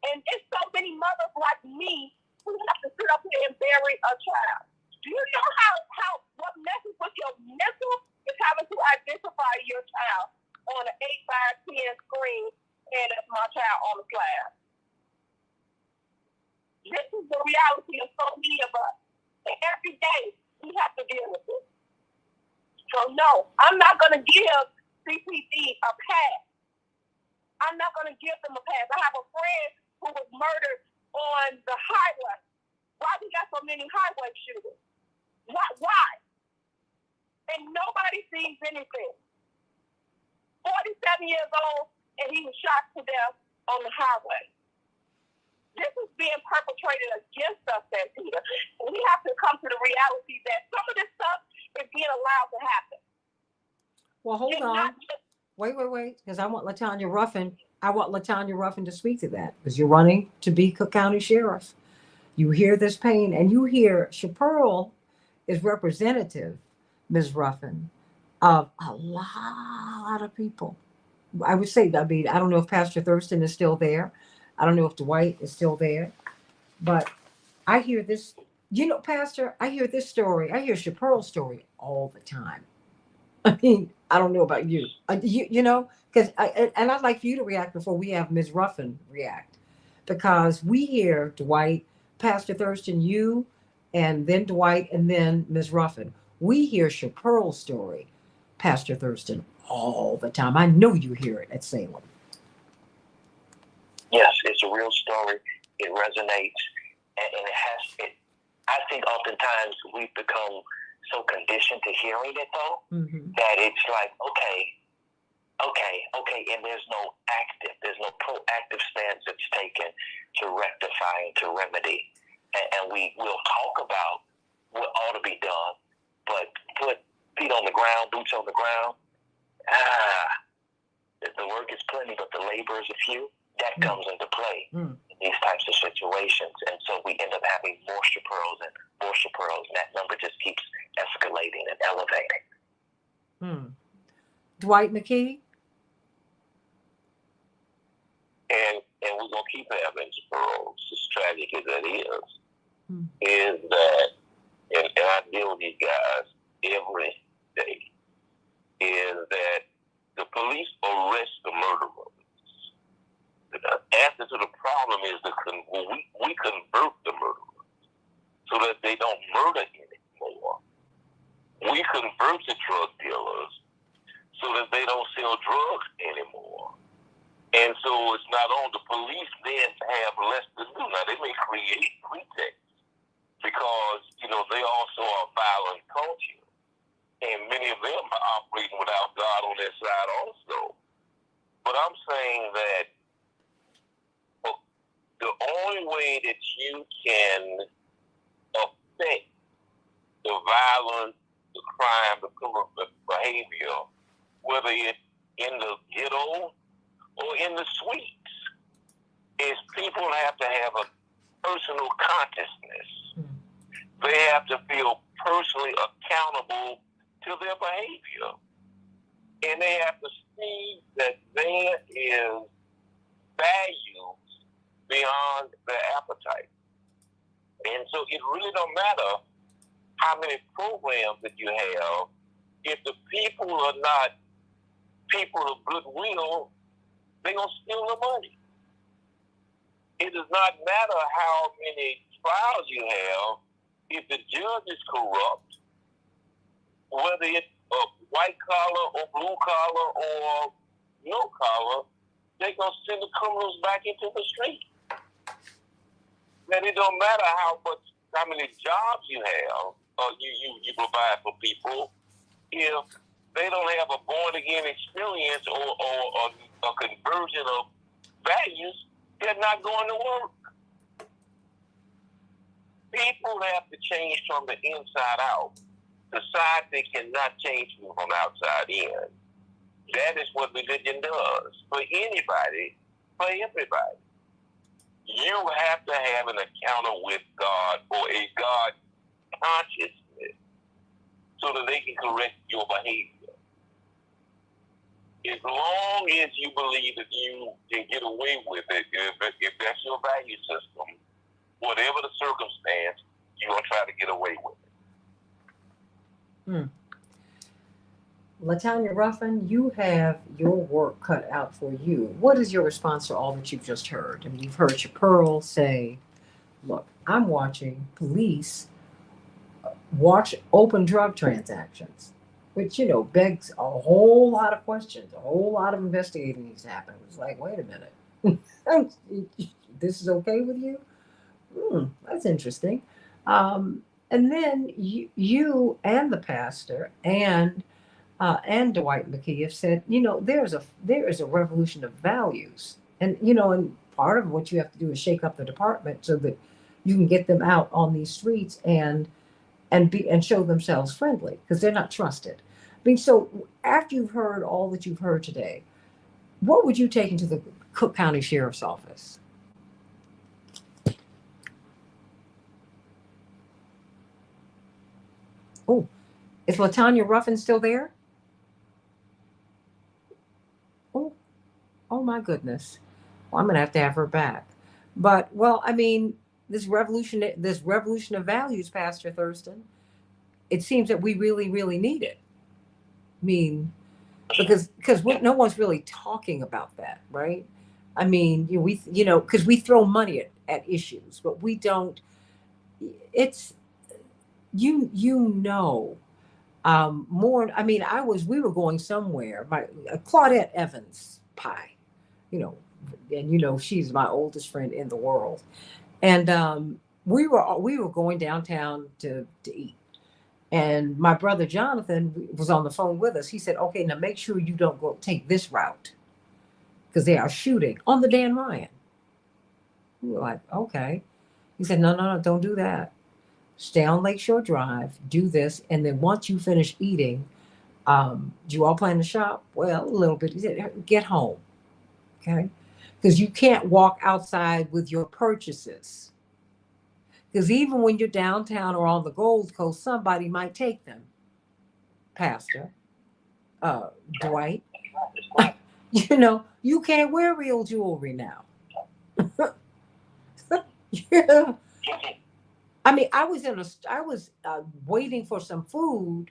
And it's so many mothers like me who have to sit up here and bury a child. Do you know what messes with your mental is having to identify your child on an 8x10 screen, and it's my child on the slab? This is the reality of so many of us. And every day we have to deal with this. So no, I'm not going to give CPD a pass. I'm not going to give them a pass. I have a friend who was murdered on the highway. Why we got so many highway shooters? Why? And nobody sees anything. 47 years old, and he was shot to death on the highway. This is being perpetrated against us, Santita. We have to come to the reality that some of this stuff is being allowed to happen. Well, hold on. Wait, because I want Latonya Ruffin to speak to that, because you're running to be Cook County Sheriff. You hear this pain, and you hear Chaparral is representative, Ms. Ruffin, of a lot of people. I would say, I don't know if Pastor Thurston is still there. I don't know if Dwight is still there. But I hear this You know, Pastor, I hear this story. I hear Chaparral's story all the time. I mean, I don't know about you. You know, because and I'd like for you to react before we have Ms. Ruffin react, because we hear Dwight, Pastor Thurston, you, and then Dwight, and then Ms. Ruffin. We hear Chaparral's story, Pastor Thurston, all the time. I know you hear it at Salem. Yes, it's a real story. It resonates, and it has. I think oftentimes we've become so conditioned to hearing it, though, that it's like, okay, and there's no proactive stance that's taken to rectify and to remedy. And we will talk about what ought to be done, but put feet on the ground, boots on the ground. The work is plenty, but the labor is a few. That comes into play in these types of situations. And so we end up having more Chaparrals, and that number just keeps escalating and elevating. Dwight McKee? And we're going to keep having Chaparrals, as tragic as that is that, and I deal with these guys every day, is that the police arrest the murderers. The answer to the problem is we convert the murderers so that they don't murder anymore. We convert the drug dealers so that they don't sell drugs anymore. And so it's not on the police then to have less to do. Now, they may create pretexts because, they also are violent culture. And many of them are operating without God on their side also. But I'm saying that the only way that you can affect the violence, the crime, the criminal behavior, whether it's in the ghetto or in the suites, is people have to have a personal consciousness. They have to feel personally accountable to their behavior. And they have to see that there is value beyond their appetite. And so it really don't matter how many programs that you have. If the people are not people of goodwill, they're going to steal the money. It does not matter how many trials you have. If the judge is corrupt, whether it's white collar or blue collar or no collar, they're going to send the criminals back into the street. Then it don't matter how many jobs you have, you provide for people, if they don't have a born again experience or a conversion of values, they're not going to work. People have to change from the inside out. Society cannot change from outside in. That is what religion does for anybody, for everybody. You have to have an encounter with God or a God consciousness so that they can correct your behavior. As long as you believe that you can get away with it, if that's your value system, whatever the circumstance, you're going to try to get away with it. Latonya Ruffin, you have your work cut out for you. What is your response to all that you've just heard? I mean, you've heard Chaparral say, look, I'm watching police watch open drug transactions, which, begs a whole lot of questions. A whole lot of investigating needs to happen. It's like, wait a minute. This is okay with you? That's interesting. And then you and the pastor and Dwight McKee have said, there is a revolution of values, and and part of what you have to do is shake up the department so that you can get them out on these streets and show themselves friendly, because they're not trusted. I mean, so after you've heard all that you've heard today, what would you take into the Cook County Sheriff's Office? Oh, is Latonya Ruffin still there? Oh my goodness. Well, I'm going to have her back. But, well, I mean, this revolution of values, Pastor Thurston, it seems that we really, really need it. I mean, because no one's really talking about that, right? I mean, because we throw money at issues, but we don't. It's more. I mean, we were going somewhere. My Claudette Evans pie, and she's my oldest friend in the world, and we were going downtown to eat. And my brother Jonathan was on the phone with us. He said, "Okay, now make sure you don't take this route because they are shooting on the Dan Ryan." We were like, "Okay." He said, No, don't do that. Stay on Lakeshore Drive, do this, and then once you finish eating, do you all plan to shop? Well, a little bit. He said, get home, okay? Because you can't walk outside with your purchases. Because even when you're downtown or on the Gold Coast, somebody might take them. Pastor, Dwight, you can't wear real jewelry now. Yeah. I mean, I was waiting for some food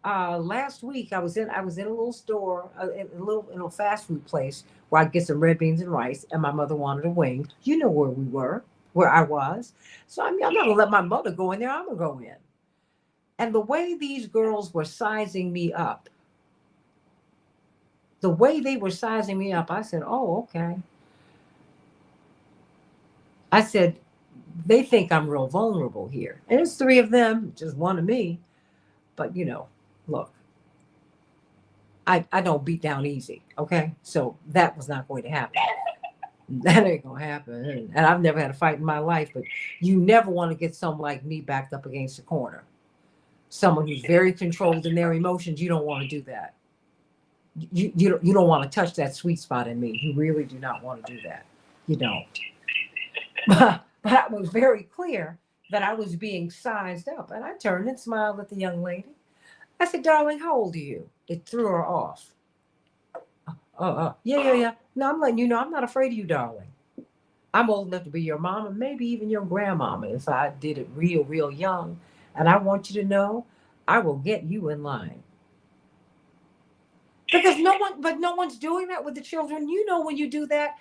last week. I was in a little store, in a little fast food place where I get some red beans and rice, and my mother wanted a wing. You know where I was. So I'm not gonna let my mother go in there. I'm gonna go in. And the way these girls were sizing me up, I said, "Oh, okay." I said, "They think I'm real vulnerable here." And it's 3 of them, just 1 of me. But look, I don't beat down easy. Okay. So that was not going to happen. That ain't gonna happen. And I've never had a fight in my life, but you never want to get someone like me backed up against a corner. Someone who's very controlled in their emotions, you don't want to do that. You don't want to touch that sweet spot in me. You really do not want to do that. You don't. But I was very clear that I was being sized up. And I turned and smiled at the young lady. I said, "Darling, how old are you?" It threw her off. Yeah. No, I'm letting you know I'm not afraid of you, darling. I'm old enough to be your mama, maybe even your grandmama if I did it real, real young. And I want you to know I will get you in line. Because no one's doing that with the children. When you do that,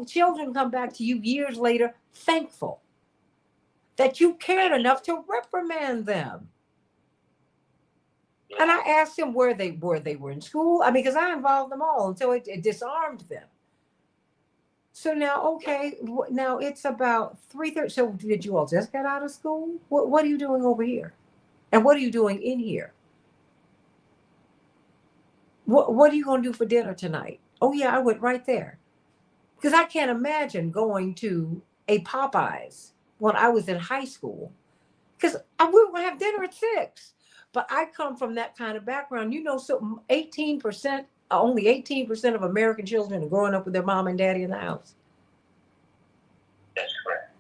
children come back to you years later, thankful that you cared enough to reprimand them. And I asked them where they were in school. I mean, because I involved them all until it disarmed them. So now, okay, now it's about 3:30. So did you all just get out of school? What are you doing over here? And what are you doing in here? What are you going to do for dinner tonight? Oh, yeah, I went right there. Because I can't imagine going to a Popeyes when I was in high school. Because we were going to have dinner at 6. But I come from that kind of background. So 18%, only 18% of American children are growing up with their mom and daddy in the house. That's correct.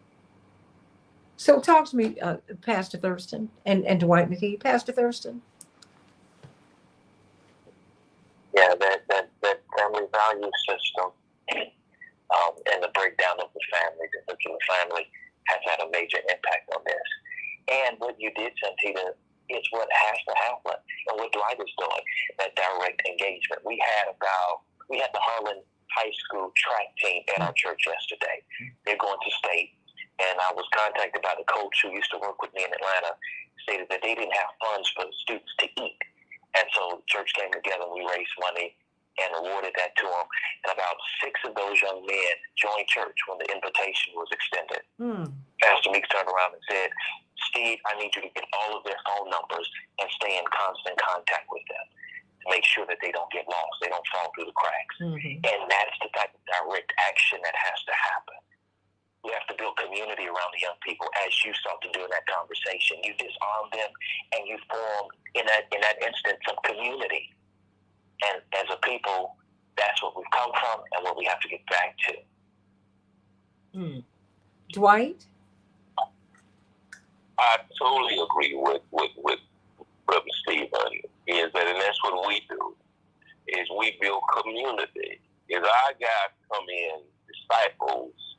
So talk to me, Pastor Thurston and Dwight McKee. Pastor Thurston. Yeah, that family value system and the breakdown of the family, the nuclear family, has had a major impact on this. And what you did, Santita, is what has to happen, and what Dwight is doing, that direct engagement. We had the Harlan High School track team at our church yesterday. They're going to state, and I was contacted by the coach who used to work with me in Atlanta, stated that they didn't have funds for the students to eat. And so the church came together and we raised money and awarded that to them. And about 6 of those young men joined church when the invitation was extended. Pastor Meeks turned around and said, "Steve, I need you to get all of their phone numbers and stay in constant contact with them to make sure that they don't get lost, they don't fall through the cracks." And that's the type of direct action that has to happen. We have to build community around the young people, as you sought to do in that conversation. You disarm them, and you form, in that instance, some community. And as a people, that's what we've come from and what we have to get back to. Dwight? I totally agree with Brother Stephen, is that, and that's what we do, is we build community. Is our guys come in, disciples,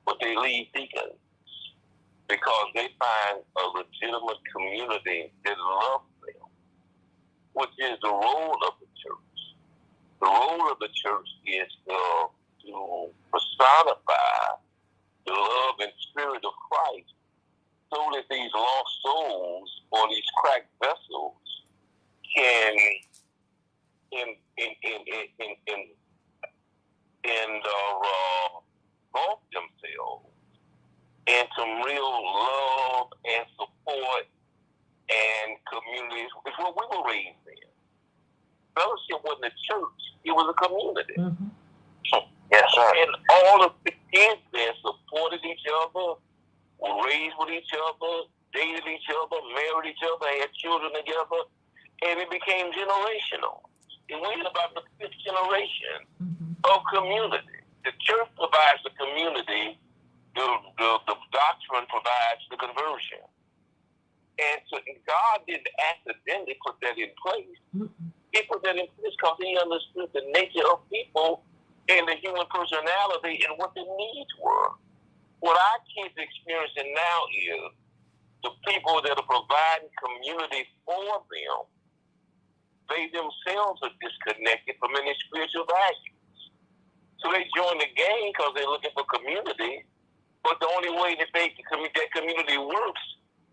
but they leave deacons. because they find a legitimate community that loves them, which is the role of the church. The role of the church is to personify the love and spirit of Christ so that these lost souls or these cracked vessels can involve themselves in some real love and support and communities. It's what we were raised in. Fellowship wasn't a church, it was a community. Mm-hmm. Yes, sir. And all of the kids there supported each other, were raised with each other, dated each other, married each other, had children together, and it became generational. And we're in about the 5th generation of community. The church provides the community, the doctrine provides the conversion. And so God didn't accidentally put that in place. He put that in place because he understood the nature of people and the human personality and what the needs were. What our kids are experiencing now is the people that are providing community for them, they themselves are disconnected from any spiritual values. So they join the gang because they're looking for community, but the only way that that community works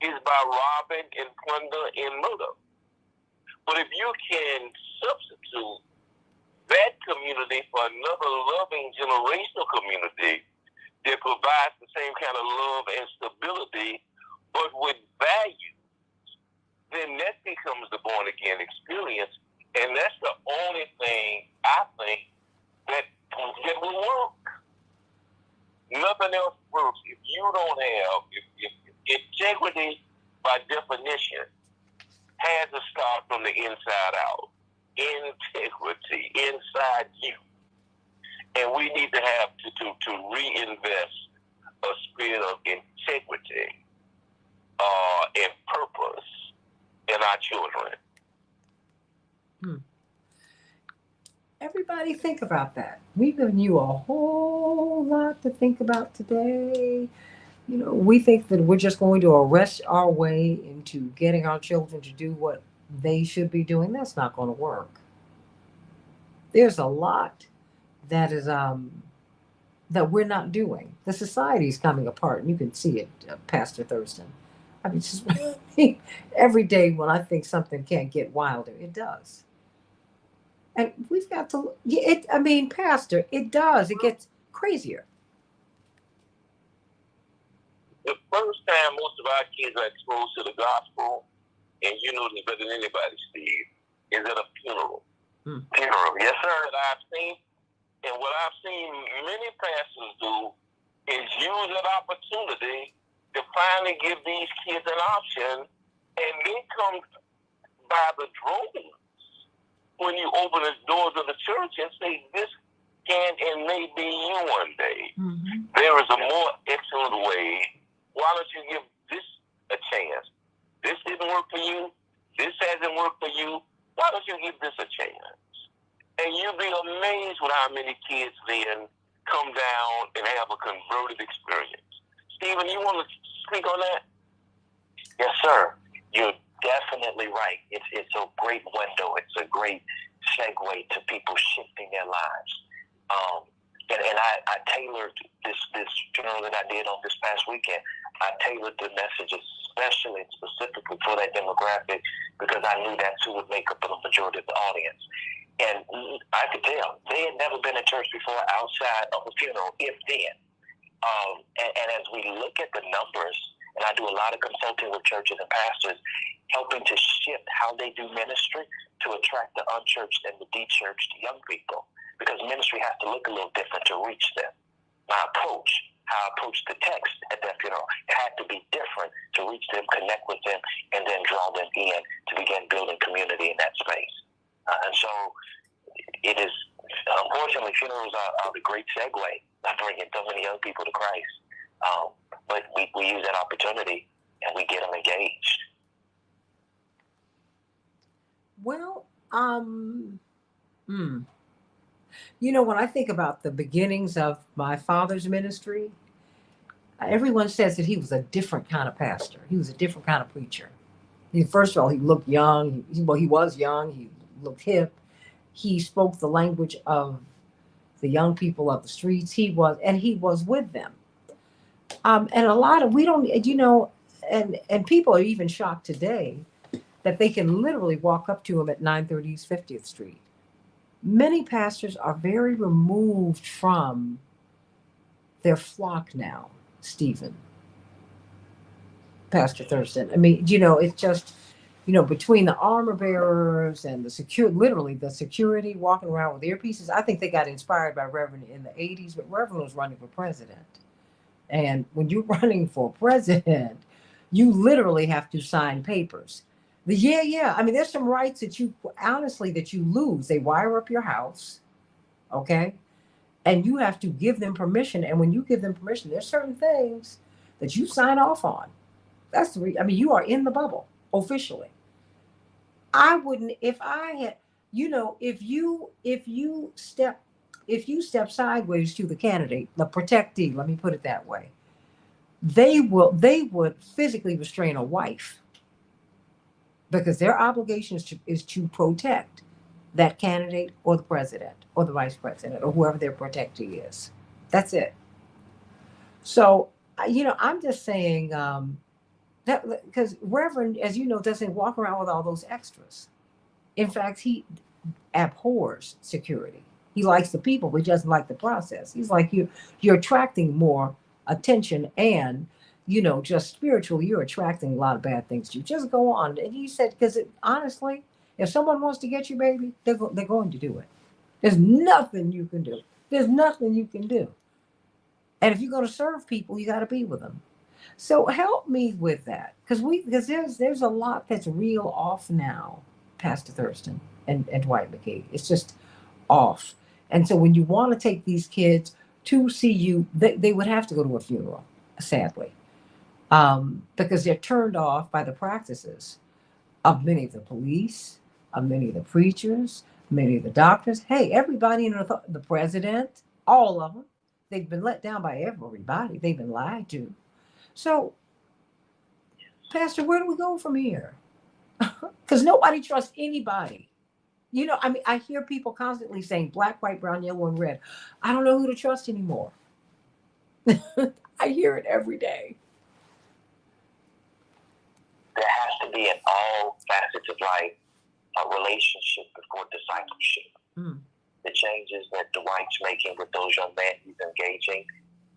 is by robbing and plunder and murder. But if you can substitute that community for another loving generational community that provides the same kind of love and stability, but with values, then that becomes the born-again experience. And that's the only thing I think that will work. Nothing else works if you don't have, if integrity by definition has to start from the inside out. Integrity inside you. And we need to have to reinvest a spirit of integrity and purpose in our children. Everybody think about that. We've given you a whole lot to think about today. You know, we think that we're just going to arrest our way into getting our children to do what they should be doing. That's not going to work. There's a lot that is that we're not doing. The society is coming apart, and you can see it, Pastor Thurston. I mean, just every day when I think something can't get wilder, it does. And we've got to. Pastor, it does. It gets crazier. The first time most of our kids are exposed to the gospel, and you know this better than anybody, Steve, is at a funeral. Funeral, yes, sir. What I've seen many pastors do is use that opportunity to finally give these kids an option, and they come by the droves when you open the doors of the church and say, this can and may be you one day. Mm-hmm. There is a more excellent way. Why don't you give this a chance? This didn't work for you. This hasn't worked for you. Why don't you give this a chance? And you'll be amazed with how many kids then come down and have a converted experience. Stephen, you want to speak on that? Yes, sir. You're definitely right. It's a great window. It's a great segue to people shifting their lives. And I tailored this funeral that I did on this past weekend. I tailored the message especially and specifically for that demographic because I knew that's who would make up the majority of the audience. And I could tell they had never been in church before outside of a funeral, if then. And as we look at the numbers, and I do a lot of consulting with churches and pastors, helping to shift how they do ministry to attract the unchurched and the de-churched young people, because ministry has to look a little different to reach them. My approach, how I approached the text at that funeral, it had to be different to reach them, connect with them, and then draw them in to begin building community in that space. And so it is, unfortunately, funerals are the great segue of bringing so many young people to Christ. But we use that opportunity and we get them engaged. Well, you know, when I think about the beginnings of my father's ministry, everyone says that he was a different kind of pastor. He was a different kind of preacher. First of all, he looked young. He was young. He looked hip. He spoke the language of the young people of the streets. He was with them. And a lot of, we don't, and people are even shocked today that they can literally walk up to him at 930 East 50th Street. Many pastors are very removed from their flock now, Stephen, Pastor Thurston. I mean, it's just, between the armor bearers and literally the security walking around with earpieces. I think they got inspired by Reverend in the 80s, but Reverend was running for president. And when you're running for president, you literally have to sign papers. I mean, there's some rights that you lose. They wire up your house, okay? And you have to give them permission. And when you give them permission, there's certain things that you sign off on. You are in the bubble officially. I wouldn't, if I had, if you step sideways to the candidate, the protectee, let me put it that way, they would physically restrain a wife, because their obligation is to protect that candidate or the president or the vice president or whoever their protectee is. That's it. So, I'm just saying that, because Reverend, as you know, doesn't walk around with all those extras. In fact, he abhors security. He likes the people, but he doesn't like the process. He's like, you're attracting more attention, and just spiritually, you're attracting a lot of bad things. You just go on. And he said, because honestly, if someone wants to get you, baby, they're going to do it. There's nothing you can do. There's nothing you can do. And if you're going to serve people, you got to be with them. So help me with that, because there's a lot that's real off now, Pastor Thurston and Dwight McKee. It's just off. And so when you want to take these kids to see you, they would have to go to a funeral, sadly. Because they're turned off by the practices of many of the police, of many of the preachers, many of the doctors. Hey, everybody in the president, all of them, they've been let down by everybody. They've been lied to. So, Pastor, where do we go from here? Because nobody trusts anybody. I hear people constantly saying black, white, brown, yellow, and red. I don't know who to trust anymore. I hear it every day. There has to be in all facets of life a relationship before discipleship. The changes that Dwight's making with those young men he's engaging,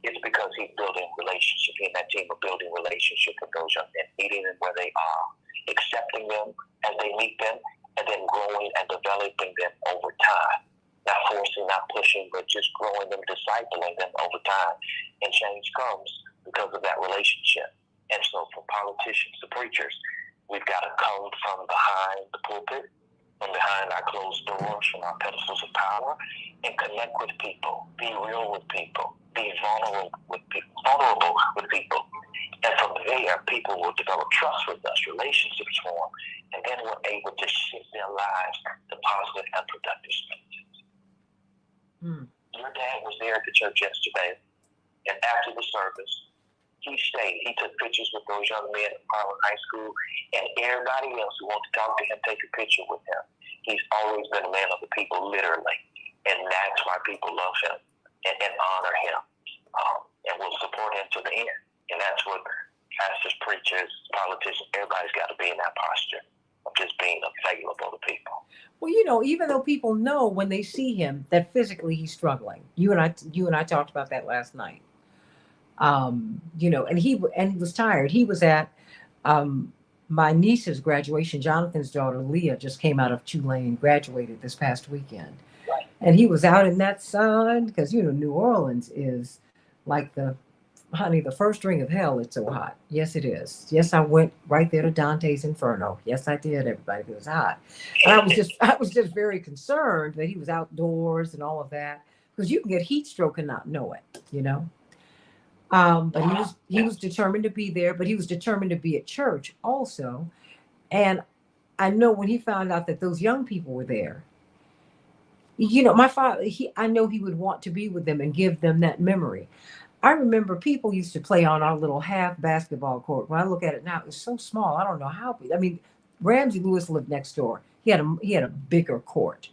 it's because he's building relationship. He and that team are building relationship with those young men, meeting them where they are, accepting them as they meet them, and then growing and developing them over time. Not forcing, not pushing, but just growing them, discipling them over time. And change comes because of that relationship. And so for politicians, the preachers, we've got to come from behind the pulpit, from behind our closed doors, from our pedestals of power, and connect with people, be real with people, be vulnerable with people. And from there, people will develop trust with us, relationships form, and then we're able to shift their lives to positive and productive spaces. Your dad was there at the church yesterday, and after the service, he stayed. He took pictures with those young men in Harlan High School, and everybody else who wanted to talk to him, take a picture with him. He's always been a man of the people, literally, and that's why people love him and honor him, and will support him to the end. And that's what pastors, preachers, politicians, everybody's got to be in that posture of just being available to people. Well, even though people know when they see him that physically he's struggling. You and I talked about that last night. And he was tired. He was at my niece's graduation. Jonathan's daughter Leah just came out of Tulane, graduated this past weekend, and he was out in that sun because New Orleans is like the first ring of hell. It's so hot. Yes, it is. Yes, I went right there to Dante's Inferno. Yes, I did. Everybody, it was hot. And I was just very concerned that he was outdoors and all of that, because you can get heat stroke and not know it. But he was determined to be there, but he was determined to be at church also. And I know when he found out that those young people were there, my father, I know he would want to be with them and give them that memory. I remember people used to play on our little half basketball court. When I look at it now, it's so small. I don't know how big. I mean, Ramsey Lewis lived next door. He had a bigger court.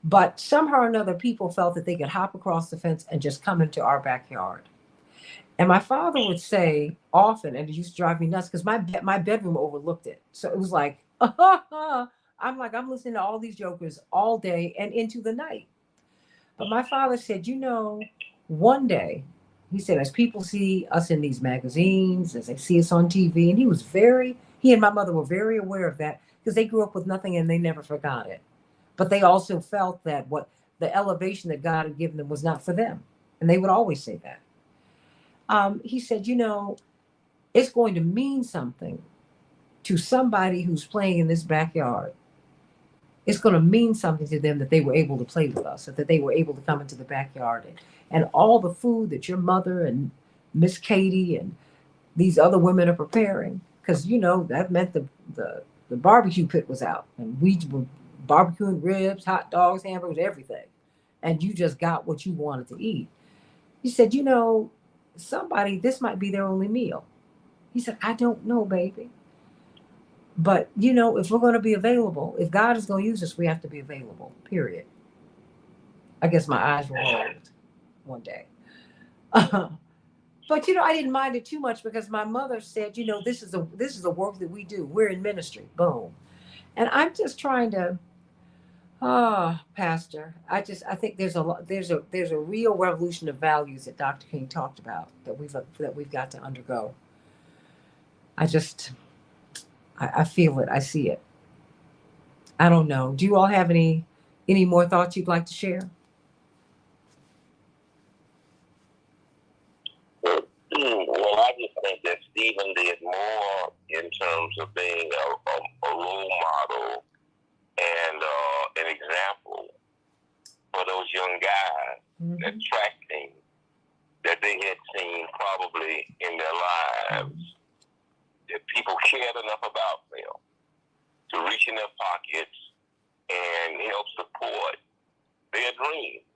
But somehow or another, people felt that they could hop across the fence and just come into our backyard. And my father would say often, and it used to drive me nuts because my bedroom overlooked it. So it was like, I'm listening to all these jokers all day and into the night. But my father said, one day, he said, as people see us in these magazines, as they see us on TV, and he and my mother were very aware of that because they grew up with nothing and they never forgot it. But they also felt that what the elevation that God had given them was not for them. And they would always say that. He said, it's going to mean something to somebody who's playing in this backyard. It's going to mean something to them that they were able to play with us, that they were able to come into the backyard and all the food that your mother and Miss Katie and these other women are preparing. Because, that meant the barbecue pit was out and we were barbecuing ribs, hot dogs, hamburgers, everything. And you just got what you wanted to eat. He said, somebody, this might be their only meal. He said, I don't know, baby. But, if we're going to be available, if God is going to use us, we have to be available, period. I guess my eyes were rolled one day. But, I didn't mind it too much because my mother said, this is the work that we do. We're in ministry. Boom. And I'm just trying to, Pastor, I think there's a real revolution of values that Dr. King talked about that we've got to undergo. I feel it. I see it. I don't know. Do you all have any more thoughts you'd like to share? Well, I just think that Stephen did more in terms of being a role model and an example for those young guys, that track team that they had seen probably in their lives, that people cared enough about them to reach in their pockets and help support their dreams,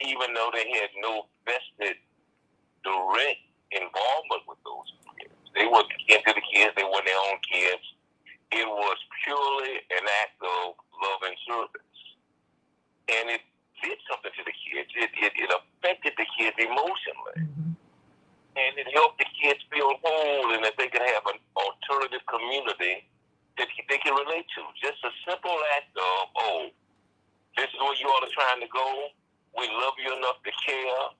even though they had no vested direct involvement with those kids. They were into the kids, they were their own kids. It was purely an act of love and service. And it did something to the kids. It affected the kids emotionally. And it helped the kids feel whole and that they could have an alternative community that they can relate to. Just a simple act of, this is where you all are trying to go. We love you enough to care.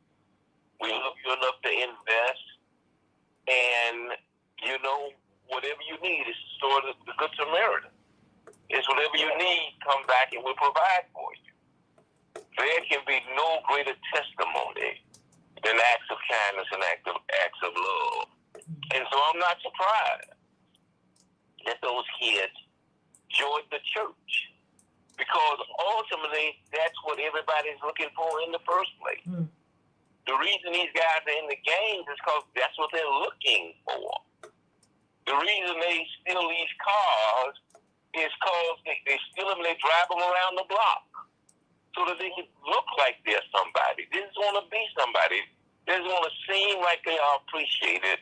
We love you enough to invest. And, whatever you need is sort of the Good Samaritan. It's whatever you need, come back and we'll provide for you. There can be no greater testimony than acts of kindness and acts of love. And so I'm not surprised that those kids joined the church, because ultimately that's what everybody's looking for in the first place. The reason these guys are in the games is because that's what they're looking for. The reason they steal these cars is because they steal them and they drive them around the block so that they can look like they're somebody. They just want to be somebody. They just want to seem like they are appreciated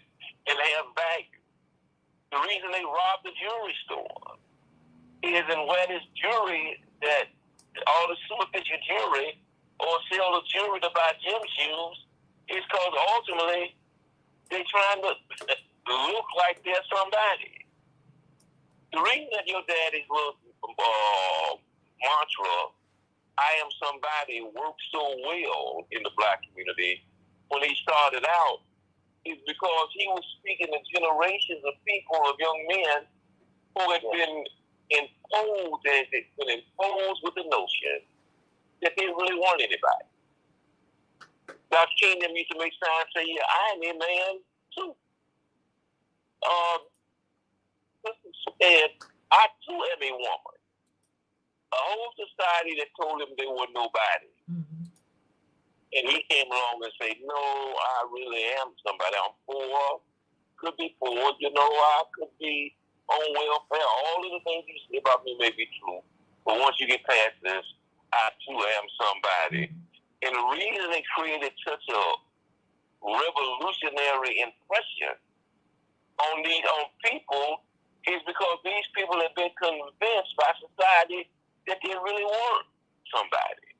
and have value. The reason they rob the jewelry store is and wear this jewelry, that all the superficial jewelry, or sell the jewelry to buy gym shoes, is because ultimately they're trying to look like they're somebody. The reason that your daddy's little mantra, I am somebody, worked so well in the black community when he started out is because he was speaking to generations of people, of young men who had been imposed with the notion that they really weren't anybody. Dr. King used to make signs say, yeah, I am a man too. And I too am a woman. A whole society that told him they were nobody. And he came along and said, no, I really am somebody. I'm poor, could be poor, I could be on welfare. All of the things you say about me may be true. But once you get past this, I too am somebody. And the reason they created such a revolutionary impression on people is because these people have been convinced by society that they really weren't somebody.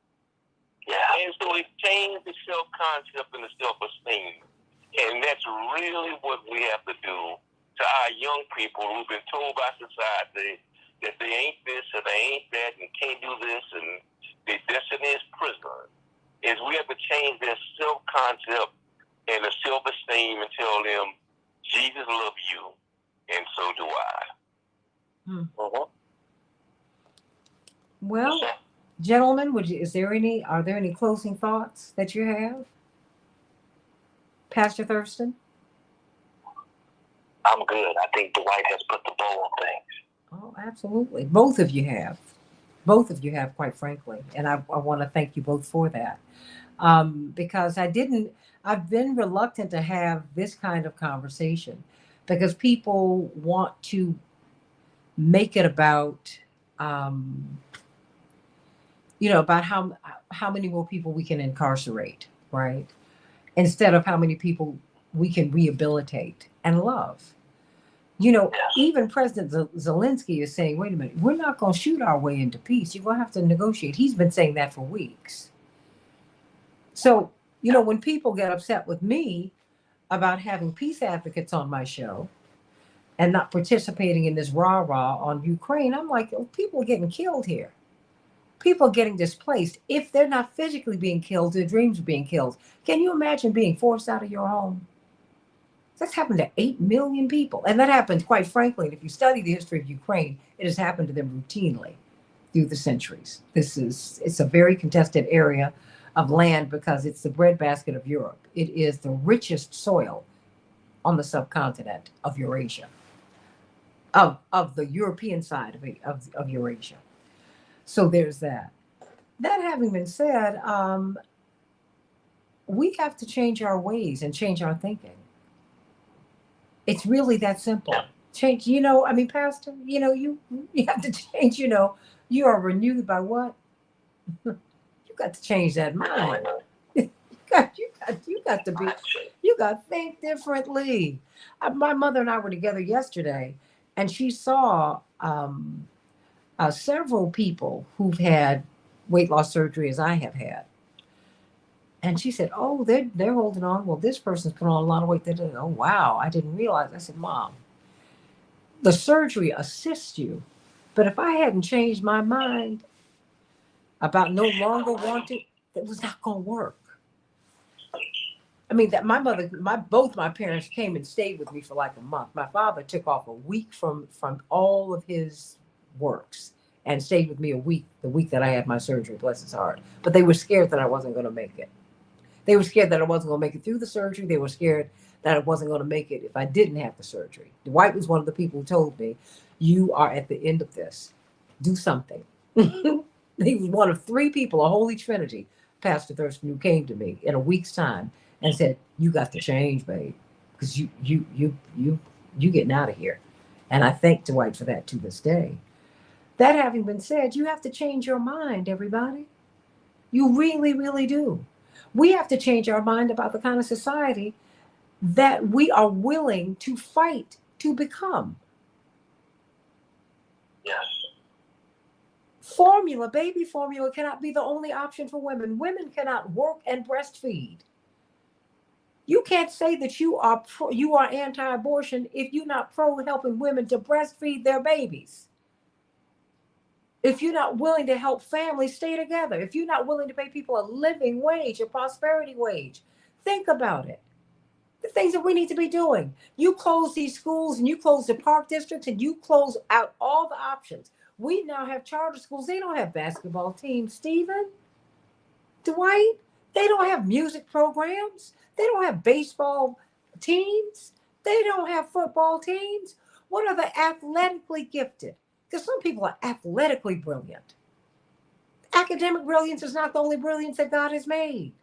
Yeah. And so it changed the self-concept and the self-esteem. And that's really what we have to do to our young people who've been told by society that they ain't this and they ain't that and can't do this and their destiny is prison. Is we have to change their self-concept and their self-esteem and tell them, Jesus loves you, and so do I. Well, gentlemen, are there any closing thoughts that you have? Pastor Thurston? I'm good. I think Dwight has put the bow on things. Oh, absolutely. Both of you have. Both of you have, quite frankly. And I want to thank you both for that. Because I've been reluctant to have this kind of conversation because people want to make it about, about how many more people we can incarcerate, right? Instead of how many people we can rehabilitate and love. Even President Zelensky is saying, wait a minute, we're not going to shoot our way into peace. You're going to have to negotiate. He's been saying that for weeks. So, when people get upset with me about having peace advocates on my show and not participating in this rah-rah on Ukraine, I'm like, people are getting killed here. People are getting displaced. If they're not physically being killed, their dreams are being killed. Can you imagine being forced out of your home? That's happened to 8 million people. And that happens, quite frankly, and if you study the history of Ukraine, it has happened to them routinely through the centuries. It's a very contested area of land because it's the breadbasket of Europe. It is the richest soil on the subcontinent of Eurasia, of the European side of Eurasia. So there's that. That having been said, we have to change our ways and change our thinking. It's really that simple. Change, Pastor, you have to change, you are renewed by what? You got to change that mind. You got to think differently. My mother and I were together yesterday, and she saw several people who've had weight loss surgery as I have had. And she said, oh, they're holding on. Well, this person's put on a lot of weight. Oh, wow, I didn't realize. I said, Mom, the surgery assists you. But if I hadn't changed my mind about no longer wanting, it was not going to work. I mean, that both my parents came and stayed with me for like a month. My father took off a week from all of his works and stayed with me the week that I had my surgery, bless his heart. But they were scared that I wasn't going to make it. They were scared that I wasn't going to make it through the surgery. They were scared that I wasn't going to make it if I didn't have the surgery. Dwight was one of the people who told me, you are at the end of this. Do something. He was one of 3 people, a holy trinity, Pastor Thurston, who came to me in a week's time and said, you got to change, babe, because you getting out of here. And I thank Dwight for that to this day. That having been said, you have to change your mind, everybody. You really, really do. We have to change our mind about the kind of society that we are willing to fight to become. Yes. Baby formula cannot be the only option for women. Women cannot work and breastfeed. You can't say that you are anti-abortion if you're not pro helping women to breastfeed their babies. If you're not willing to help families stay together, if you're not willing to pay people a living wage, a prosperity wage, think about it. The things that we need to be doing. You close these schools and you close the park districts and you close out all the options. We now have charter schools. They don't have basketball teams, Stephen, Dwight. They don't have music programs. They don't have baseball teams. They don't have football teams. What are the athletically gifted? Because some people are athletically brilliant. Academic brilliance is not the only brilliance that God has made.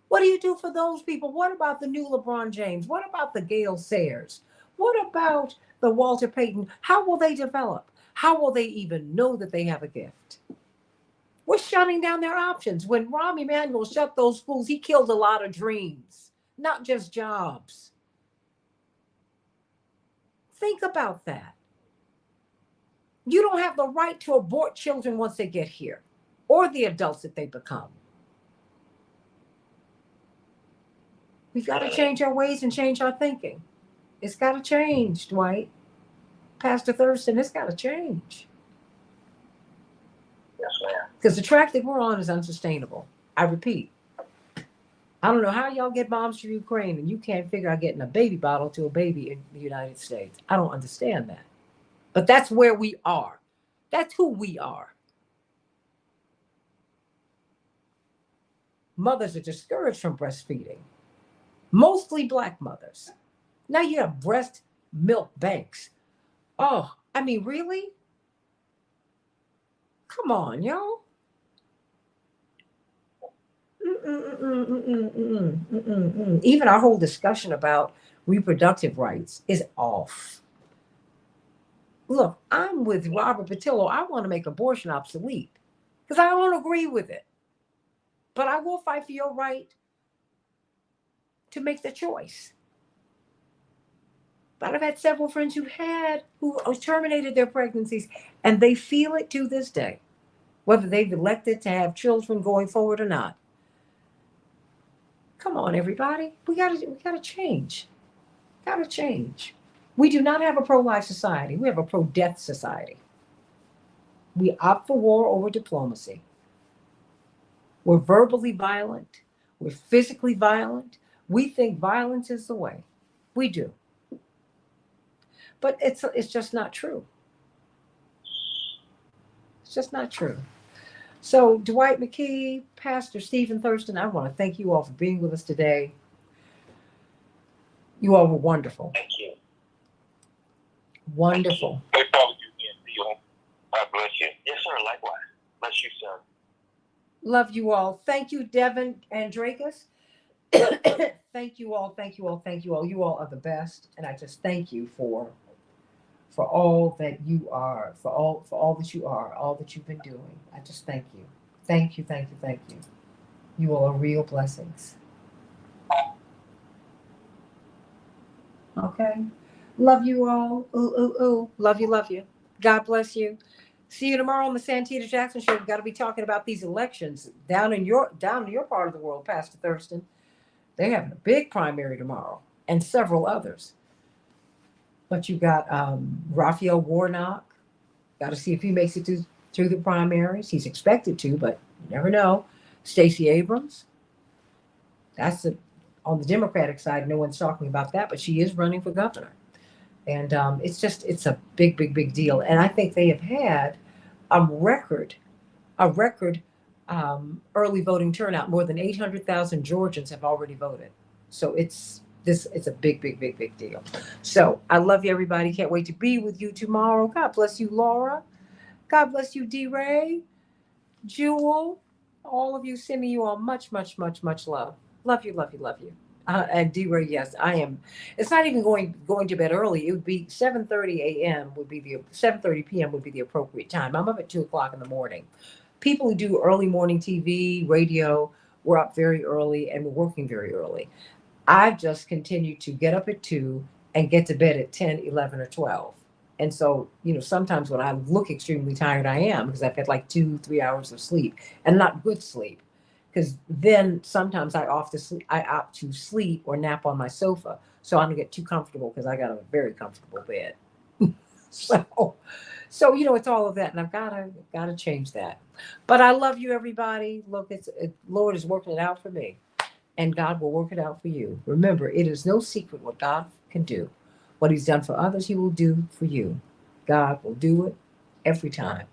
What do you do for those people? What about the new LeBron James? What about the Gale Sayers? What about the Walter Payton? How will they develop? How will they even know that they have a gift? We're shutting down their options. When Rahm Emanuel shut those schools, he killed a lot of dreams. not just jobs. Think about that. You don't have the right to abort children once they get here, or the adults that they become. We've got to change our ways and change our thinking. It's got to change, Dwight. Pastor Thurston, it's got to change. Yes, ma'am. Because the track that we're on is unsustainable. I repeat. I don't know how y'all get bombs to Ukraine and you can't figure out getting a baby bottle to a baby in the United States. I don't understand that. But that's where we are. That's who we are. Mothers are discouraged from breastfeeding. Mostly Black mothers. Now you have breast milk banks. Oh, I mean, really? Come on, y'all. Even our whole discussion about reproductive rights is off. Look, I'm with Robert Patillo. I want to make abortion obsolete because I don't agree with it. But I will fight for your right to make the choice. But I've had several friends who terminated their pregnancies, and they feel it to this day, whether they've elected to have children going forward or not. Come on, everybody. We gotta change. Gotta change. We do not have a pro-life society. We have a pro-death society. We opt for war over diplomacy. We're verbally violent. We're physically violent. We think violence is the way. We do. But it's just not true. It's just not true. So Dwight McKee, Pastor Stephen Thurston, I want to thank you all for being with us today. You all were wonderful. Thank you. Wonderful. Good talking to you again, Theo. God bless you. Yes, sir. Likewise. Bless you, sir. Love you all. Thank you, Devin and Drakus. Thank you all. Thank you all. Thank you all. You all are the best. And I just thank you for all that you are, for all that you are, all that you've been doing. I just thank you. Thank you, thank you, thank you. You all are real blessings. Okay. Love you all. Ooh, ooh, ooh. Love you, love you. God bless you. See you tomorrow on the Santita Jackson Show. We've got to be talking about these elections down in your part of the world, Pastor Thurston. They're having a big primary tomorrow and several others. But you got Raphael Warnock. Got to see if he makes it through the primaries. He's expected to, but you never know. Stacey Abrams. That's on the Democratic side. No one's talking about that, but she is running for governor. And it's a big, big, big deal. And I think they have had a record early voting turnout. More than 800,000 Georgians have already voted. So it's a big, big, big, big deal. So I love you, everybody. Can't wait to be with you tomorrow. God bless you, Laura. God bless you, D-Ray, Jewel. All of you, sending you all much, much, much, much love. Love you, love you, love you. And D-Ray, yes, I am. It's not even going to bed early. It would be 7:30 a.m. 7:30 p.m. would be the appropriate time. I'm up at 2:00 in the morning. People who do early morning TV, radio, we're up very early and we're working very early. I've just continued to get up at 2 and get to bed at 10, 11, or 12. And so, sometimes when I look extremely tired, I am, because I've had like 2-3 hours of sleep and not good sleep. Because then sometimes I opt to sleep or nap on my sofa. So I don't get too comfortable because I got a very comfortable bed. So it's all of that. And I've got to change that. But I love you, everybody. Look, Lord is working it out for me. And God will work it out for you. Remember, it is no secret what God can do. What he's done for others, he will do for you. God will do it every time.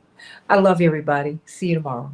I love you, everybody. See you tomorrow.